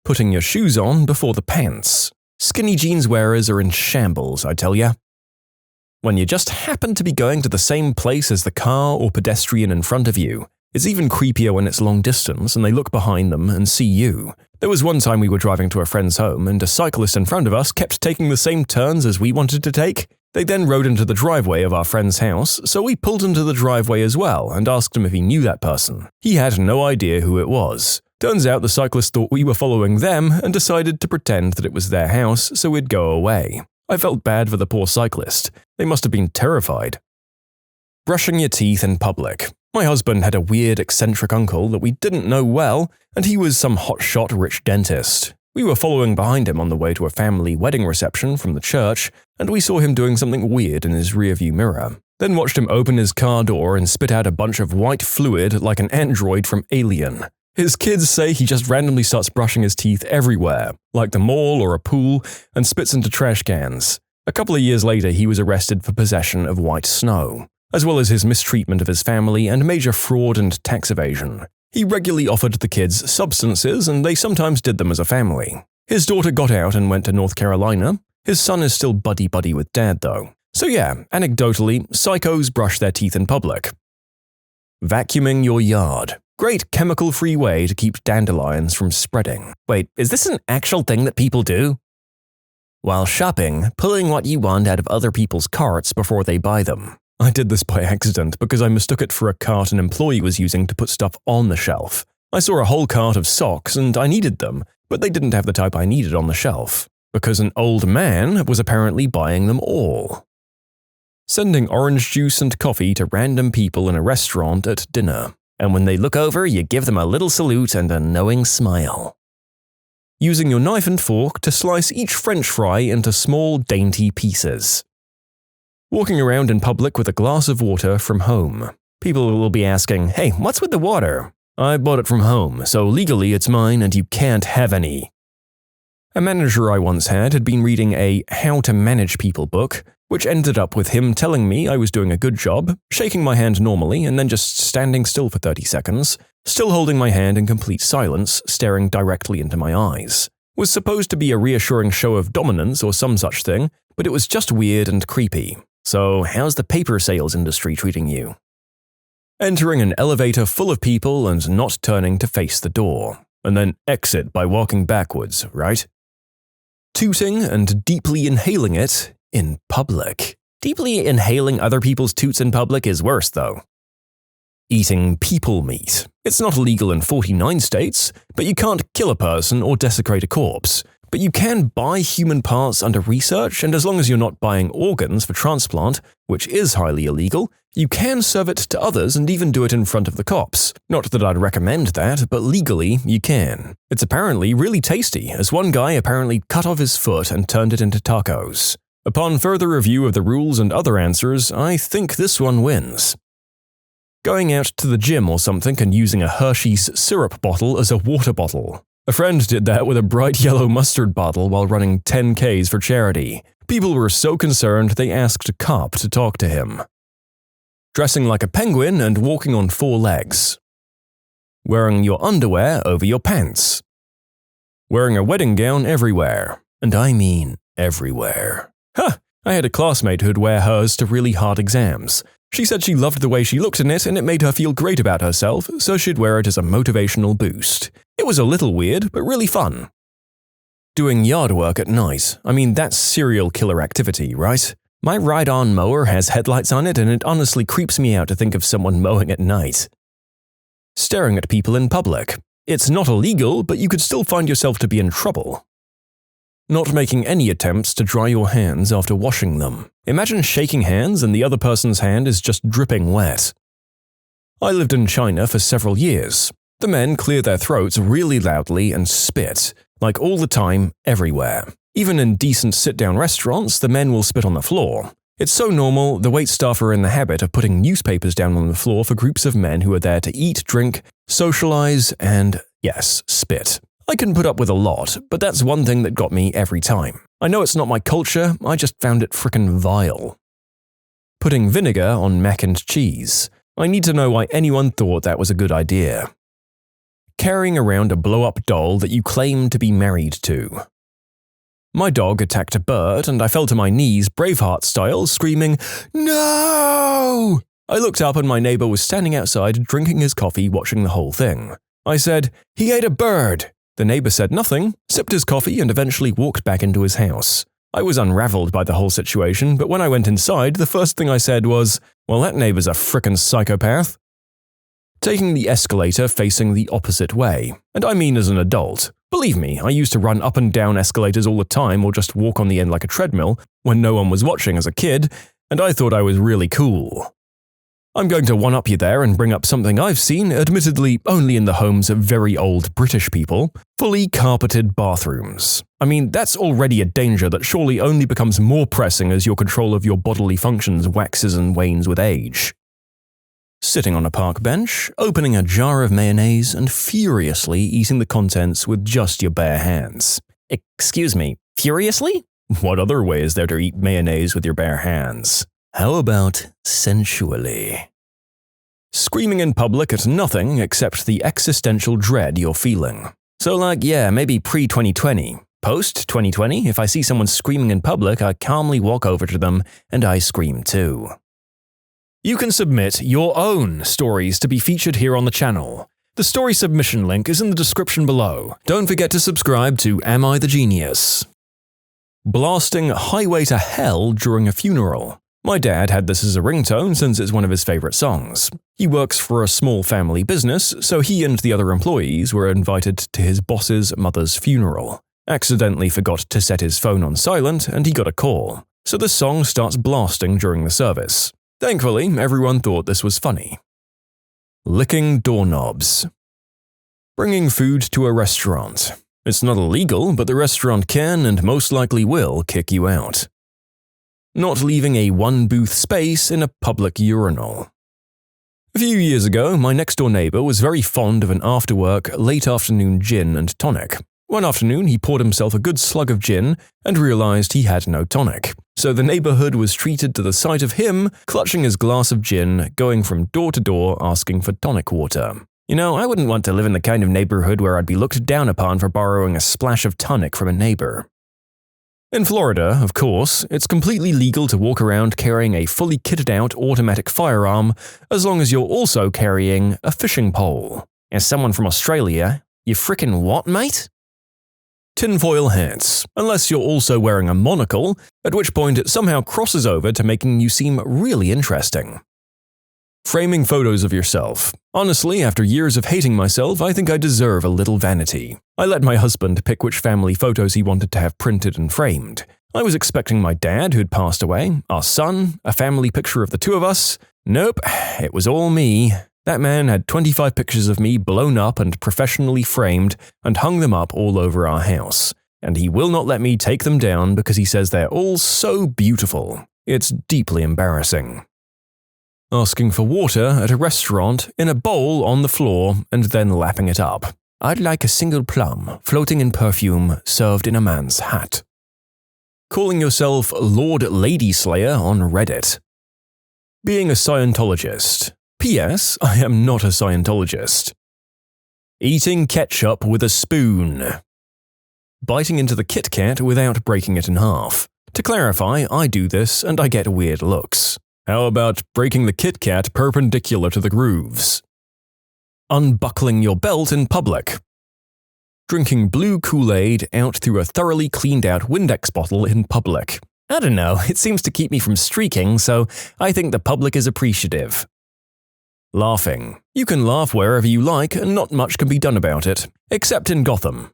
Putting your shoes on before the pants. Skinny jeans wearers are in shambles, I tell ya. When you just happen to be going to the same place as the car or pedestrian in front of you. It's even creepier when it's long distance and they look behind them and see you. There was one time we were driving to a friend's home and a cyclist in front of us kept taking the same turns as we wanted to take. They then rode into the driveway of our friend's house, so we pulled into the driveway as well and asked him if he knew that person. He had no idea who it was. Turns out the cyclist thought we were following them and decided to pretend that it was their house so we'd go away. I felt bad for the poor cyclist. They must have been terrified. Brushing your teeth in public. My husband had a weird, eccentric uncle that we didn't know well, and he was some hotshot rich dentist. We were following behind him on the way to a family wedding reception from the church, and we saw him doing something weird in his rearview mirror. Then watched him open his car door and spit out a bunch of white fluid like an android from Alien. His kids say he just randomly starts brushing his teeth everywhere, like the mall or a pool, and spits into trash cans. A couple of years later, he was arrested for possession of white snow, as well as his mistreatment of his family and major fraud and tax evasion. He regularly offered the kids substances, and they sometimes did them as a family. His daughter got out and went to North Carolina. His son is still buddy-buddy with dad, though. So yeah, anecdotally, psychos brush their teeth in public. Vacuuming your yard. Great chemical-free way to keep dandelions from spreading. Wait, is this an actual thing that people do? While shopping, pulling what you want out of other people's carts before they buy them. I did this by accident because I mistook it for a cart an employee was using to put stuff on the shelf. I saw a whole cart of socks and I needed them, but they didn't have the type I needed on the shelf, because an old man was apparently buying them all. Sending orange juice and coffee to random people in a restaurant at dinner, and when they look over, you give them a little salute and a knowing smile. Using your knife and fork to slice each French fry into small, dainty pieces. Walking around in public with a glass of water from home. People will be asking, hey, what's with the water? I bought it from home, so legally it's mine and you can't have any. A manager I once had been reading a How to Manage People book, which ended up with him telling me I was doing a good job, shaking my hand normally and then just standing still for 30 seconds, still holding my hand in complete silence, staring directly into my eyes. Was supposed to be a reassuring show of dominance or some such thing, but it was just weird and creepy. So, how's the paper sales industry treating you? Entering an elevator full of people and not turning to face the door, and then exit by walking backwards, right? Tooting and deeply inhaling it in public. Deeply inhaling other people's toots in public is worse, though. Eating people meat. It's not illegal in 49 states, but you can't kill a person or desecrate a corpse. But you can buy human parts under research, and as long as you're not buying organs for transplant, which is highly illegal, you can serve it to others and even do it in front of the cops. Not that I'd recommend that, but legally you can. It's apparently really tasty, as one guy apparently cut off his foot and turned it into tacos. Upon further review of the rules and other answers, I think this one wins. Going out to the gym or something and using a Hershey's syrup bottle as a water bottle. A friend did that with a bright yellow mustard bottle while running 10Ks for charity. People were so concerned they asked a cop to talk to him. Dressing like a penguin and walking on 4 legs. Wearing your underwear over your pants. Wearing a wedding gown everywhere. And I mean everywhere. I had a classmate who'd wear hers to really hard exams. She said she loved the way she looked in it and it made her feel great about herself, so she'd wear it as a motivational boost. It was a little weird, but really fun. Doing yard work at night. I mean, that's serial killer activity, right? My ride-on mower has headlights on it and it honestly creeps me out to think of someone mowing at night. Staring at people in public. It's not illegal, but you could still find yourself to be in trouble. Not making any attempts to dry your hands after washing them. Imagine shaking hands and the other person's hand is just dripping wet. I lived in China for several years. The men clear their throats really loudly and spit, like all the time, everywhere. Even in decent sit-down restaurants, the men will spit on the floor. It's so normal, the waitstaff are in the habit of putting newspapers down on the floor for groups of men who are there to eat, drink, socialize, and, yes, spit. I can put up with a lot, but that's one thing that got me every time. I know it's not my culture, I just found it frickin' vile. Putting vinegar on mac and cheese. I need to know why anyone thought that was a good idea. Carrying around a blow-up doll that you claim to be married to. My dog attacked a bird and I fell to my knees Braveheart style, screaming, "No!" I looked up and my neighbor was standing outside drinking his coffee watching the whole thing. I said, "He ate a bird." The neighbor said nothing, sipped his coffee and eventually walked back into his house. I was unraveled by the whole situation, but when I went inside, the first thing I said was, "Well, that neighbor's a frickin' psychopath." Taking the escalator facing the opposite way, and I mean as an adult. Believe me, I used to run up and down escalators all the time or just walk on the end like a treadmill when no one was watching as a kid, and I thought I was really cool. I'm going to one-up you there and bring up something I've seen, admittedly only in the homes of very old British people: fully carpeted bathrooms. I mean, that's already a danger that surely only becomes more pressing as your control of your bodily functions waxes and wanes with age. Sitting on a park bench, opening a jar of mayonnaise and furiously eating the contents with just your bare hands. Excuse me, furiously? What other way is there to eat mayonnaise with your bare hands? How about sensually? Screaming in public at nothing except the existential dread you're feeling. So maybe pre-2020. Post-2020, if I see someone screaming in public, I calmly walk over to them and I scream too. You can submit your own stories to be featured here on the channel. The story submission link is in the description below. Don't forget to subscribe to Am I the Genius? Blasting Highway to Hell during a funeral. My dad had this as a ringtone since it's one of his favorite songs. He works for a small family business, so he and the other employees were invited to his boss's mother's funeral. Accidentally forgot to set his phone on silent and he got a call. So the song starts blasting during the service. Thankfully, everyone thought this was funny. Licking doorknobs. Bringing food to a restaurant. It's not illegal, but the restaurant can and most likely will kick you out. Not leaving a one-booth space in a public urinal. A few years ago, my next-door neighbor was very fond of an after-work, late-afternoon gin and tonic. One afternoon, he poured himself a good slug of gin and realized he had no tonic. So the neighborhood was treated to the sight of him clutching his glass of gin, going from door to door asking for tonic water. You know, I wouldn't want to live in the kind of neighborhood where I'd be looked down upon for borrowing a splash of tonic from a neighbor. In Florida, of course, it's completely legal to walk around carrying a fully kitted-out automatic firearm as long as you're also carrying a fishing pole. As someone from Australia, you frickin' what, mate? Tinfoil hats, unless you're also wearing a monocle, at which point it somehow crosses over to making you seem really interesting. Framing photos of yourself. Honestly, after years of hating myself, I think I deserve a little vanity. I let my husband pick which family photos he wanted to have printed and framed. I was expecting my dad, who'd passed away, our son, a family picture of the two of us. Nope, it was all me. That man had 25 pictures of me blown up and professionally framed and hung them up all over our house. And he will not let me take them down because he says they're all so beautiful. It's deeply embarrassing. Asking for water at a restaurant in a bowl on the floor and then lapping it up. I'd like a single plum, floating in perfume, served in a man's hat. Calling yourself Lord Lady Slayer on Reddit. Being a Scientologist. P.S. I am not a Scientologist. Eating ketchup with a spoon. Biting into the Kit Kat without breaking it in half. To clarify, I do this and I get weird looks. How about breaking the Kit Kat perpendicular to the grooves? Unbuckling your belt in public. Drinking blue Kool-Aid out through a thoroughly cleaned-out Windex bottle in public. I don't know, it seems to keep me from streaking, so I think the public is appreciative. Laughing. You can laugh wherever you like and not much can be done about it, except in Gotham.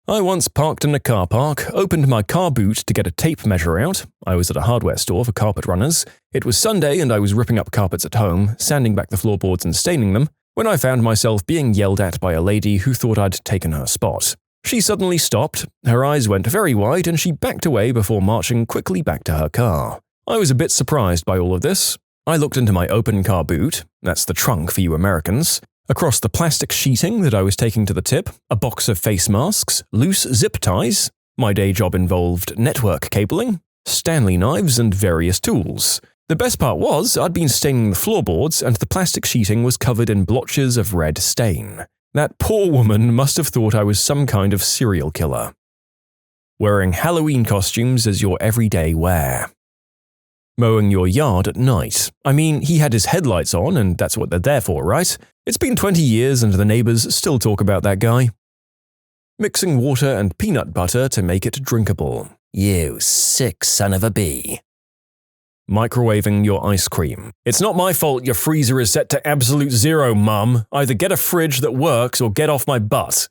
I once parked in a car park, opened my car boot to get a tape measure out. I was at a hardware store for carpet runners. It was Sunday and I was ripping up carpets at home, sanding back the floorboards and staining them, when I found myself being yelled at by a lady who thought I'd taken her spot. She suddenly stopped, her eyes went very wide and she backed away before marching quickly back to her car. I was a bit surprised by all of this. I looked into my open car boot, that's the trunk for you Americans, across the plastic sheeting that I was taking to the tip, a box of face masks, loose zip ties. My day job involved network cabling, Stanley knives, and various tools. The best part was I'd been staining the floorboards and the plastic sheeting was covered in blotches of red stain. That poor woman must have thought I was some kind of serial killer. Wearing Halloween costumes as your everyday wear. Mowing your yard at night. I mean, he had his headlights on and that's what they're there for, right? It's been 20 years and the neighbors still talk about that guy. Mixing water and peanut butter to make it drinkable. You sick son of a bee. Microwaving your ice cream. It's not my fault your freezer is set to absolute zero, Mum. Either get a fridge that works or get off my butt.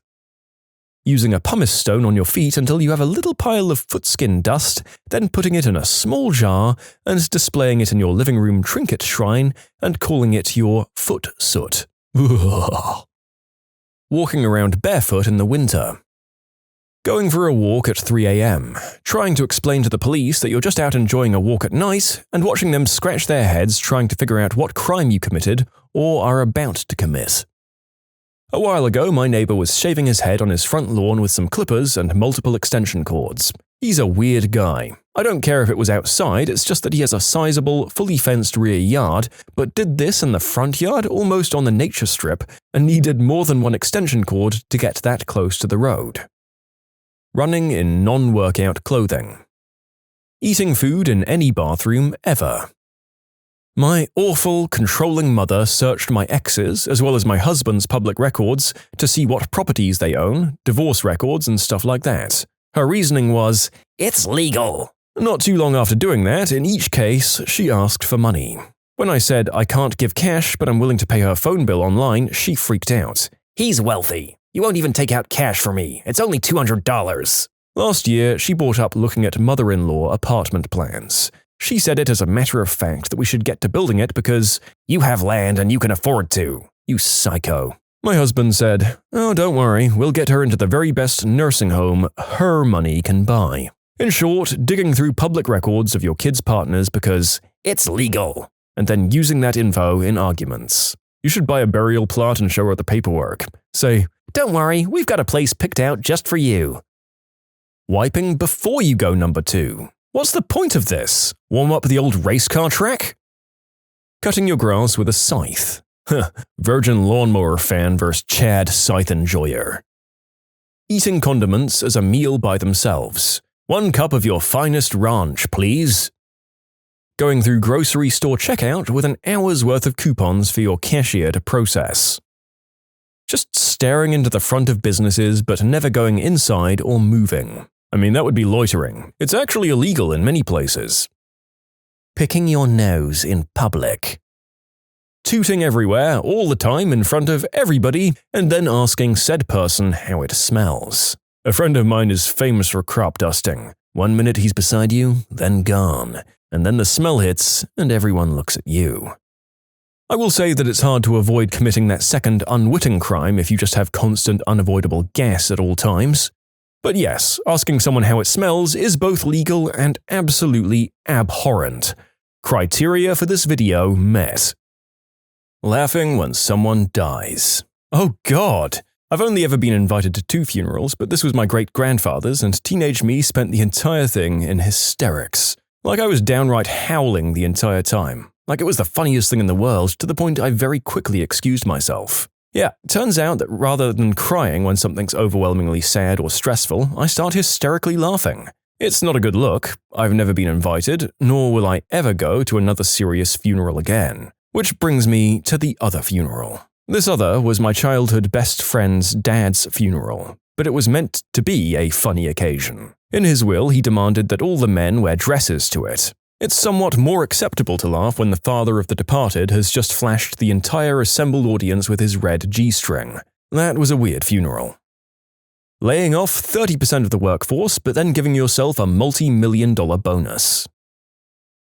using a pumice stone on your feet until you have a little pile of footskin dust, then putting it in a small jar and displaying it in your living room trinket shrine and calling it your foot soot. Walking around barefoot in the winter. Going for a walk at 3 a.m., trying to explain to the police that you're just out enjoying a walk at night and watching them scratch their heads trying to figure out what crime you committed or are about to commit. A while ago, my neighbor was shaving his head on his front lawn with some clippers and multiple extension cords. He's a weird guy. I don't care if it was outside, it's just that he has a sizable, fully fenced rear yard, but did this in the front yard almost on the nature strip and needed more than one extension cord to get that close to the road. Running in non-workout clothing. Eating food in any bathroom ever. My awful, controlling mother searched my ex's as well as my husband's public records to see what properties they own, divorce records and stuff like that. Her reasoning was, "It's legal." Not too long after doing that, in each case, she asked for money. When I said I can't give cash but I'm willing to pay her phone bill online, she freaked out. "He's wealthy. You won't even take out cash for me. It's only $200. Last year, she brought up looking at mother-in-law apartment plans. She said it as a matter of fact that we should get to building it because you have land and you can afford to. You psycho. My husband said, "Oh, don't worry, we'll get her into the very best nursing home her money can buy." In short, digging through public records of your kids' partners because it's legal, and then using that info in arguments. You should buy a burial plot and show her the paperwork. Say, "Don't worry, we've got a place picked out just for you." Wiping before you go number 2. What's the point of this? Warm up the old race car track? Cutting your grass with a scythe. Virgin lawnmower fan versus Chad scythe enjoyer. Eating condiments as a meal by themselves. 1 cup of your finest ranch, please. Going through grocery store checkout with an hour's worth of coupons for your cashier to process. Just staring into the front of businesses but never going inside or moving. I mean, that would be loitering. It's actually illegal in many places. Picking your nose in public. Tooting everywhere, all the time in front of everybody, and then asking said person how it smells. A friend of mine is famous for crop dusting. 1 minute he's beside you, then gone. And then the smell hits, and everyone looks at you. I will say that it's hard to avoid committing that second unwitting crime if you just have constant unavoidable gas at all times. But yes, asking someone how it smells is both legal and absolutely abhorrent. Criteria for this video met. Laughing when someone dies. Oh God! I've only ever been invited to 2 funerals, but this was my great-grandfather's, and teenage me spent the entire thing in hysterics. Like I was downright howling the entire time. Like it was the funniest thing in the world, to the point I very quickly excused myself. Yeah, turns out that rather than crying when something's overwhelmingly sad or stressful, I start hysterically laughing. It's not a good look. I've never been invited, nor will I ever go to another serious funeral again. Which brings me to the other funeral. This other was my childhood best friend's dad's funeral, but it was meant to be a funny occasion. In his will, he demanded that all the men wear dresses to it. It's somewhat more acceptable to laugh when the father of the departed has just flashed the entire assembled audience with his red G-string. That was a weird funeral. Laying off 30% of the workforce, but then giving yourself a multi-million-dollar bonus.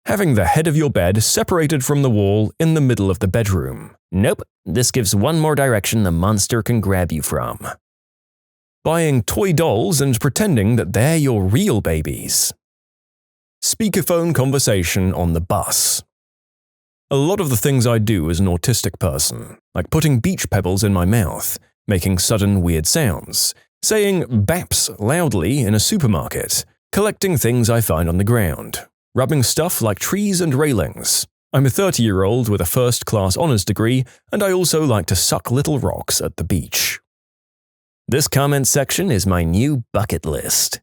Having the head of your bed separated from the wall in the middle of the bedroom. Nope, this gives one more direction the monster can grab you from. Buying toy dolls and pretending that they're your real babies. Speakerphone conversation on the bus. A lot of the things I do as an autistic person, like putting beach pebbles in my mouth, making sudden weird sounds, saying baps loudly in a supermarket, collecting things I find on the ground, rubbing stuff like trees and railings. I'm a 30-year-old with a first-class honors degree, and I also like to suck little rocks at the beach. This comment section is my new bucket list.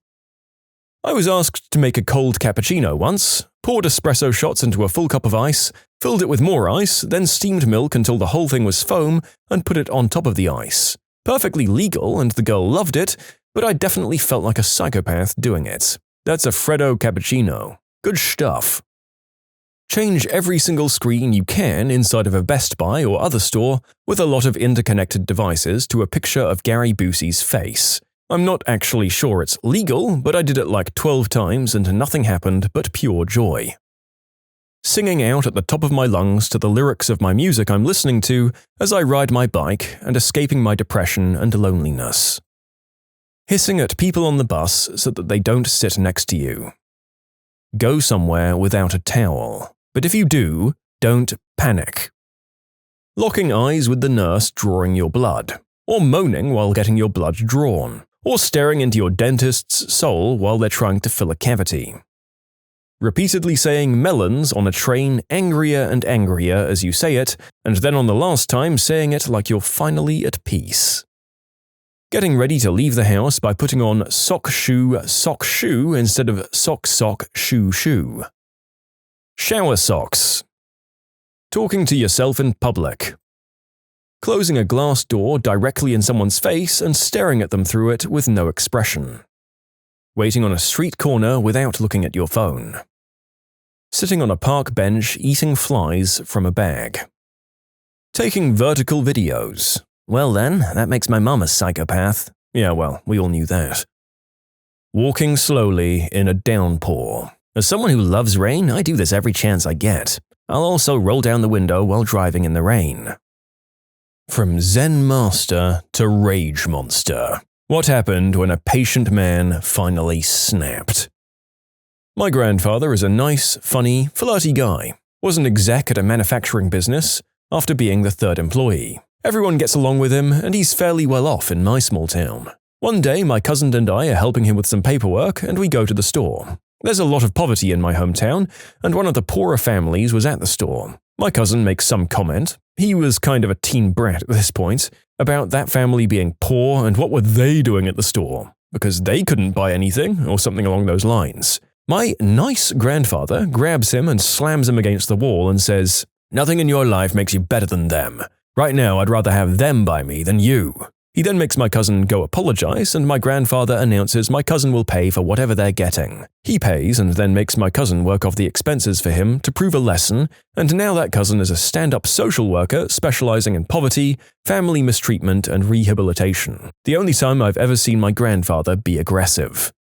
I was asked to make a cold cappuccino once, poured espresso shots into a full cup of ice, filled it with more ice, then steamed milk until the whole thing was foam, and put it on top of the ice. Perfectly legal, and the girl loved it, but I definitely felt like a psychopath doing it. That's a Freddo cappuccino. Good stuff. Change every single screen you can inside of a Best Buy or other store with a lot of interconnected devices to a picture of Gary Busey's face. I'm not actually sure it's legal, but I did it like 12 times and nothing happened but pure joy. Singing out at the top of my lungs to the lyrics of my music I'm listening to as I ride my bike and escaping my depression and loneliness. Hissing at people on the bus so that they don't sit next to you. Go somewhere without a towel, but if you do, don't panic. Locking eyes with the nurse drawing your blood, or moaning while getting your blood drawn, or staring into your dentist's soul while they're trying to fill a cavity. Repeatedly saying melons on a train angrier and angrier as you say it, and then on the last time saying it like you're finally at peace. Getting ready to leave the house by putting on sock shoe instead of sock shoe shoe. Shower socks. Talking to yourself in public. Closing a glass door directly in someone's face and staring at them through it with no expression. Waiting on a street corner without looking at your phone. Sitting on a park bench eating flies from a bag. Taking vertical videos. Well then, that makes my mum a psychopath. Yeah, well, we all knew that. Walking slowly in a downpour. As someone who loves rain, I do this every chance I get. I'll also roll down the window while driving in the rain. From Zen Master to Rage Monster. What happened when a patient man finally snapped? My grandfather is a nice, funny, flirty guy. Was an exec at a manufacturing business after being the third employee. Everyone gets along with him, and he's fairly well off in my small town. One day, my cousin and I are helping him with some paperwork, and we go to the store. There's a lot of poverty in my hometown, and one of the poorer families was at the store. My cousin makes some comment, he was kind of a teen brat at this point, about that family being poor and what were they doing at the store, because they couldn't buy anything, or something along those lines. My nice grandfather grabs him and slams him against the wall and says, "Nothing in your life makes you better than them. Right now, I'd rather have them buy me than you." He then makes my cousin go apologize, and my grandfather announces my cousin will pay for whatever they're getting. He pays and then makes my cousin work off the expenses for him to prove a lesson, and now that cousin is a stand-up social worker specializing in poverty, family mistreatment, and rehabilitation. The only time I've ever seen my grandfather be aggressive.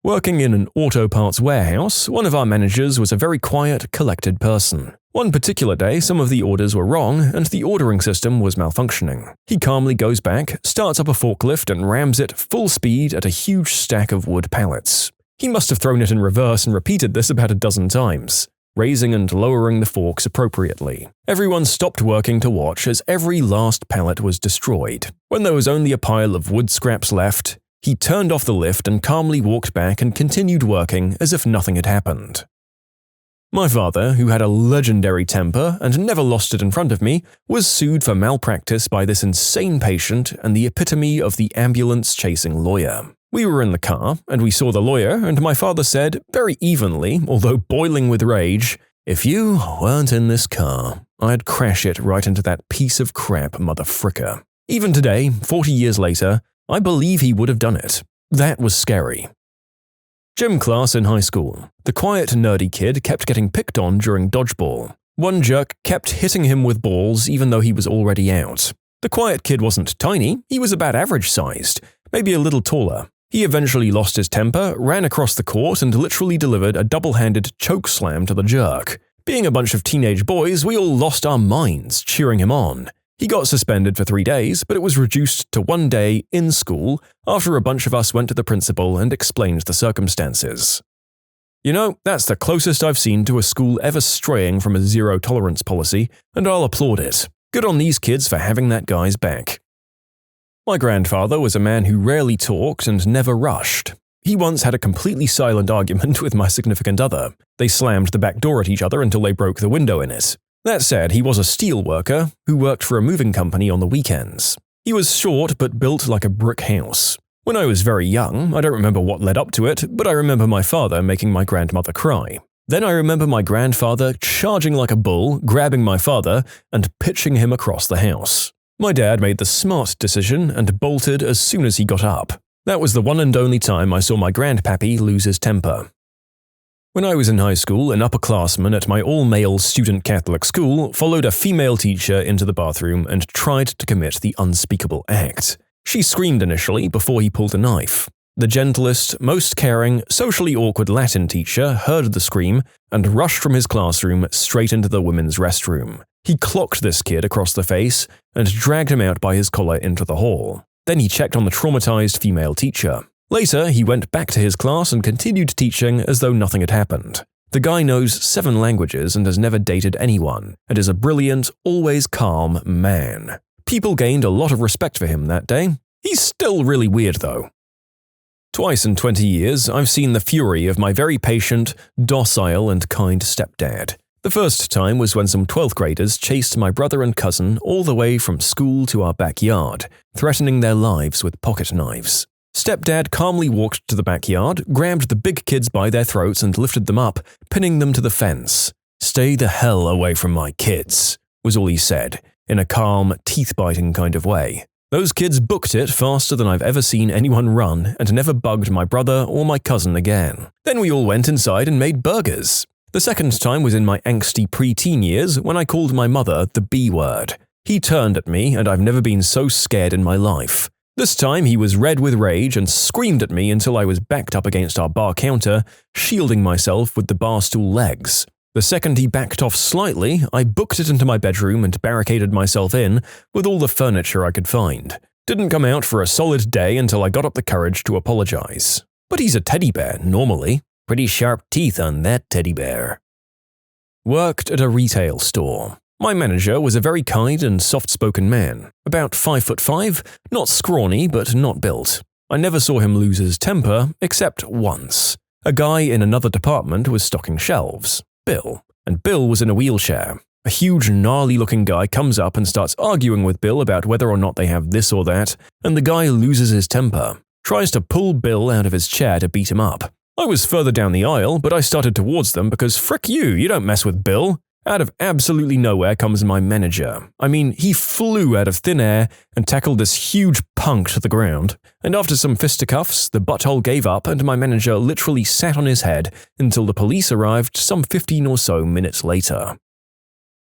Working in an auto parts warehouse, one of our managers was a very quiet, collected person. One particular day, some of the orders were wrong, and the ordering system was malfunctioning. He calmly goes back, starts up a forklift, and rams it full speed at a huge stack of wood pallets. He must have thrown it in reverse and repeated this about a dozen times, raising and lowering the forks appropriately. Everyone stopped working to watch as every last pallet was destroyed. When there was only a pile of wood scraps left, he turned off the lift and calmly walked back and continued working as if nothing had happened. My father, who had a legendary temper and never lost it in front of me, was sued for malpractice by this insane patient and the epitome of the ambulance-chasing lawyer. We were in the car, and we saw the lawyer, and my father said, very evenly, although boiling with rage, "If you weren't in this car, I'd crash it right into that piece of crap motherfricker." Even today, 40 years later, I believe he would have done it. That was scary. Gym class in high school. The quiet, nerdy kid kept getting picked on during dodgeball. One jerk kept hitting him with balls even though he was already out. The quiet kid wasn't tiny, he was about average sized, maybe a little taller. He eventually lost his temper, ran across the court, and literally delivered a double-handed choke slam to the jerk. Being a bunch of teenage boys, we all lost our minds cheering him on. He got suspended for 3 days, but it was reduced to 1 day in school after a bunch of us went to the principal and explained the circumstances. You know, that's the closest I've seen to a school ever straying from a zero-tolerance policy, and I'll applaud it. Good on these kids for having that guy's back. My grandfather was a man who rarely talked and never rushed. He once had a completely silent argument with my significant other. They slammed the back door at each other until they broke the window in it. That said, he was a steel worker who worked for a moving company on the weekends. He was short but built like a brick house. When I was very young, I don't remember what led up to it, but I remember my father making my grandmother cry. Then I remember my grandfather charging like a bull, grabbing my father, and pitching him across the house. My dad made the smart decision and bolted as soon as he got up. That was the one and only time I saw my grandpappy lose his temper. When I was in high school, an upperclassman at my all-male student Catholic school followed a female teacher into the bathroom and tried to commit the unspeakable act. She screamed initially before he pulled a knife. The gentlest, most caring, socially awkward Latin teacher heard the scream and rushed from his classroom straight into the women's restroom. He clocked this kid across the face and dragged him out by his collar into the hall. Then he checked on the traumatized female teacher. Later, he went back to his class and continued teaching as though nothing had happened. The guy knows 7 languages and has never dated anyone, and is a brilliant, always calm man. People gained a lot of respect for him that day. He's still really weird though. Twice in 20 years, I've seen the fury of my very patient, docile, and kind stepdad. The first time was when some 12th graders chased my brother and cousin all the way from school to our backyard, threatening their lives with pocket knives. Stepdad calmly walked to the backyard, grabbed the big kids by their throats and lifted them up, pinning them to the fence. "Stay the hell away from my kids," was all he said, in a calm, teeth-biting kind of way. Those kids booked it faster than I've ever seen anyone run and never bugged my brother or my cousin again. Then we all went inside and made burgers. The second time was in my angsty pre-teen years when I called my mother the B word. He turned at me and I've never been so scared in my life. This time he was red with rage and screamed at me until I was backed up against our bar counter, shielding myself with the bar stool legs. The second he backed off slightly, I booked it into my bedroom and barricaded myself in with all the furniture I could find. Didn't come out for a solid day until I got up the courage to apologize. But he's a teddy bear, normally. Pretty sharp teeth on that teddy bear. Worked at a retail store. My manager was a very kind and soft-spoken man, about 5'5", not scrawny but not built. I never saw him lose his temper, except once. A guy in another department was stocking shelves. Bill, and Bill was in a wheelchair. A huge, gnarly-looking guy comes up and starts arguing with Bill about whether or not they have this or that, and the guy loses his temper, tries to pull Bill out of his chair to beat him up. I was further down the aisle, but I started towards them because frick you don't mess with Bill. Out of absolutely nowhere comes my manager. I mean, he flew out of thin air and tackled this huge punk to the ground, and after some fisticuffs, the butthole gave up and my manager literally sat on his head until the police arrived some 15 or so minutes later.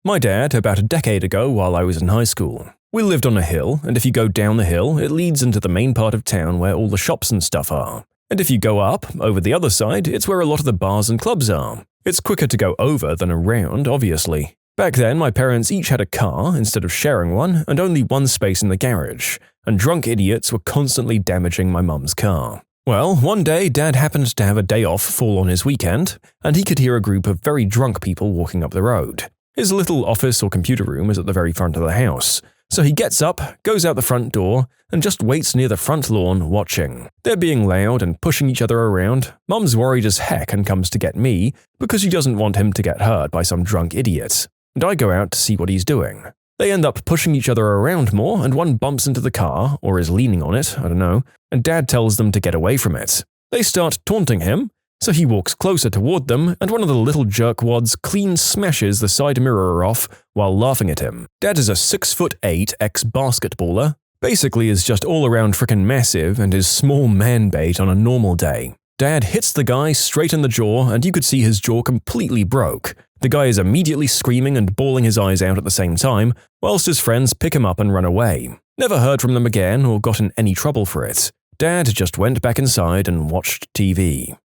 My dad, about a decade ago while I was in high school. We lived on a hill, and if you go down the hill, it leads into the main part of town where all the shops and stuff are. And if you go up, over the other side, it's where a lot of the bars and clubs are. It's quicker to go over than around, obviously. Back then, my parents each had a car instead of sharing one, and only one space in the garage, and drunk idiots were constantly damaging my mum's car. Well, one day Dad happened to have a day off fall on his weekend, and he could hear a group of very drunk people walking up the road. His little office or computer room is at the very front of the house, so he gets up, goes out the front door, and just waits near the front lawn watching. They're being loud and pushing each other around. Mum's worried as heck and comes to get me because she doesn't want him to get hurt by some drunk idiot. And I go out to see what he's doing. They end up pushing each other around more and one bumps into the car, or is leaning on it, I don't know, and Dad tells them to get away from it. They start taunting him, so he walks closer toward them and one of the little jerkwads clean smashes the side mirror off while laughing at him. Dad is a 6'8" ex-basketballer, basically is just all around frickin' massive and is small man bait on a normal day. Dad hits the guy straight in the jaw and you could see his jaw completely broke. The guy is immediately screaming and bawling his eyes out at the same time, whilst his friends pick him up and run away. Never heard from them again or got in any trouble for it. Dad just went back inside and watched TV.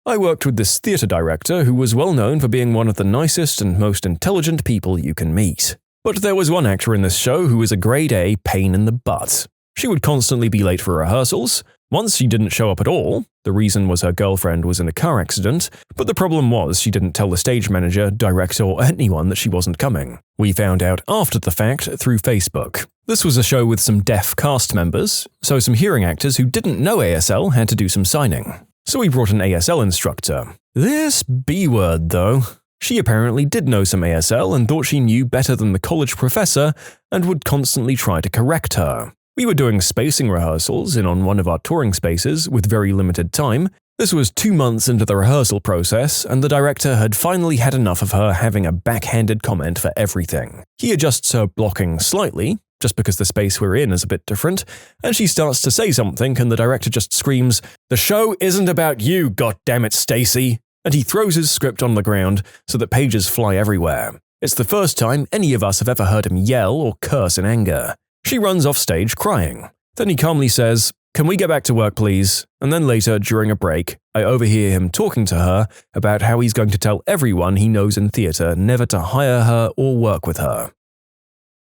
I worked with this theatre director who was well known for being one of the nicest and most intelligent people you can meet. But there was one actor in this show who was a grade A pain in the butt. She would constantly be late for rehearsals. Once she didn't show up at all. The reason was her girlfriend was in a car accident, but the problem was she didn't tell the stage manager, director, or anyone that she wasn't coming. We found out after the fact through Facebook. This was a show with some deaf cast members, so some hearing actors who didn't know ASL had to do some signing. So we brought an ASL instructor. This B word, though. She apparently did know some ASL and thought she knew better than the college professor and would constantly try to correct her. We were doing spacing rehearsals on one of our touring spaces with very limited time. This was 2 months into the rehearsal process, and the director had finally had enough of her having a backhanded comment for everything. He adjusts her blocking slightly, just because the space we're in is a bit different, and she starts to say something and the director just screams, "The show isn't about you, goddammit, Stacy!" And he throws his script on the ground so that pages fly everywhere. It's the first time any of us have ever heard him yell or curse in anger. She runs off stage crying. Then he calmly says, "Can we get back to work, please?" And then later, during a break, I overhear him talking to her about how he's going to tell everyone he knows in theatre never to hire her or work with her.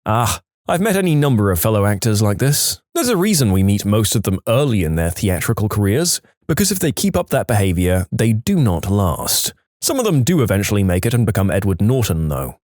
I've met any number of fellow actors like this. There's a reason we meet most of them early in their theatrical careers, because if they keep up that behavior, they do not last. Some of them do eventually make it and become Edward Norton, though.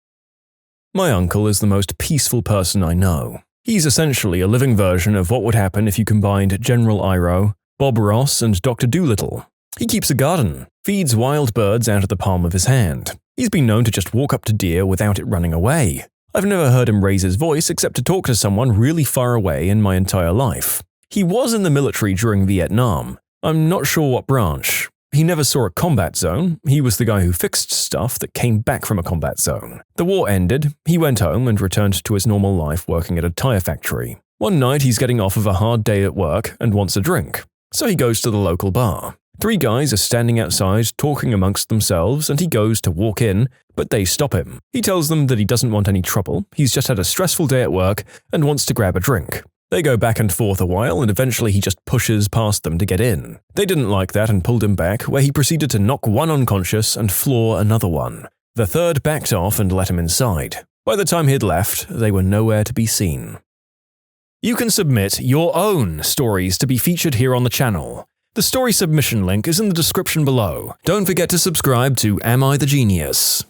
My uncle is the most peaceful person I know. He's essentially a living version of what would happen if you combined General Iroh, Bob Ross, and Dr. Dolittle. He keeps a garden, feeds wild birds out of the palm of his hand. He's been known to just walk up to deer without it running away. I've never heard him raise his voice except to talk to someone really far away in my entire life. He was in the military during Vietnam. I'm not sure what branch. He never saw a combat zone. He was the guy who fixed stuff that came back from a combat zone. The war ended, he went home and returned to his normal life working at a tire factory. One night he's getting off of a hard day at work and wants a drink. So he goes to the local bar. 3 guys are standing outside talking amongst themselves and he goes to walk in, but they stop him. He tells them that he doesn't want any trouble, he's just had a stressful day at work and wants to grab a drink. They go back and forth a while and eventually he just pushes past them to get in. They didn't like that and pulled him back, where he proceeded to knock one unconscious and floor another one. The third backed off and let him inside. By the time he'd left, they were nowhere to be seen. You can submit your own stories to be featured here on the channel. The story submission link is in the description below. Don't forget to subscribe to Am I the Genius?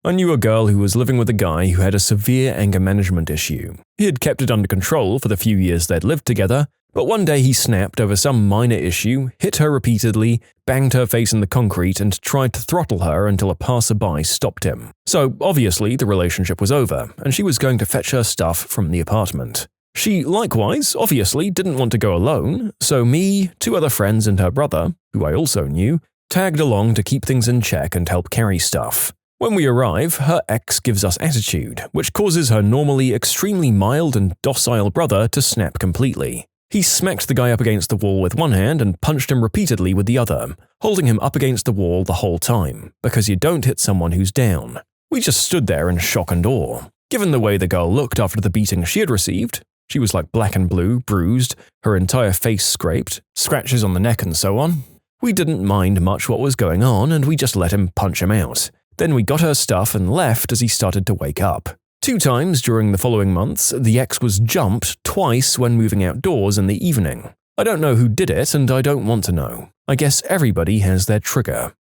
I knew a girl who was living with a guy who had a severe anger management issue. He had kept it under control for the few years they'd lived together, but one day he snapped over some minor issue, hit her repeatedly, banged her face in the concrete, and tried to throttle her until a passerby stopped him. So obviously the relationship was over, and she was going to fetch her stuff from the apartment. She, likewise, obviously didn't want to go alone, so me, 2 other friends and her brother, who I also knew, tagged along to keep things in check and help carry stuff. When we arrive, her ex gives us attitude, which causes her normally extremely mild and docile brother to snap completely. He smacked the guy up against the wall with one hand and punched him repeatedly with the other, holding him up against the wall the whole time, because you don't hit someone who's down. We just stood there in shock and awe. Given the way the girl looked after the beating she had received, she was like black and blue, bruised, her entire face scraped, scratches on the neck and so on. We didn't mind much what was going on and we just let him punch him out. Then we got her stuff and left as he started to wake up. 2 times during the following months, the ex was jumped twice when moving outdoors in the evening. I don't know who did it and I don't want to know. I guess everybody has their trigger.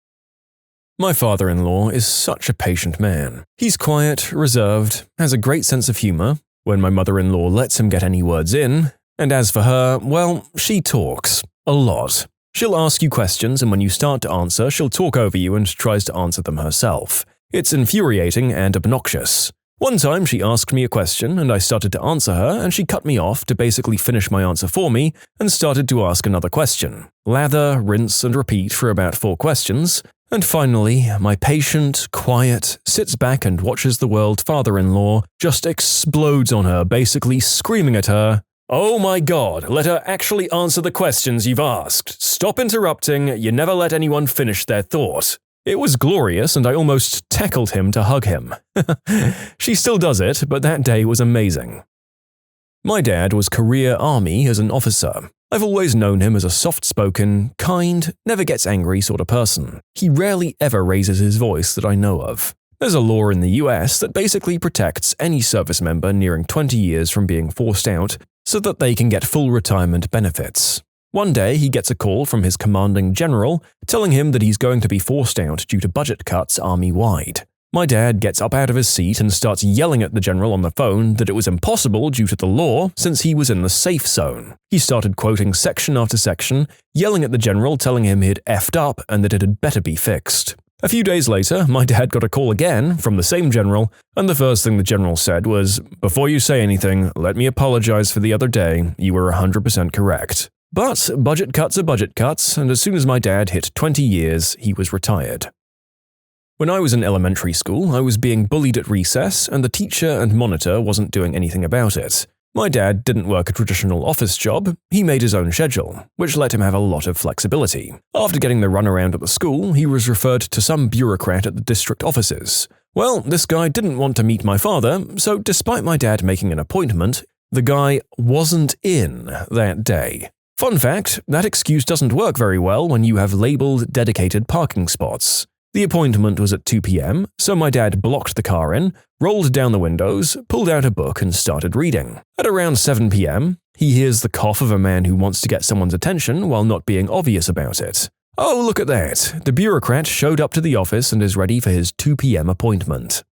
My father-in-law is such a patient man. He's quiet, reserved, has a great sense of humor, when my mother-in-law lets him get any words in, and as for her, well, she talks. A lot. She'll ask you questions and when you start to answer, she'll talk over you and tries to answer them herself. It's infuriating and obnoxious. One time she asked me a question and I started to answer her and she cut me off to basically finish my answer for me and started to ask another question. Lather, rinse and repeat for about 4 questions. And finally, my patient, quiet, sits back and watches the world father-in-law just explodes on her, basically screaming at her, "Oh my God, let her actually answer the questions you've asked. Stop interrupting, you never let anyone finish their thought." It was glorious and I almost tackled him to hug him. She still does it, but that day was amazing. My dad was career Army as an officer. I've always known him as a soft-spoken, kind, never gets angry sort of person. He rarely ever raises his voice that I know of. There's a law in the US that basically protects any service member nearing 20 years from being forced out so that they can get full retirement benefits. One day he gets a call from his commanding general telling him that he's going to be forced out due to budget cuts army-wide. My dad gets up out of his seat and starts yelling at the general on the phone that it was impossible due to the law since he was in the safe zone. He started quoting section after section, yelling at the general telling him he'd effed up and that it had better be fixed. A few days later, my dad got a call again from the same general, and the first thing the general said was, "Before you say anything, let me apologize for the other day, you were 100% correct." But budget cuts are budget cuts, and as soon as my dad hit 20 years, he was retired. When I was in elementary school, I was being bullied at recess, and the teacher and monitor wasn't doing anything about it. My dad didn't work a traditional office job, he made his own schedule, which let him have a lot of flexibility. After getting the runaround at the school, he was referred to some bureaucrat at the district offices. Well, this guy didn't want to meet my father, so despite my dad making an appointment, The guy wasn't in that day. Fun fact, that excuse doesn't work very well when you have labeled dedicated parking spots. The appointment was at 2 p.m., so my dad blocked the car in, rolled down the windows, pulled out a book and started reading. At around 7 p.m., he hears the cough of a man who wants to get someone's attention while not being obvious about it. Oh, look at that! The bureaucrat showed up to the office and is ready for his 2 p.m. appointment.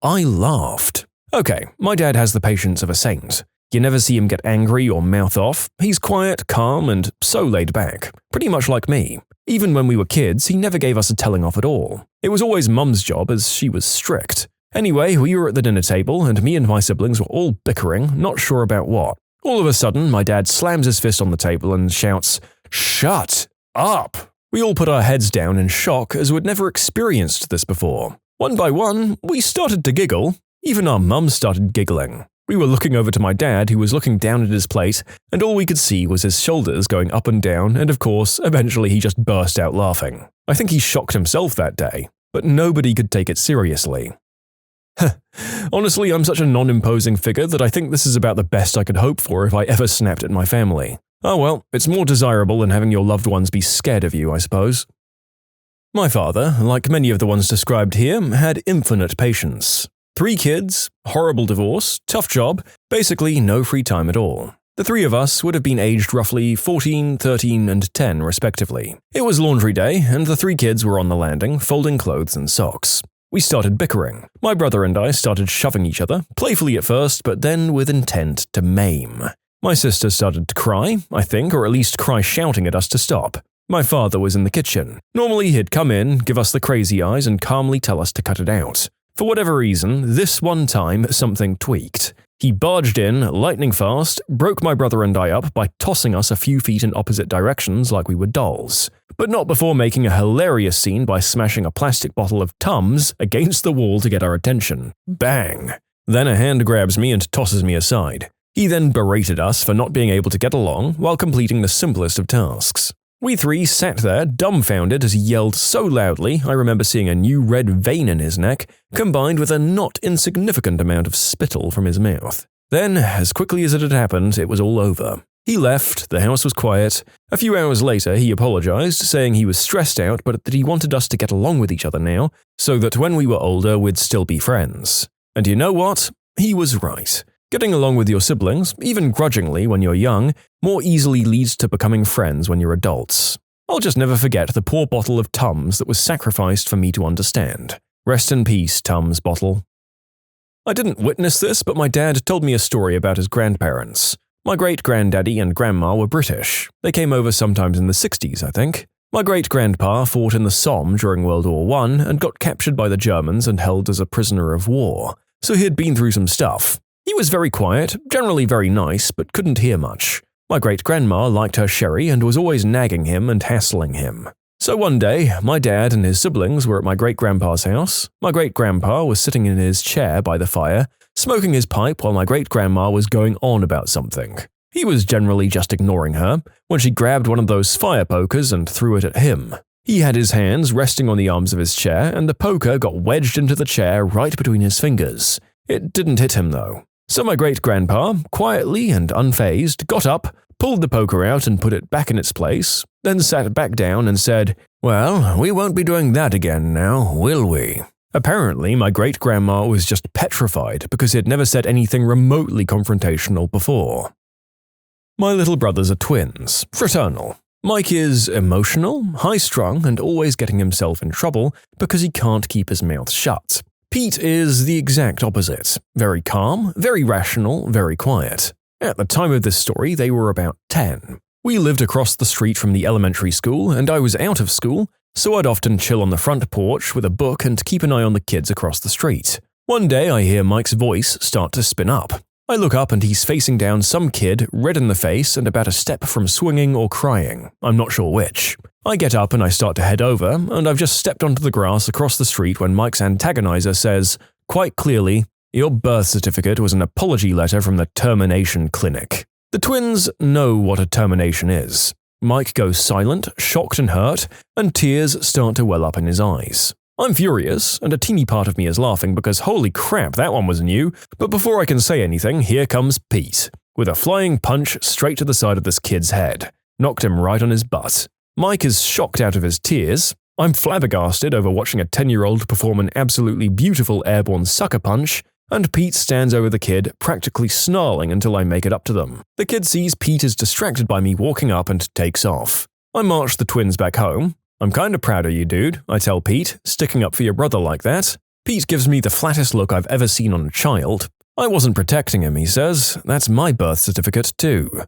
I laughed. Okay, my dad has the patience of a saint. You never see him get angry or mouth off. He's quiet, calm, and so laid back. Pretty much like me. Even when we were kids, he never gave us a telling off at all. It was always Mum's job as she was strict. Anyway, we were at the dinner table and me and my siblings were all bickering, not sure about what. All of a sudden, my dad slams his fist on the table and shouts, "Shut up!" We all put our heads down in shock as we'd never experienced this before. One by one, we started to giggle. Even our mum started giggling. We were looking over to my dad, who was looking down at his plate, and all we could see was his shoulders going up and down, and of course, eventually he just burst out laughing. I think he shocked himself that day, but nobody could take it seriously. Honestly, I'm such a non-imposing figure that I think this is about the best I could hope for if I ever snapped at my family. Oh well, it's more desirable than having your loved ones be scared of you, I suppose. My father, like many of the ones described here, had infinite patience. 3 kids, horrible divorce, tough job, basically no free time at all. The 3 of us would have been aged roughly 14, 13, and 10 respectively. It was laundry day, and the 3 kids were on the landing, folding clothes and socks. We started bickering. My brother and I started shoving each other, playfully at first, but then with intent to maim. My sister started to cry, I think, or at least cry shouting at us to stop. My father was in the kitchen. Normally he'd come in, give us the crazy eyes, and calmly tell us to cut it out. For whatever reason, this one time something tweaked. He barged in, lightning fast, broke my brother and I up by tossing us a few feet in opposite directions like we were dolls. But not before making a hilarious scene by smashing a plastic bottle of Tums against the wall to get our attention. Bang! Then a hand grabs me and tosses me aside. He then berated us for not being able to get along while completing the simplest of tasks. We 3 sat there dumbfounded as he yelled so loudly I remember seeing a new red vein in his neck, combined with a not insignificant amount of spittle from his mouth. Then, as quickly as it had happened, it was all over. He left, the house was quiet. A few hours later he apologized, saying he was stressed out but that he wanted us to get along with each other now, so that when we were older we'd still be friends. And you know what? He was right. Getting along with your siblings, even grudgingly when you're young, more easily leads to becoming friends when you're adults. I'll just never forget the poor bottle of Tums that was sacrificed for me to understand. Rest in peace, Tums bottle. I didn't witness this, but my dad told me a story about his grandparents. My great-granddaddy and grandma were British. They came over sometimes in the 60s, I think. My great-grandpa fought in the Somme during World War I and got captured by the Germans and held as a prisoner of war, so he had been through some stuff. He was very quiet, generally very nice, but couldn't hear much. My great-grandma liked her sherry and was always nagging him and hassling him. So one day, my dad and his siblings were at my great-grandpa's house. My great-grandpa was sitting in his chair by the fire, smoking his pipe while my great-grandma was going on about something. He was generally just ignoring her, when she grabbed one of those fire pokers and threw it at him. He had his hands resting on the arms of his chair, and the poker got wedged into the chair right between his fingers. It didn't hit him, though. So my great-grandpa, quietly and unfazed, got up, pulled the poker out and put it back in its place, then sat back down and said, "Well, we won't be doing that again now, will we?" Apparently, my great-grandma was just petrified because he had never said anything remotely confrontational before. My little brothers are twins, fraternal. Mike is emotional, high-strung, and always getting himself in trouble because he can't keep his mouth shut. Pete is the exact opposite. Very calm, very rational, very quiet. At the time of this story, they were about 10. We lived across the street from the elementary school, and I was out of school, so I'd often chill on the front porch with a book and keep an eye on the kids across the street. One day I hear Mike's voice start to spin up. I look up and he's facing down some kid, red in the face and about a step from swinging or crying. I'm not sure which. I get up and I start to head over, and I've just stepped onto the grass across the street when Mike's antagonizer says, quite clearly, "Your birth certificate was an apology letter from the termination clinic." The twins know what a termination is. Mike goes silent, shocked and hurt, and tears start to well up in his eyes. I'm furious, and a teeny part of me is laughing because holy crap, that one was new. But before I can say anything, here comes Pete, with a flying punch straight to the side of this kid's head. Knocked him right on his butt. Mike is shocked out of his tears. I'm flabbergasted over watching a 10-year-old perform an absolutely beautiful airborne sucker punch, and Pete stands over the kid, practically snarling until I make it up to them. The kid sees Pete is distracted by me walking up and takes off. I march the twins back home. I'm kinda proud of you, dude, I tell Pete, sticking up for your brother like that. Pete gives me the flattest look I've ever seen on a child. I wasn't protecting him, he says. That's my birth certificate, too.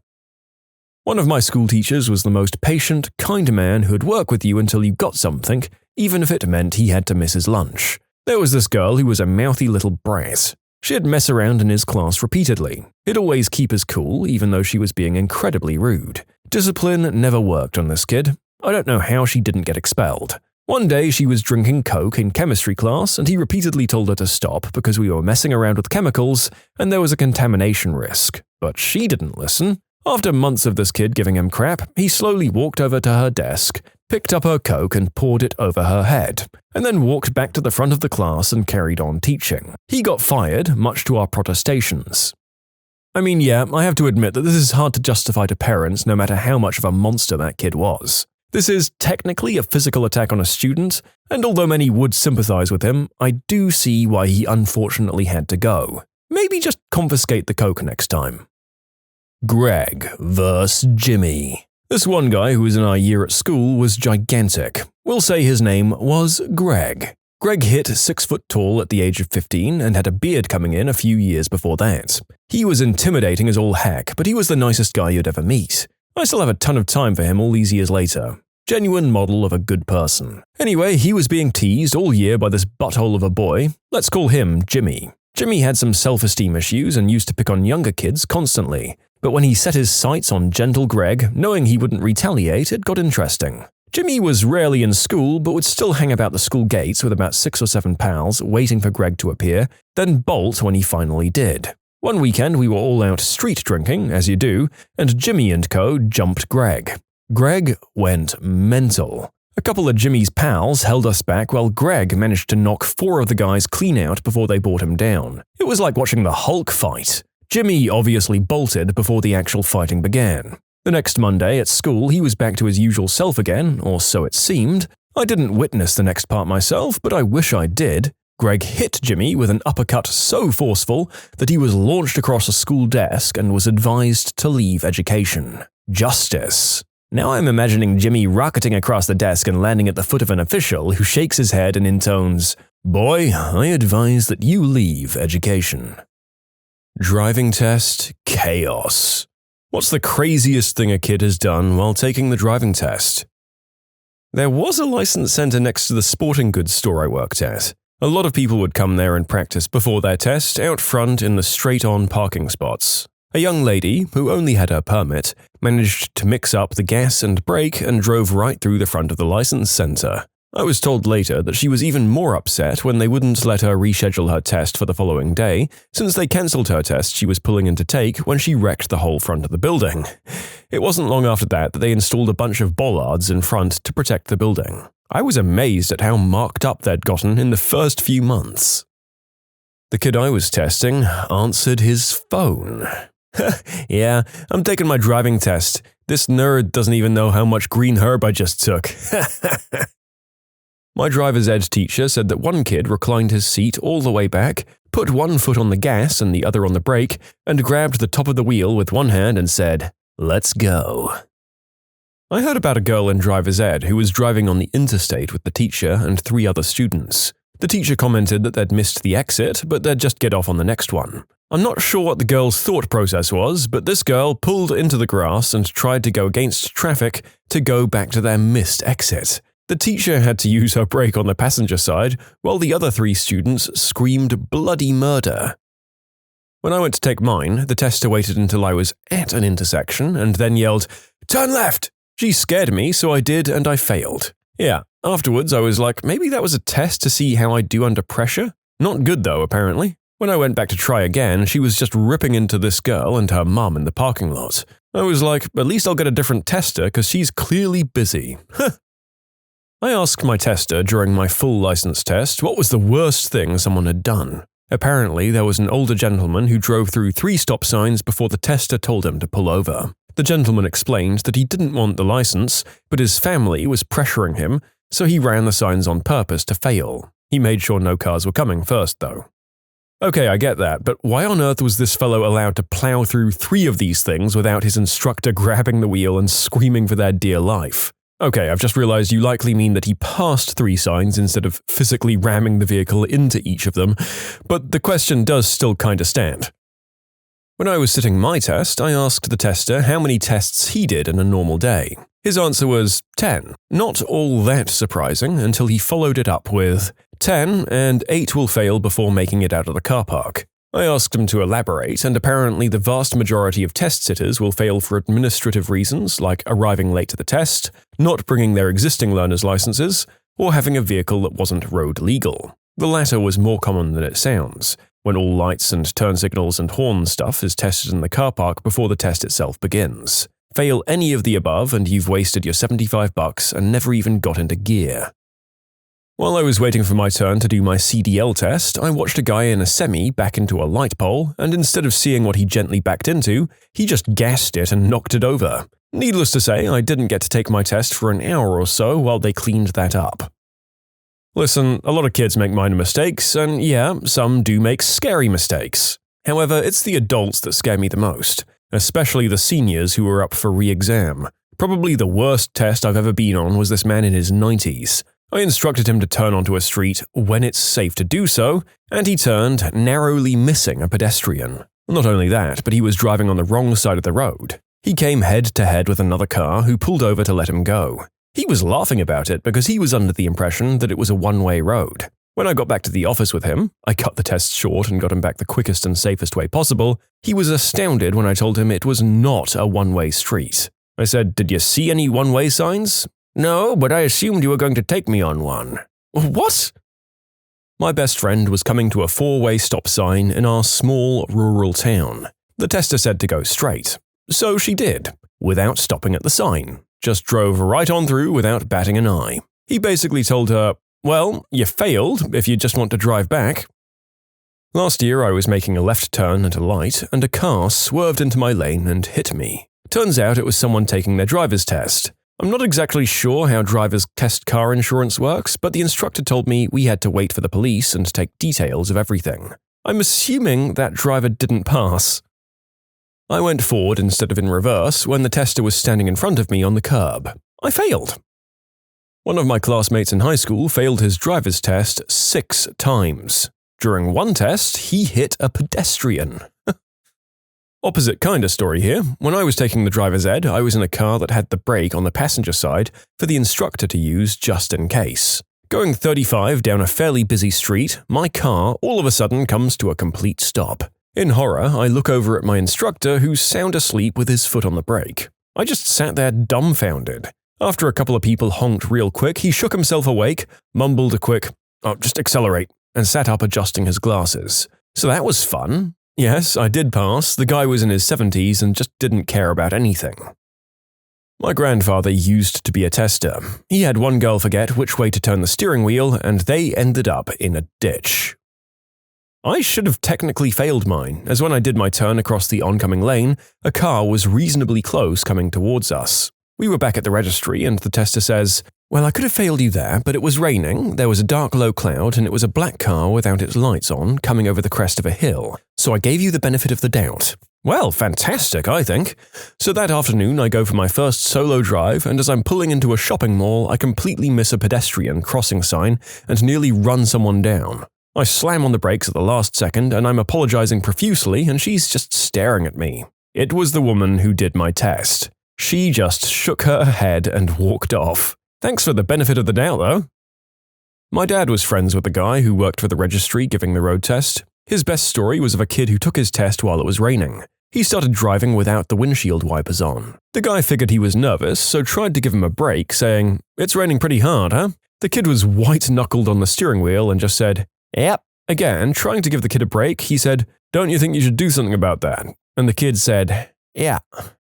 One of my school teachers was the most patient, kind man who'd work with you until you got something, even if it meant he had to miss his lunch. There was this girl who was a mouthy little brat. She'd mess around in his class repeatedly. He'd always keep us cool, even though she was being incredibly rude. Discipline never worked on this kid. I don't know how she didn't get expelled. One day she was drinking Coke in chemistry class and he repeatedly told her to stop because we were messing around with chemicals and there was a contamination risk. But she didn't listen. After months of this kid giving him crap, he slowly walked over to her desk, picked up her Coke and poured it over her head, and then walked back to the front of the class and carried on teaching. He got fired, much to our protestations. I mean, yeah, I have to admit that this is hard to justify to parents no matter how much of a monster that kid was. This is technically a physical attack on a student, and although many would sympathize with him, I do see why he unfortunately had to go. Maybe just confiscate the Coke next time. Greg vs. Jimmy. This one guy who was in our year at school was gigantic. We'll say his name was Greg. Greg hit 6 foot tall at the age of 15 and had a beard coming in a few years before that. He was intimidating as all heck, but he was the nicest guy you'd ever meet. I still have a ton of time for him all these years later. Genuine model of a good person. Anyway, he was being teased all year by this butthole of a boy. Let's call him Jimmy. Jimmy had some self-esteem issues and used to pick on younger kids constantly. But when he set his sights on gentle Greg, knowing he wouldn't retaliate, it got interesting. Jimmy was rarely in school, but would still hang about the school gates with about 6 or 7 pals, waiting for Greg to appear, then bolt when he finally did. One weekend, we were all out street drinking, as you do, and Jimmy and co. jumped Greg. Greg went mental. A couple of Jimmy's pals held us back while Greg managed to knock 4 of the guys clean out before they brought him down. It was like watching the Hulk fight. Jimmy obviously bolted before the actual fighting began. The next Monday at school, he was back to his usual self again, or so it seemed. I didn't witness the next part myself, but I wish I did. Greg hit Jimmy with an uppercut so forceful that he was launched across a school desk and was advised to leave education. Justice. Now I'm imagining Jimmy rocketing across the desk and landing at the foot of an official who shakes his head and intones, "Boy, I advise that you leave education." Driving test chaos. What's the craziest thing a kid has done while taking the driving test? There was a license center next to the sporting goods store I worked at. A lot of people would come there and practice before their test out front in the straight-on parking spots. A young lady, who only had her permit, managed to mix up the gas and brake and drove right through the front of the license center. I was told later that she was even more upset when they wouldn't let her reschedule her test for the following day, since they cancelled her test she was pulling in to take when she wrecked the whole front of the building. It wasn't long after that they installed a bunch of bollards in front to protect the building. I was amazed at how marked up they'd gotten in the first few months. The kid I was testing answered his phone. "Yeah, I'm taking my driving test. This nerd doesn't even know how much green herb I just took." My driver's ed teacher said that one kid reclined his seat all the way back, put one foot on the gas and the other on the brake, and grabbed the top of the wheel with one hand and said, "Let's go." I heard about a girl in driver's ed who was driving on the interstate with the teacher and 3 other students. The teacher commented that they'd missed the exit, but they'd just get off on the next one. I'm not sure what the girl's thought process was, but this girl pulled into the grass and tried to go against traffic to go back to their missed exit. The teacher had to use her brake on the passenger side, while the other 3 students screamed bloody murder. When I went to take mine, the tester waited until I was at an intersection and then yelled, "Turn left!" She scared me, so I did, and I failed. Yeah, afterwards I was like, maybe that was a test to see how I do under pressure? Not good though, apparently. When I went back to try again, she was just ripping into this girl and her mum in the parking lot. I was like, at least I'll get a different tester because she's clearly busy. I asked my tester during my full license test what was the worst thing someone had done. Apparently, there was an older gentleman who drove through 3 stop signs before the tester told him to pull over. The gentleman explained that he didn't want the license, but his family was pressuring him, so he ran the signs on purpose to fail. He made sure no cars were coming first, though. Okay, I get that, but why on earth was this fellow allowed to plow through 3 of these things without his instructor grabbing the wheel and screaming for their dear life? Okay, I've just realized you likely mean that he passed 3 signs instead of physically ramming the vehicle into each of them, but the question does still kinda stand. When I was sitting my test, I asked the tester how many tests he did in a normal day. His answer was 10. Not all that surprising until he followed it up with 10 and 8 will fail before making it out of the car park. I asked him to elaborate, and apparently the vast majority of test sitters will fail for administrative reasons like arriving late to the test, not bringing their existing learner's licenses, or having a vehicle that wasn't road legal. The latter was more common than it sounds, when all lights and turn signals and horn stuff is tested in the car park before the test itself begins. Fail any of the above and you've wasted your $75 and never even got into gear. While I was waiting for my turn to do my CDL test, I watched a guy in a semi back into a light pole, and instead of seeing what he gently backed into, he just gassed it and knocked it over. Needless to say, I didn't get to take my test for an hour or so while they cleaned that up. Listen, a lot of kids make minor mistakes, and yeah, some do make scary mistakes. However, it's the adults that scare me the most, especially the seniors who are up for re-exam. Probably the worst test I've ever been on was this man in his 90s. I instructed him to turn onto a street when it's safe to do so, and he turned, narrowly missing a pedestrian. Not only that, but he was driving on the wrong side of the road. He came head-to-head with another car who pulled over to let him go. He was laughing about it because he was under the impression that it was a one-way road. When I got back to the office with him, I cut the test short and got him back the quickest and safest way possible. He was astounded when I told him it was not a one-way street. I said, "Did you see any one-way signs?" "No, but I assumed you were going to take me on one." "What?" My best friend was coming to a 4-way stop sign in our small rural town. The tester said to go straight. So she did, without stopping at the sign. Just drove right on through without batting an eye. He basically told her, "Well, you failed if you just want to drive back." Last year I was making a left turn at a light and a car swerved into my lane and hit me. Turns out it was someone taking their driver's test. I'm not exactly sure how drivers test car insurance works, but the instructor told me we had to wait for the police and take details of everything. I'm assuming that driver didn't pass. I went forward instead of in reverse when the tester was standing in front of me on the curb. I failed. One of my classmates in high school failed his driver's test 6 times. During one test, he hit a pedestrian. Opposite kind of story here. When I was taking the driver's ed, I was in a car that had the brake on the passenger side for the instructor to use just in case. Going 35 down a fairly busy street, my car all of a sudden comes to a complete stop. In horror, I look over at my instructor who's sound asleep with his foot on the brake. I just sat there dumbfounded. After a couple of people honked real quick, he shook himself awake, mumbled a quick, "Oh, just accelerate," and sat up adjusting his glasses. So that was fun. Yes, I did pass. The guy was in his 70s and just didn't care about anything. My grandfather used to be a tester. He had one girl forget which way to turn the steering wheel, and they ended up in a ditch. I should have technically failed mine, as when I did my turn across the oncoming lane, a car was reasonably close coming towards us. We were back at the registry and the tester says, "Well, I could have failed you there, but it was raining, there was a dark low cloud, and it was a black car without its lights on coming over the crest of a hill, so I gave you the benefit of the doubt." Well, fantastic, I think. So that afternoon I go for my first solo drive, and as I'm pulling into a shopping mall, I completely miss a pedestrian crossing sign and nearly run someone down. I slam on the brakes at the last second, and I'm apologizing profusely, and she's just staring at me. It was the woman who did my test. She just shook her head and walked off. Thanks for the benefit of the doubt, though. My dad was friends with the guy who worked for the registry giving the road test. His best story was of a kid who took his test while it was raining. He started driving without the windshield wipers on. The guy figured he was nervous, so tried to give him a break, saying, "It's raining pretty hard, huh?" The kid was white-knuckled on the steering wheel and just said, "Yep." Again, trying to give the kid a break, he said, "Don't you think you should do something about that?" And the kid said, "Yeah."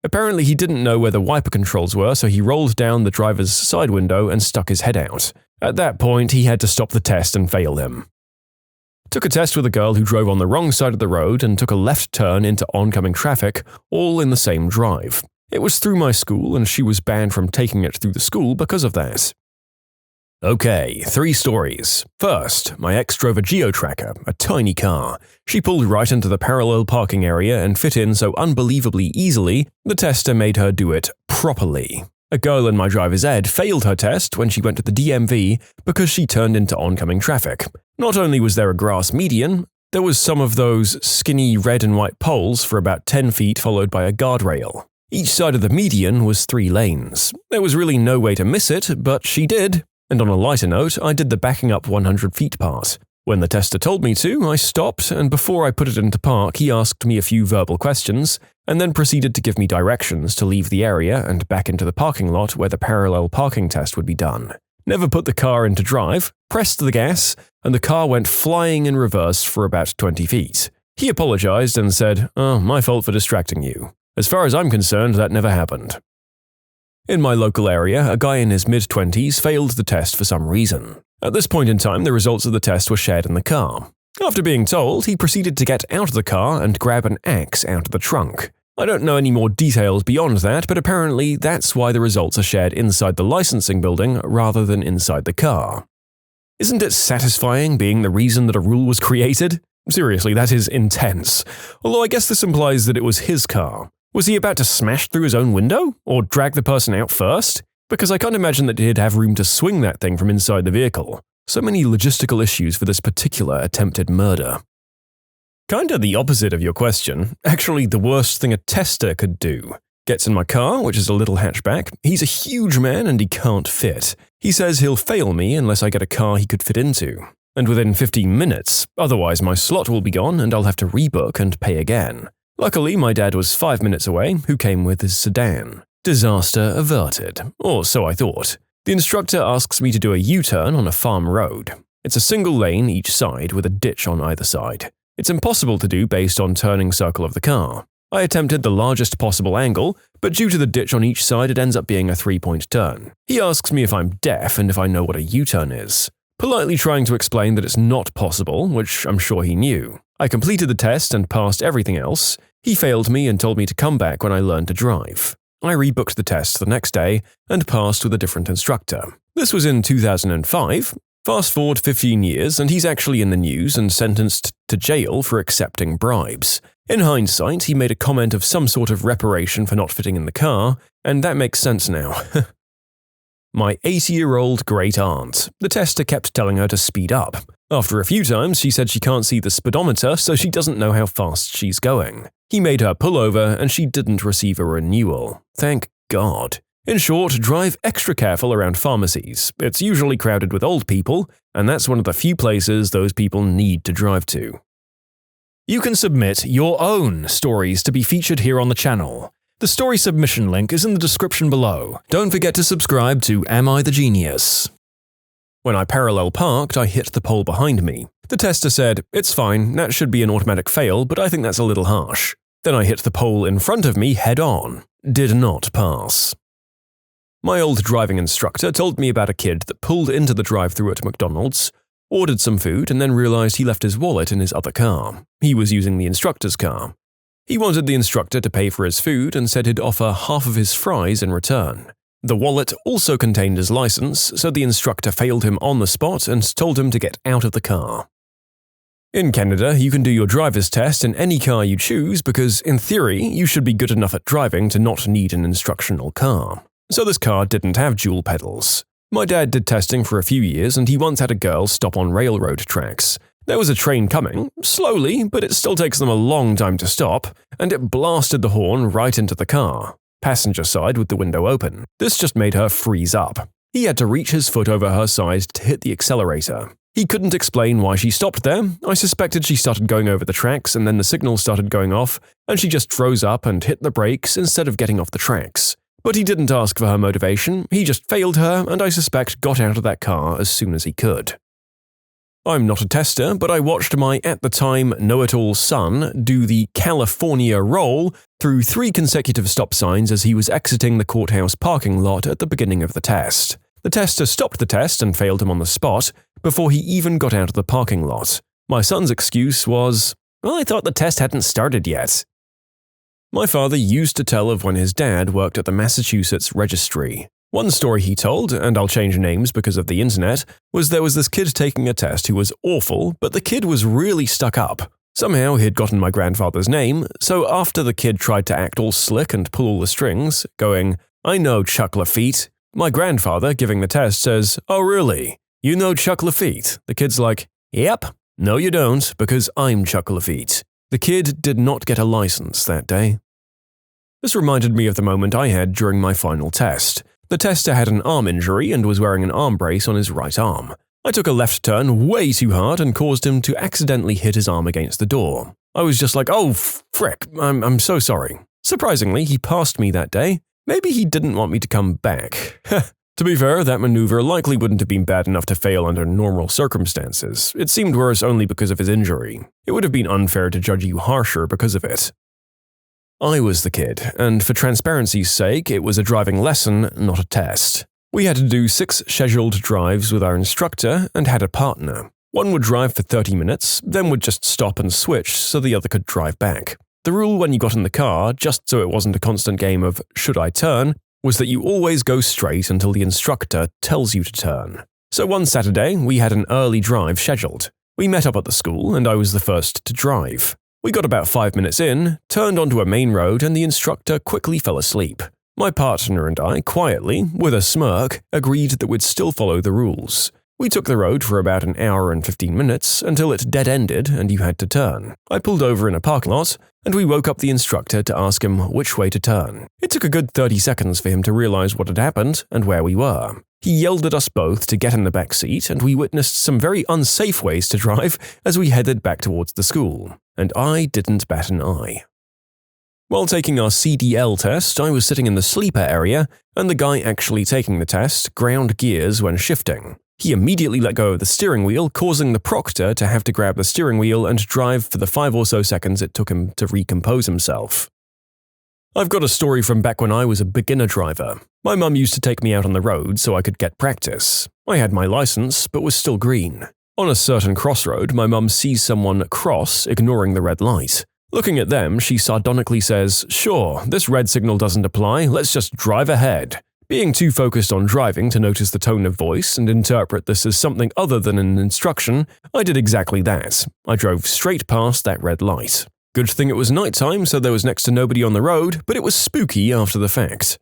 Apparently, he didn't know where the wiper controls were, so he rolled down the driver's side window and stuck his head out. At that point, he had to stop the test and fail him. Took a test with a girl who drove on the wrong side of the road and took a left turn into oncoming traffic, all in the same drive. It was through my school, and she was banned from taking it through the school because of that. Okay, 3 stories. First, my ex drove a geo-tracker, a tiny car. She pulled right into the parallel parking area and fit in so unbelievably easily, the tester made her do it properly. A girl in my driver's ed failed her test when she went to the DMV because she turned into oncoming traffic. Not only was there a grass median, there was some of those skinny red and white poles for about 10 feet followed by a guardrail. Each side of the median was 3 lanes. There was really no way to miss it, but she did. And on a lighter note, I did the backing up 100 feet part. When the tester told me to, I stopped, and before I put it into park, he asked me a few verbal questions, and then proceeded to give me directions to leave the area and back into the parking lot where the parallel parking test would be done. Never put the car into drive, pressed the gas, and the car went flying in reverse for about 20 feet. He apologized and said, "Oh, my fault for distracting you. As far as I'm concerned, that never happened." In my local area, a guy in his mid-20s failed the test for some reason. At this point in time, the results of the test were shared in the car. After being told, he proceeded to get out of the car and grab an axe out of the trunk. I don't know any more details beyond that, but apparently that's why the results are shared inside the licensing building rather than inside the car. Isn't it satisfying being the reason that a rule was created? Seriously, that is intense. Although I guess this implies that it was his car. Was he about to smash through his own window? Or drag the person out first? Because I can't imagine that he'd have room to swing that thing from inside the vehicle. So many logistical issues for this particular attempted murder. Kinda the opposite of your question. Actually, the worst thing a tester could do. Gets in my car, which is a little hatchback. He's a huge man and he can't fit. He says he'll fail me unless I get a car he could fit into. And within 15 minutes, otherwise my slot will be gone and I'll have to rebook and pay again. Luckily, my dad was 5 minutes away, who came with his sedan. Disaster averted, or so I thought. The instructor asks me to do a U-turn on a farm road. It's a single lane each side with a ditch on either side. It's impossible to do based on turning circle of the car. I attempted the largest possible angle, but due to the ditch on each side it ends up being a 3-point turn. He asks me if I'm deaf and if I know what a U-turn is. Politely trying to explain that it's not possible, which I'm sure he knew. I completed the test and passed everything else. He failed me and told me to come back when I learned to drive. I rebooked the test the next day and passed with a different instructor. This was in 2005. Fast forward 15 years and he's actually in the news and sentenced to jail for accepting bribes. In hindsight, he made a comment of some sort of reparation for not fitting in the car, and that makes sense now. My 80-year-old great-aunt. The tester kept telling her to speed up. After a few times, she said she can't see the speedometer, so she doesn't know how fast she's going. He made her pull over, and she didn't receive a renewal. Thank God. In short, drive extra careful around pharmacies. It's usually crowded with old people, and that's one of the few places those people need to drive to. You can submit your own stories to be featured here on the channel. The story submission link is in the description below. Don't forget to subscribe to Am I the Genius? When I parallel parked, I hit the pole behind me. The tester said, "It's fine, that should be an automatic fail, but I think that's a little harsh." Then I hit the pole in front of me head-on. Did not pass. My old driving instructor told me about a kid that pulled into the drive-thru at McDonald's, ordered some food, and then realized he left his wallet in his other car. He was using the instructor's car. He wanted the instructor to pay for his food and said he'd offer half of his fries in return. The wallet also contained his license, so the instructor failed him on the spot and told him to get out of the car. In Canada, you can do your driver's test in any car you choose because, in theory, you should be good enough at driving to not need an instructional car. So this car didn't have dual pedals. My dad did testing for a few years and he once had a girl stop on railroad tracks. There was a train coming, slowly, but it still takes them a long time to stop, and it blasted the horn right into the car. Passenger side with the window open. This just made her freeze up. He had to reach his foot over her side to hit the accelerator. He couldn't explain why she stopped there. I suspected she started going over the tracks and then the signal started going off, and she just froze up and hit the brakes instead of getting off the tracks. But he didn't ask for her motivation, he just failed her and I suspect got out of that car as soon as he could. I'm not a tester, but I watched my at-the-time know-it-all son do the California roll through 3 consecutive stop signs as he was exiting the courthouse parking lot at the beginning of the test. The tester stopped the test and failed him on the spot before he even got out of the parking lot. My son's excuse was, "Well, I thought the test hadn't started yet." My father used to tell of when his dad worked at the Massachusetts registry. One story he told, and I'll change names because of the internet, was there was this kid taking a test who was awful, but the kid was really stuck up. Somehow he'd gotten my grandfather's name, so after the kid tried to act all slick and pull all the strings, going, "I know Chuck Lafitte," my grandfather, giving the test, says, "Oh really? You know Chuck Lafitte?" The kid's like, "Yep." "No you don't, because I'm Chuck Lafitte." The kid did not get a license that day. This reminded me of the moment I had during my final test. The tester had an arm injury and was wearing an arm brace on his right arm. I took a left turn way too hard and caused him to accidentally hit his arm against the door. I was just like, "Oh, frick, I'm so sorry." Surprisingly, he passed me that day. Maybe he didn't want me to come back. To be fair, that maneuver likely wouldn't have been bad enough to fail under normal circumstances. It seemed worse only because of his injury. It would have been unfair to judge you harsher because of it. I was the kid, and for transparency's sake, it was a driving lesson, not a test. We had to do 6 scheduled drives with our instructor and had a partner. One would drive for 30 minutes, then would just stop and switch so the other could drive back. The rule when you got in the car, just so it wasn't a constant game of "should I turn?" was that you always go straight until the instructor tells you to turn. So one Saturday, we had an early drive scheduled. We met up at the school, and I was the first to drive. We got about 5 minutes in, turned onto a main road, and the instructor quickly fell asleep. My partner and I, quietly, with a smirk, agreed that we'd still follow the rules. We took the road for about an hour and 15 minutes until it dead-ended and you had to turn. I pulled over in a parking lot, and we woke up the instructor to ask him which way to turn. It took a good 30 seconds for him to realize what had happened and where we were. He yelled at us both to get in the back seat, and we witnessed some very unsafe ways to drive as we headed back towards the school. And I didn't bat an eye. While taking our CDL test, I was sitting in the sleeper area, and the guy actually taking the test ground gears when shifting. He immediately let go of the steering wheel, causing the proctor to have to grab the steering wheel and drive for the 5 or so seconds it took him to recompose himself. I've got a story from back when I was a beginner driver. My mum used to take me out on the road so I could get practice. I had my license, but was still green. On a certain crossroad, my mum sees someone cross, ignoring the red light. Looking at them, she sardonically says, "Sure, this red signal doesn't apply, let's just drive ahead." Being too focused on driving to notice the tone of voice and interpret this as something other than an instruction, I did exactly that. I drove straight past that red light. Good thing it was nighttime, so there was next to nobody on the road, but it was spooky after the fact.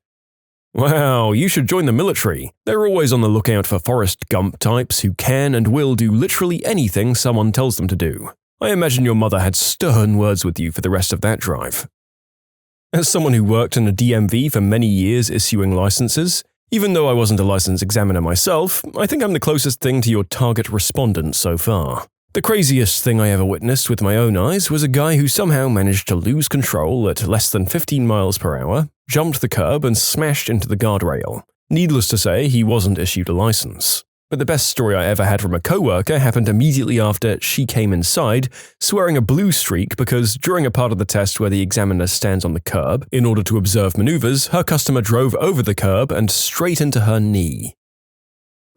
Wow, you should join the military. They're always on the lookout for Forrest Gump types who can and will do literally anything someone tells them to do. I imagine your mother had stern words with you for the rest of that drive. As someone who worked in a DMV for many years issuing licenses, even though I wasn't a license examiner myself, I think I'm the closest thing to your target respondent so far. The craziest thing I ever witnessed with my own eyes was a guy who somehow managed to lose control at less than 15 miles per hour, jumped the curb and smashed into the guardrail. Needless to say, he wasn't issued a license. But the best story I ever had from a coworker happened immediately after she came inside, swearing a blue streak because during a part of the test where the examiner stands on the curb in order to observe maneuvers, her customer drove over the curb and straight into her knee.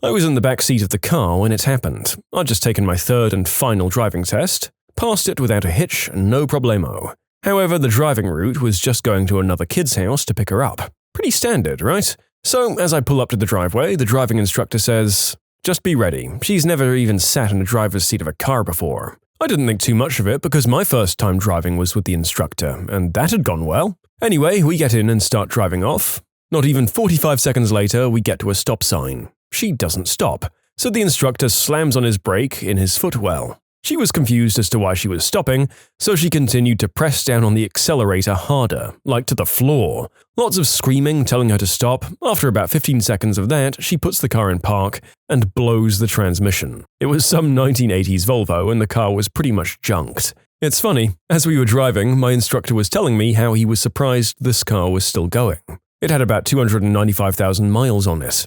I was in the back seat of the car when it happened. I'd just taken my 3rd and final driving test, passed it without a hitch, no problemo. However, the driving route was just going to another kid's house to pick her up. Pretty standard, right? So, as I pull up to the driveway, the driving instructor says, "Just be ready, she's never even sat in the driver's seat of a car before." I didn't think too much of it because my first time driving was with the instructor, and that had gone well. Anyway, we get in and start driving off. Not even 45 seconds later, we get to a stop sign. She doesn't stop, so the instructor slams on his brake in his footwell. She was confused as to why she was stopping, so she continued to press down on the accelerator harder, like to the floor. Lots of screaming, telling her to stop. After about 15 seconds of that, she puts the car in park and blows the transmission. It was some 1980s Volvo and the car was pretty much junked. It's funny, as we were driving, my instructor was telling me how he was surprised this car was still going. It had about 295,000 miles on it.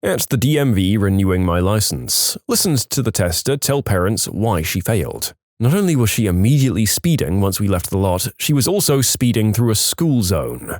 At the DMV renewing my license, listened to the tester tell parents why she failed. Not only was she immediately speeding once we left the lot, she was also speeding through a school zone.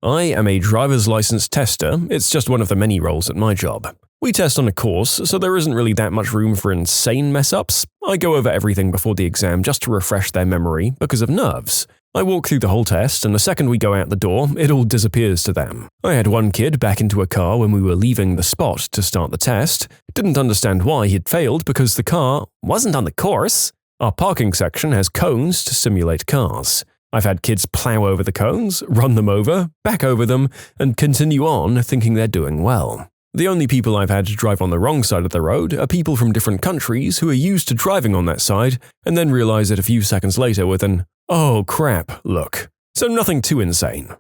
I am a driver's license tester. It's just one of the many roles at my job. We test on a course, so there isn't really that much room for insane mess-ups. I go over everything before the exam just to refresh their memory because of nerves. I walk through the whole test, and the second we go out the door, it all disappears to them. I had one kid back into a car when we were leaving the spot to start the test. Didn't understand why he'd failed because the car wasn't on the course. Our parking section has cones to simulate cars. I've had kids plow over the cones, run them over, back over them, and continue on thinking they're doing well. The only people I've had to drive on the wrong side of the road are people from different countries who are used to driving on that side and then realize it a few seconds later with an "oh crap" look. So nothing too insane.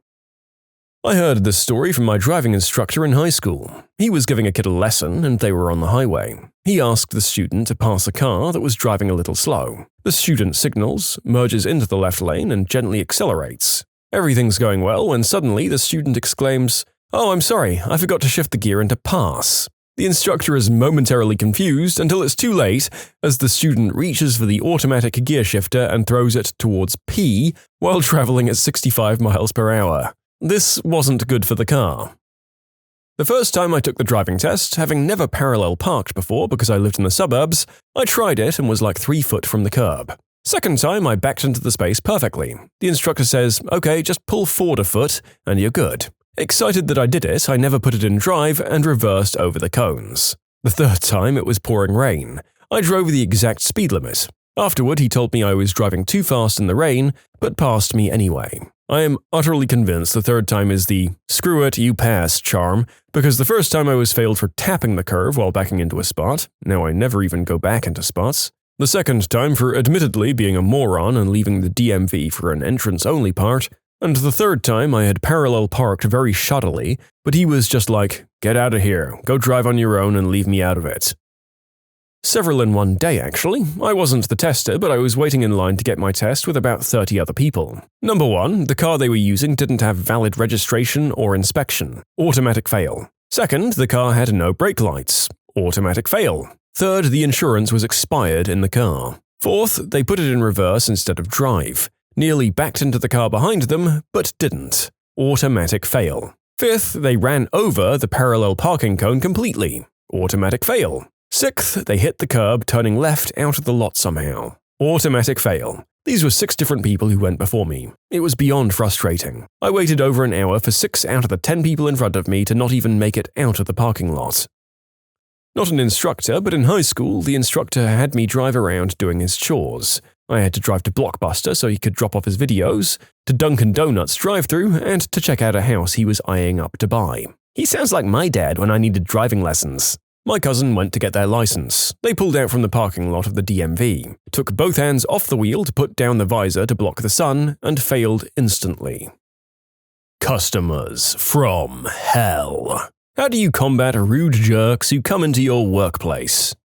I heard this story from my driving instructor in high school. He was giving a kid a lesson and they were on the highway. He asked the student to pass a car that was driving a little slow. The student signals, merges into the left lane and gently accelerates. Everything's going well when suddenly the student exclaims, "Oh, I'm sorry, I forgot to shift the gear into pass." The instructor is momentarily confused until it's too late as the student reaches for the automatic gear shifter and throws it towards P while traveling at 65 miles per hour. This wasn't good for the car. The first time I took the driving test, having never parallel parked before because I lived in the suburbs, I tried it and was like 3 foot from the curb. Second time, I backed into the space perfectly. The instructor says, "Okay, just pull forward a foot and you're good." Excited that I did it, I never put it in drive and reversed over the cones. The third time, it was pouring rain. I drove the exact speed limit. Afterward, he told me I was driving too fast in the rain, but passed me anyway. I am utterly convinced the third time is the "screw it, you pass" charm, because the first time I was failed for tapping the curve while backing into a spot. Now I never even go back into spots. The second time for admittedly being a moron and leaving the DMV for an entrance-only part. And the third time I had parallel parked very shoddily, but he was just like, "Get out of here, go drive on your own and leave me out of it." Several in one day, actually. I wasn't the tester, but I was waiting in line to get my test with about 30 other people. Number 1, the car they were using didn't have valid registration or inspection. Automatic fail. Second, the car had no brake lights. Automatic fail. Third, the insurance was expired in the car. Fourth, they put it in reverse instead of drive. Nearly backed into the car behind them, but didn't. Automatic fail. Fifth, they ran over the parallel parking cone completely. Automatic fail. Sixth, they hit the curb, turning left out of the lot somehow. Automatic fail. These were 6 different people who went before me. It was beyond frustrating. I waited over an hour for 6 out of the 10 people in front of me to not even make it out of the parking lot. Not an instructor, but in high school, the instructor had me drive around doing his chores. I had to drive to Blockbuster so he could drop off his videos, to Dunkin' Donuts drive-thru, and to check out a house he was eyeing up to buy. He sounds like my dad when I needed driving lessons. My cousin went to get their license. They pulled out from the parking lot of the DMV, took both hands off the wheel to put down the visor to block the sun, and failed instantly. Customers from hell. How do you combat rude jerks who come into your workplace?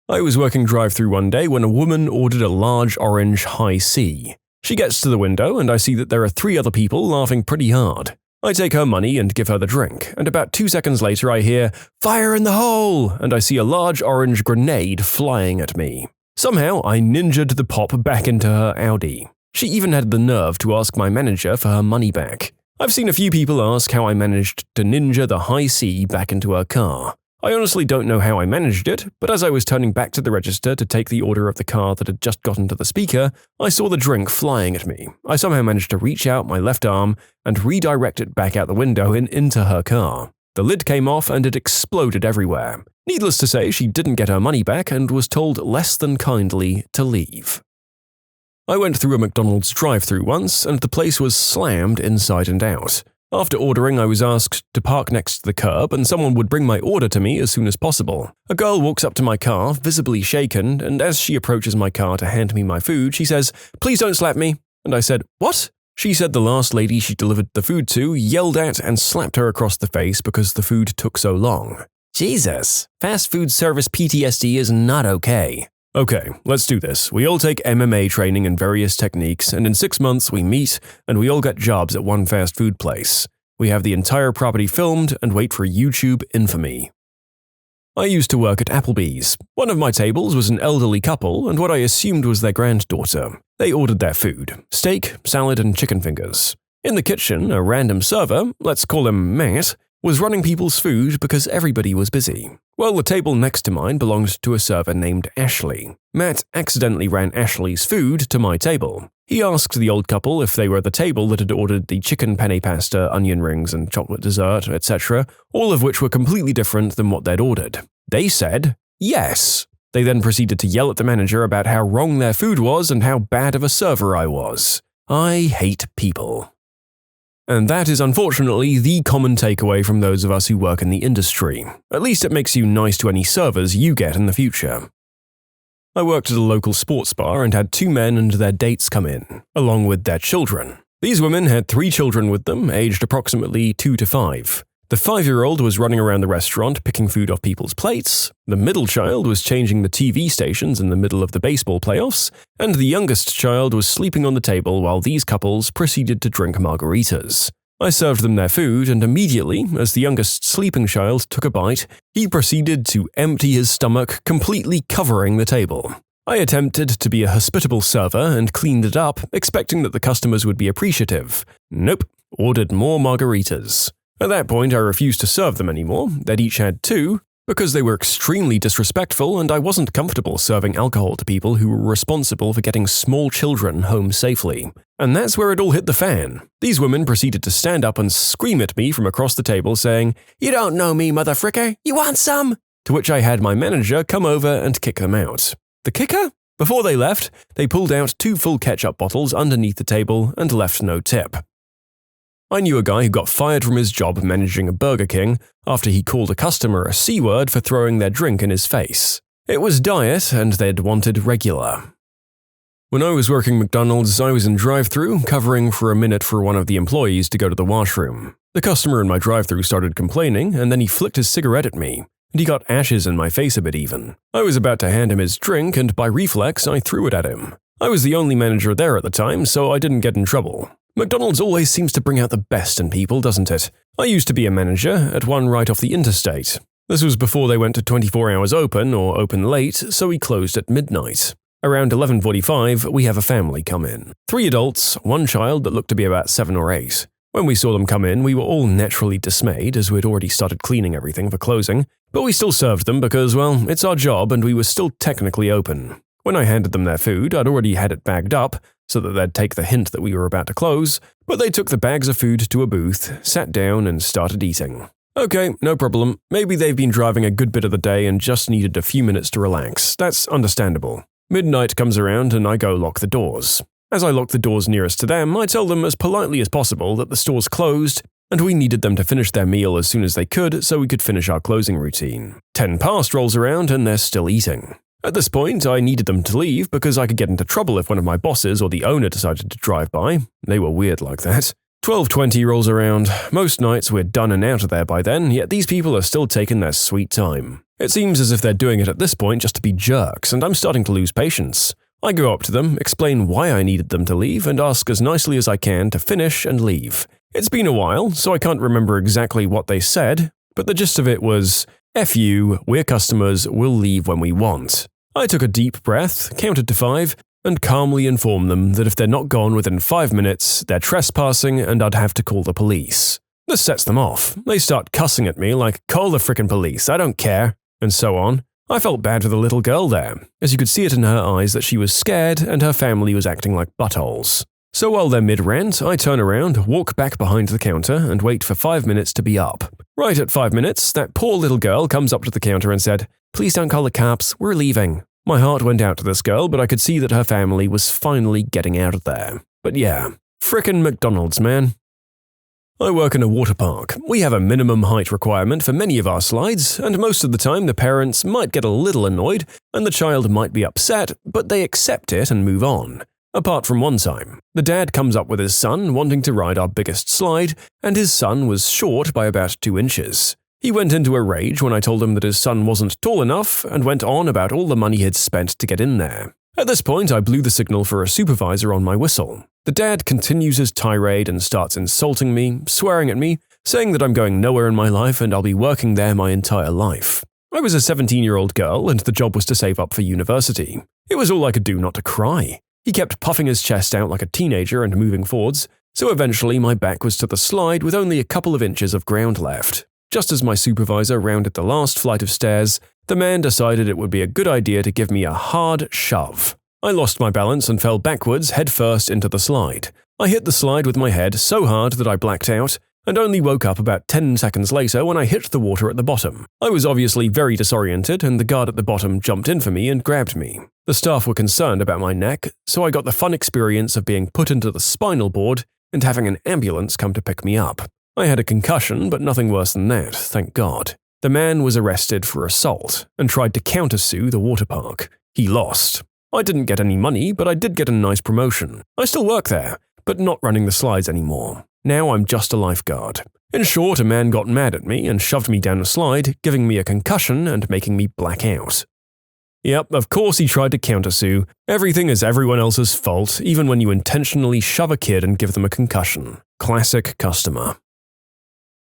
I was working drive-thru one day when a woman ordered a large orange high C. She gets to the window and I see that there are 3 other people laughing pretty hard. I take her money and give her the drink, and about 2 seconds later I hear, "Fire in the hole!" and I see a large orange grenade flying at me. Somehow I ninja'd the pop back into her Audi. She even had the nerve to ask my manager for her money back. I've seen a few people ask how I managed to ninja the high C back into her car. I honestly don't know how I managed it, but as I was turning back to the register to take the order of the car that had just gotten to the speaker, I saw the drink flying at me. I somehow managed to reach out my left arm and redirect it back out the window and into her car. The lid came off and it exploded everywhere. Needless to say, she didn't get her money back and was told less than kindly to leave. I went through a McDonald's drive-thru once and the place was slammed inside and out. After ordering, I was asked to park next to the curb and someone would bring my order to me as soon as possible. A girl walks up to my car, visibly shaken, and as she approaches my car to hand me my food, she says, "Please don't slap me." And I said, "What?" She said the last lady she delivered the food to yelled at and slapped her across the face because the food took so long. Jesus, fast food service PTSD is not okay. Okay, let's do this. We all take MMA training and various techniques, and in 6 months we meet, and we all get jobs at one fast food place. We have the entire property filmed and wait for YouTube infamy. I used to work at Applebee's. One of my tables was an elderly couple and what I assumed was their granddaughter. They ordered their food: steak, salad, and chicken fingers. In the kitchen, a random server, let's call him Matt, was running people's food because everybody was busy. Well, the table next to mine belonged to a server named Ashley. Matt accidentally ran Ashley's food to my table. He asked the old couple if they were the table that had ordered the chicken penne pasta, onion rings, and chocolate dessert, etc., all of which were completely different than what they'd ordered. They said yes. They then proceeded to yell at the manager about how wrong their food was and how bad of a server I was. I hate people. And that is unfortunately the common takeaway from those of us who work in the industry. At least it makes you nice to any servers you get in the future. I worked at a local sports bar and had 2 men and their dates come in, along with their children. These women had 3 children with them, aged approximately 2 to 5. The 5-year-old was running around the restaurant picking food off people's plates, the middle child was changing the TV stations in the middle of the baseball playoffs, and the youngest child was sleeping on the table while these couples proceeded to drink margaritas. I served them their food, and immediately, as the youngest sleeping child took a bite, he proceeded to empty his stomach, completely covering the table. I attempted to be a hospitable server and cleaned it up, expecting that the customers would be appreciative. Nope, ordered more margaritas. At that point, I refused to serve them anymore. They'd each had 2, because they were extremely disrespectful and I wasn't comfortable serving alcohol to people who were responsible for getting small children home safely. And that's where it all hit the fan. These women proceeded to stand up and scream at me from across the table saying, "You don't know me, mother fricker, you want some?" To which I had my manager come over and kick them out. The kicker? Before they left, they pulled out 2 full ketchup bottles underneath the table and left no tip. I knew a guy who got fired from his job managing a Burger King after he called a customer a C-word for throwing their drink in his face. It was diet and they'd wanted regular. When I was working McDonald's, I was in drive-thru, covering for a minute for one of the employees to go to the washroom. The customer in my drive-thru started complaining, and then he flicked his cigarette at me, and he got ashes in my face a bit even. I was about to hand him his drink, and by reflex, I threw it at him. I was the only manager there at the time, so I didn't get in trouble. McDonald's always seems to bring out the best in people, doesn't it? I used to be a manager at one right off the interstate. This was before they went to 24 hours open or open late, so we closed at midnight. Around 11:45, we have a family come in. 3 adults, 1 child that looked to be about 7 or 8. When we saw them come in, we were all naturally dismayed as we'd already started cleaning everything for closing, but we still served them because, well, it's our job and we were still technically open. When I handed them their food, I'd already had it bagged up, so that they'd take the hint that we were about to close, but they took the bags of food to a booth, sat down, and started eating. Okay, no problem. Maybe they've been driving a good bit of the day and just needed a few minutes to relax. That's understandable. Midnight comes around and I go lock the doors. As I lock the doors nearest to them, I tell them as politely as possible that the store's closed and we needed them to finish their meal as soon as they could so we could finish our closing routine. 10 past rolls around and they're still eating. At this point, I needed them to leave because I could get into trouble if one of my bosses or the owner decided to drive by. They were weird like that. 12:20 rolls around. Most nights we're done and out of there by then, yet these people are still taking their sweet time. It seems as if they're doing it at this point just to be jerks, and I'm starting to lose patience. I go up to them, explain why I needed them to leave, and ask as nicely as I can to finish and leave. It's been a while, so I can't remember exactly what they said, but the gist of it was, "F you, we're customers, we'll leave when we want." I took a deep breath, counted to 5, and calmly informed them that if they're not gone within 5 minutes, they're trespassing and I'd have to call the police. This sets them off. They start cussing at me like, "Call the frickin' police, I don't care," and so on. I felt bad for the little girl there, as you could see it in her eyes that she was scared and her family was acting like buttholes. So while they're mid-rant, I turn around, walk back behind the counter, and wait for 5 minutes to be up. Right at 5 minutes, that poor little girl comes up to the counter and said, "Please don't call the cops, we're leaving." My heart went out to this girl, but I could see that her family was finally getting out of there. But yeah, frickin' McDonald's, man. I work in a water park. We have a minimum height requirement for many of our slides, and most of the time the parents might get a little annoyed and the child might be upset, but they accept it and move on. Apart from one time, the dad comes up with his son wanting to ride our biggest slide, and his son was short by about 2 inches. He went into a rage when I told him that his son wasn't tall enough and went on about all the money he'd spent to get in there. At this point, I blew the signal for a supervisor on my whistle. The dad continues his tirade and starts insulting me, swearing at me, saying that I'm going nowhere in my life and I'll be working there my entire life. I was a 17-year-old girl and the job was to save up for university. It was all I could do not to cry. He kept puffing his chest out like a teenager and moving forwards, so eventually my back was to the slide with only a couple of inches of ground left. Just as my supervisor rounded the last flight of stairs, the man decided it would be a good idea to give me a hard shove. I lost my balance and fell backwards headfirst into the slide. I hit the slide with my head so hard that I blacked out, and only woke up about 10 seconds later when I hit the water at the bottom. I was obviously very disoriented, and the guard at the bottom jumped in for me and grabbed me. The staff were concerned about my neck, so I got the fun experience of being put into the spinal board and having an ambulance come to pick me up. I had a concussion, but nothing worse than that, thank God. The man was arrested for assault and tried to countersue the water park. He lost. I didn't get any money, but I did get a nice promotion. I still work there, but not running the slides anymore. Now I'm just a lifeguard. In short, a man got mad at me and shoved me down a slide, giving me a concussion and making me black out. Yep, of course he tried to countersue. Everything is everyone else's fault, even when you intentionally shove a kid and give them a concussion. Classic customer.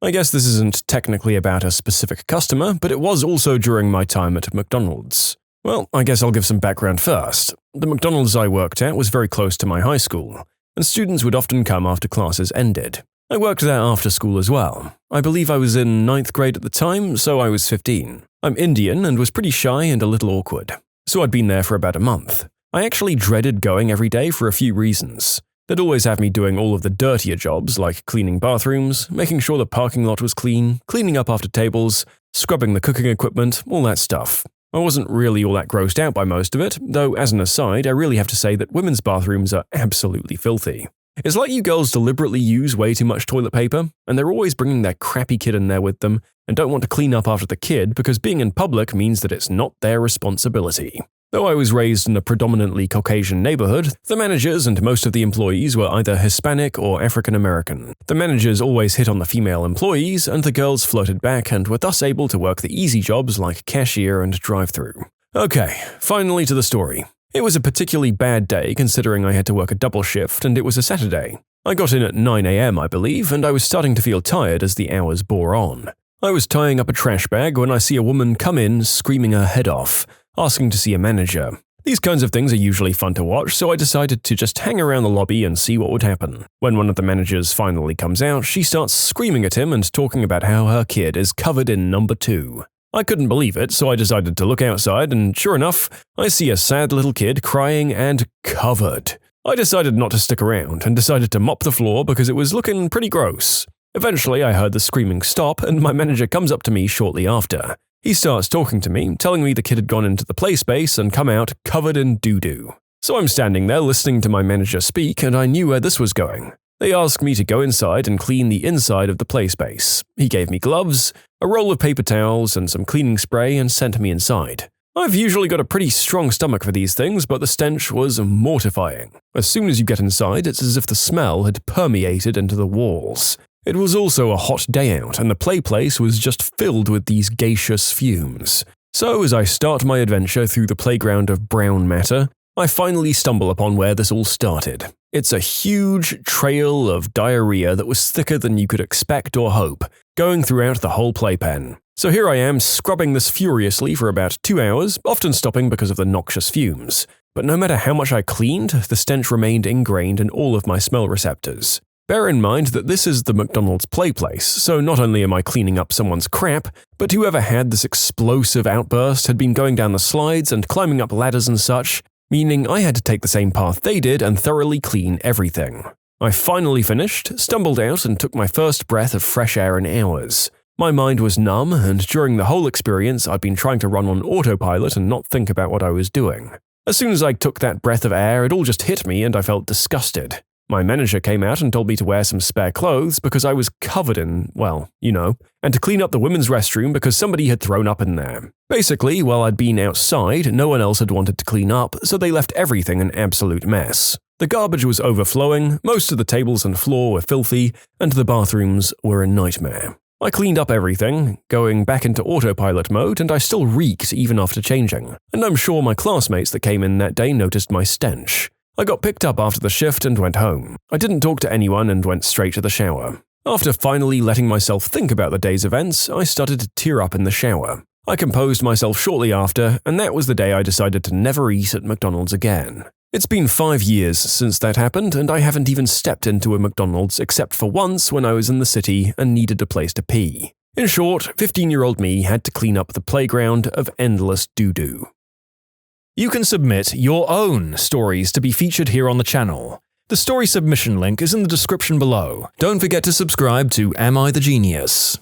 I guess this isn't technically about a specific customer, but it was also during my time at McDonald's. Well, I guess I'll give some background first. The McDonald's I worked at was very close to my high school, and students would often come after classes ended. I worked there after school as well. I believe I was in 9th grade at the time, so I was 15. I'm Indian and was pretty shy and a little awkward, so I'd been there for about a month. I actually dreaded going every day for a few reasons. They'd always have me doing all of the dirtier jobs like cleaning bathrooms, making sure the parking lot was clean, cleaning up after tables, scrubbing the cooking equipment, all that stuff. I wasn't really all that grossed out by most of it, though as an aside, I really have to say that women's bathrooms are absolutely filthy. It's like you girls deliberately use way too much toilet paper, and they're always bringing their crappy kid in there with them and don't want to clean up after the kid because being in public means that it's not their responsibility. Though I was raised in a predominantly Caucasian neighborhood, the managers and most of the employees were either Hispanic or African American. The managers always hit on the female employees, and the girls floated back and were thus able to work the easy jobs like cashier and drive-thru. Okay, finally to the story. It was a particularly bad day considering I had to work a double shift and it was a Saturday. I got in at 9 a.m. I believe, and I was starting to feel tired as the hours bore on. I was tying up a trash bag when I see a woman come in screaming her head off, asking to see a manager. These kinds of things are usually fun to watch, so I decided to just hang around the lobby and see what would happen. When one of the managers finally comes out, she starts screaming at him and talking about how her kid is covered in number 2. I couldn't believe it, so I decided to look outside, and sure enough, I see a sad little kid crying and covered. I decided not to stick around and decided to mop the floor because it was looking pretty gross. Eventually, I heard the screaming stop, and my manager comes up to me shortly after. He starts talking to me, telling me the kid had gone into the play space and come out covered in doo-doo. So I'm standing there listening to my manager speak, and I knew where this was going. They asked me to go inside and clean the inside of the play space. He gave me gloves, a roll of paper towels, and some cleaning spray and sent me inside. I've usually got a pretty strong stomach for these things, but the stench was mortifying. As soon as you get inside, it's as if the smell had permeated into the walls. It was also a hot day out, and the play place was just filled with these gaseous fumes. So as I start my adventure through the playground of brown matter, I finally stumble upon where this all started. It's a huge trail of diarrhea that was thicker than you could expect or hope, going throughout the whole playpen. So here I am scrubbing this furiously for about 2 hours, often stopping because of the noxious fumes. But no matter how much I cleaned, the stench remained ingrained in all of my smell receptors. Bear in mind that this is the McDonald's play place, so not only am I cleaning up someone's crap, but whoever had this explosive outburst had been going down the slides and climbing up ladders and such, meaning I had to take the same path they did and thoroughly clean everything. I finally finished, stumbled out, and took my first breath of fresh air in hours. My mind was numb, and during the whole experience I'd been trying to run on autopilot and not think about what I was doing. As soon as I took that breath of air, it all just hit me and I felt disgusted. My manager came out and told me to wear some spare clothes because I was covered in, well, you know, and to clean up the women's restroom because somebody had thrown up in there. Basically, while I'd been outside, no one else had wanted to clean up, so they left everything an absolute mess. The garbage was overflowing, most of the tables and floor were filthy, and the bathrooms were a nightmare. I cleaned up everything, going back into autopilot mode, and I still reeked even after changing, and I'm sure my classmates that came in that day noticed my stench. I got picked up after the shift and went home. I didn't talk to anyone and went straight to the shower. After finally letting myself think about the day's events, I started to tear up in the shower. I composed myself shortly after, and that was the day I decided to never eat at McDonald's again. It's been 5 years since that happened, and I haven't even stepped into a McDonald's except for once when I was in the city and needed a place to pee. In short, 15-year-old me had to clean up the playground of endless doo-doo. You can submit your own stories to be featured here on the channel. The story submission link is in the description below. Don't forget to subscribe to Am I the Genius?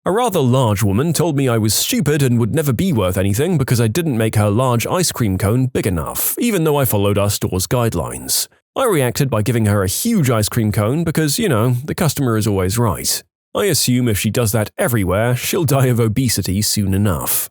A rather large woman told me I was stupid and would never be worth anything because I didn't make her large ice cream cone big enough, even though I followed our store's guidelines. I reacted by giving her a huge ice cream cone because, the customer is always right. I assume if she does that everywhere, she'll die of obesity soon enough.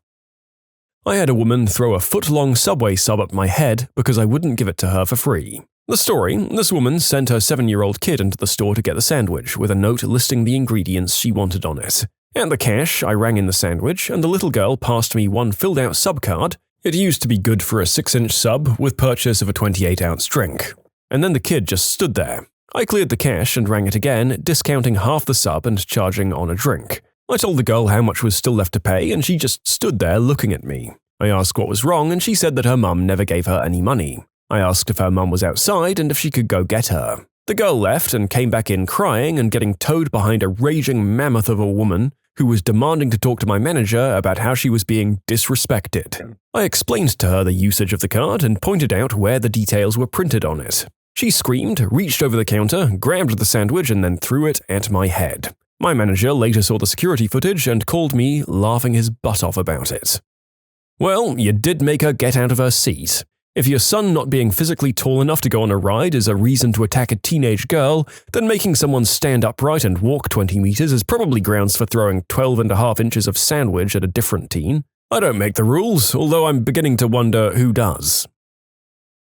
I had a woman throw a foot-long Subway sub at my head because I wouldn't give it to her for free. The story: this woman sent her 7-year-old kid into the store to get the sandwich with a note listing the ingredients she wanted on it. At the cash, I rang in the sandwich, and the little girl passed me one filled-out sub card. It used to be good for a 6-inch sub with purchase of a 28-ounce drink. And then the kid just stood there. I cleared the cash and rang it again, discounting half the sub and charging on a drink. I told the girl how much was still left to pay, and she just stood there looking at me. I asked what was wrong, and she said that her mum never gave her any money. I asked if her mum was outside and if she could go get her. The girl left and came back in crying and getting towed behind a raging mammoth of a woman who was demanding to talk to my manager about how she was being disrespected. I explained to her the usage of the card and pointed out where the details were printed on it. She screamed, reached over the counter, grabbed the sandwich, and then threw it at my head. My manager later saw the security footage and called me, laughing his butt off about it. Well, you did make her get out of her seat. If your son not being physically tall enough to go on a ride is a reason to attack a teenage girl, then making someone stand upright and walk 20 meters is probably grounds for throwing 12.5 inches of sandwich at a different teen. I don't make the rules, although I'm beginning to wonder who does.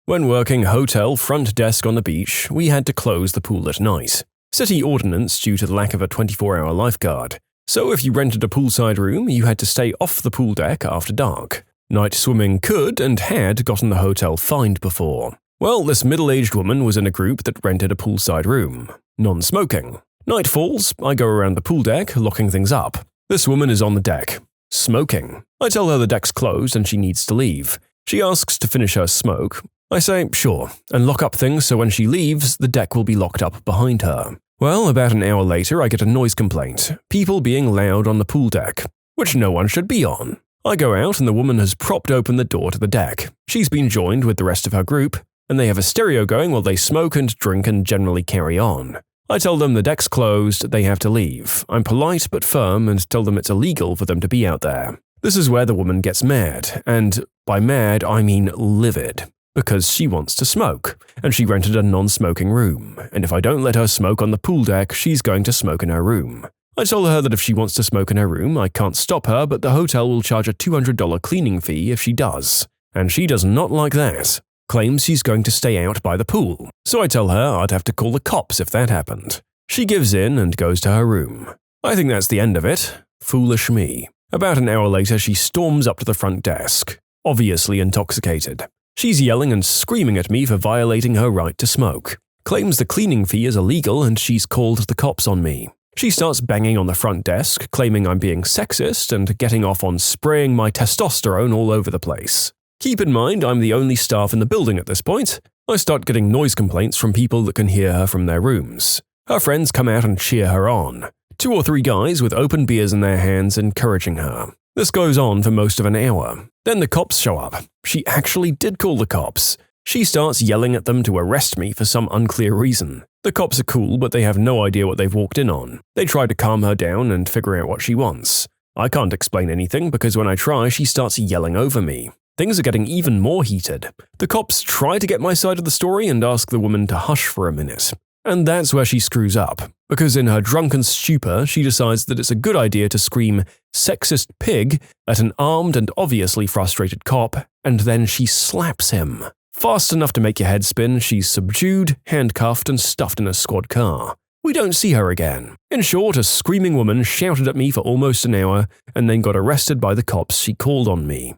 When working hotel front desk on the beach, we had to close the pool at night. City ordinance due to the lack of a 24-hour lifeguard. So if you rented a poolside room, you had to stay off the pool deck after dark. Night swimming could and had gotten the hotel fined before. Well, this middle-aged woman was in a group that rented a poolside room. Non-smoking. Night falls, I go around the pool deck, locking things up. This woman is on the deck. Smoking. I tell her the deck's closed and she needs to leave. She asks to finish her smoke. I say, sure, and lock up things so when she leaves, the deck will be locked up behind her. Well, about an hour later, I get a noise complaint. People being loud on the pool deck, which no one should be on. I go out and the woman has propped open the door to the deck. She's been joined with the rest of her group, and they have a stereo going while they smoke and drink and generally carry on. I tell them the deck's closed, they have to leave. I'm polite but firm and tell them it's illegal for them to be out there. This is where the woman gets mad, and by mad I mean livid, because she wants to smoke, and she rented a non-smoking room, and if I don't let her smoke on the pool deck, she's going to smoke in her room. I told her that if she wants to smoke in her room, I can't stop her, but the hotel will charge a $200 cleaning fee if she does. And she does not like that. Claims she's going to stay out by the pool. So I tell her I'd have to call the cops if that happened. She gives in and goes to her room. I think that's the end of it. Foolish me. About an hour later, she storms up to the front desk, obviously intoxicated. She's yelling and screaming at me for violating her right to smoke. Claims the cleaning fee is illegal and she's called the cops on me. She starts banging on the front desk, claiming I'm being sexist and getting off on spraying my testosterone all over the place. Keep in mind, I'm the only staff in the building at this point. I start getting noise complaints from people that can hear her from their rooms. Her friends come out and cheer her on. 2 or 3 guys with open beers in their hands encouraging her. This goes on for most of an hour. Then the cops show up. She actually did call the cops. She starts yelling at them to arrest me for some unclear reason. The cops are cool, but they have no idea what they've walked in on. They try to calm her down and figure out what she wants. I can't explain anything because when I try, she starts yelling over me. Things are getting even more heated. The cops try to get my side of the story and ask the woman to hush for a minute. And that's where she screws up, because in her drunken stupor, she decides that it's a good idea to scream "sexist pig" at an armed and obviously frustrated cop, and then she slaps him. Fast enough to make your head spin, she's subdued, handcuffed, and stuffed in a squad car. We don't see her again. In short, a screaming woman shouted at me for almost an hour and then got arrested by the cops she called on me.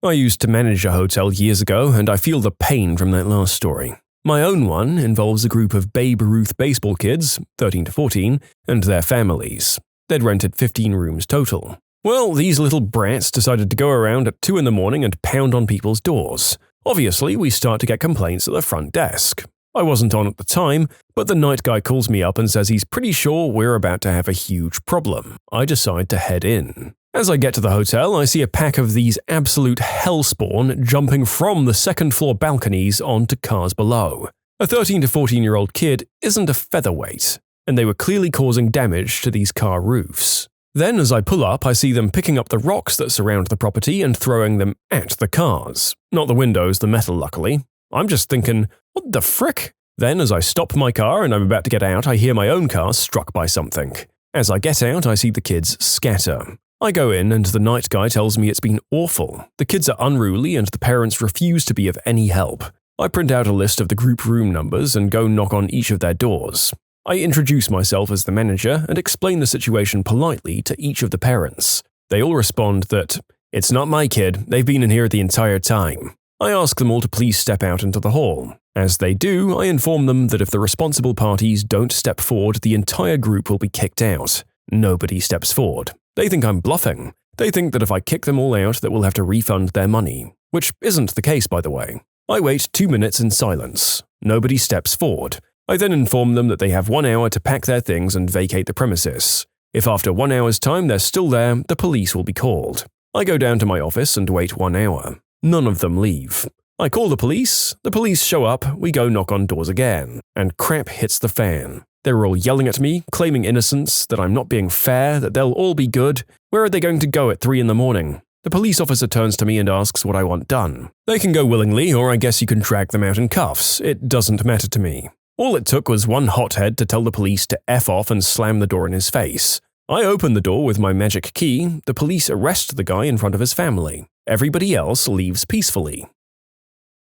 I used to manage a hotel years ago, and I feel the pain from that last story. My own one involves a group of Babe Ruth baseball kids, 13 to 14, and their families. They'd rented 15 rooms total. Well, these little brats decided to go around at 2 in the morning and pound on people's doors. Obviously, we start to get complaints at the front desk. I wasn't on at the time, but the night guy calls me up and says he's pretty sure we're about to have a huge problem. I decide to head in. As I get to the hotel, I see a pack of these absolute hellspawn jumping from the second-floor balconies onto cars below. A 13 to 14-year-old kid isn't a featherweight, and they were clearly causing damage to these car roofs. Then, as I pull up, I see them picking up the rocks that surround the property and throwing them at the cars. Not the windows, the metal, luckily. I'm just thinking, what the frick? Then, as I stop my car and I'm about to get out, I hear my own car struck by something. As I get out, I see the kids scatter. I go in and the night guy tells me it's been awful. The kids are unruly and the parents refuse to be of any help. I print out a list of the group room numbers and go knock on each of their doors. I introduce myself as the manager and explain the situation politely to each of the parents. They all respond that, "It's not my kid, they've been in here the entire time." I ask them all to please step out into the hall. As they do, I inform them that if the responsible parties don't step forward, the entire group will be kicked out. Nobody steps forward. They think I'm bluffing. They think that if I kick them all out, that we'll have to refund their money. Which isn't the case, by the way. I wait 2 minutes in silence. Nobody steps forward. I then inform them that they have 1 hour to pack their things and vacate the premises. If after 1 hour's time they're still there, the police will be called. I go down to my office and wait 1 hour. None of them leave. I call the police show up, we go knock on doors again, and crap hits the fan. They're all yelling at me, claiming innocence, that I'm not being fair, that they'll all be good. Where are they going to go at 3 in the morning? The police officer turns to me and asks what I want done. They can go willingly, or I guess you can drag them out in cuffs. It doesn't matter to me. All it took was one hothead to tell the police to F off and slam the door in his face. I open the door with my magic key, the police arrest the guy in front of his family. Everybody else leaves peacefully.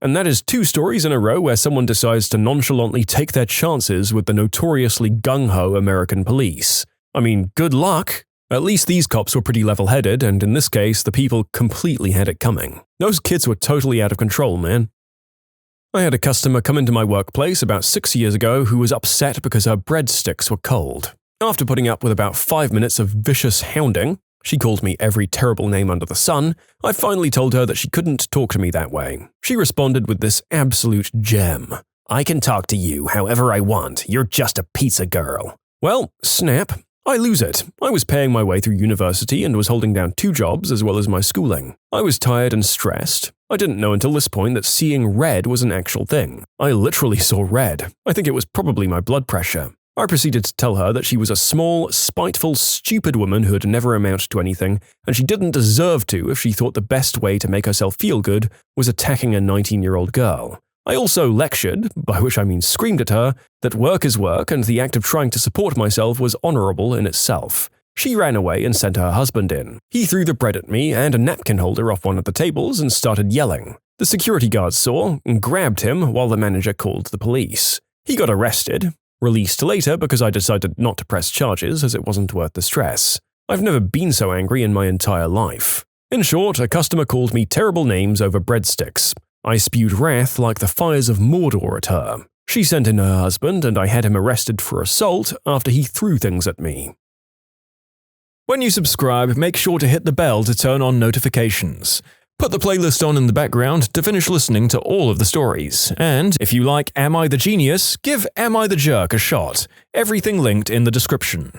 And that is 2 stories in a row where someone decides to nonchalantly take their chances with the notoriously gung-ho American police. I mean, good luck! At least these cops were pretty level-headed, and in this case, the people completely had it coming. Those kids were totally out of control, man. I had a customer come into my workplace about 6 years ago who was upset because her breadsticks were cold. After putting up with about 5 minutes of vicious hounding, she called me every terrible name under the sun, I finally told her that she couldn't talk to me that way. She responded with this absolute gem. "I can talk to you however I want, you're just a pizza girl." Well, snap. I lose it. I was paying my way through university and was holding down 2 jobs as well as my schooling. I was tired and stressed. I didn't know until this point that seeing red was an actual thing. I literally saw red. I think it was probably my blood pressure. I proceeded to tell her that she was a small, spiteful, stupid woman who had never amounted to anything, and she didn't deserve to if she thought the best way to make herself feel good was attacking a 19-year-old girl. I also lectured, by which I mean screamed at her, that work is work and the act of trying to support myself was honorable in itself. She ran away and sent her husband in. He threw the bread at me and a napkin holder off one of the tables and started yelling. The security guards saw and grabbed him while the manager called the police. He got arrested, released later because I decided not to press charges as it wasn't worth the stress. I've never been so angry in my entire life. In short, a customer called me terrible names over breadsticks. I spewed wrath like the fires of Mordor at her. She sent in her husband and I had him arrested for assault after he threw things at me. When you subscribe, make sure to hit the bell to turn on notifications. Put the playlist on in the background to finish listening to all of the stories. And if you like Am I the Genius, give Am I the Jerk a shot. Everything linked in the description.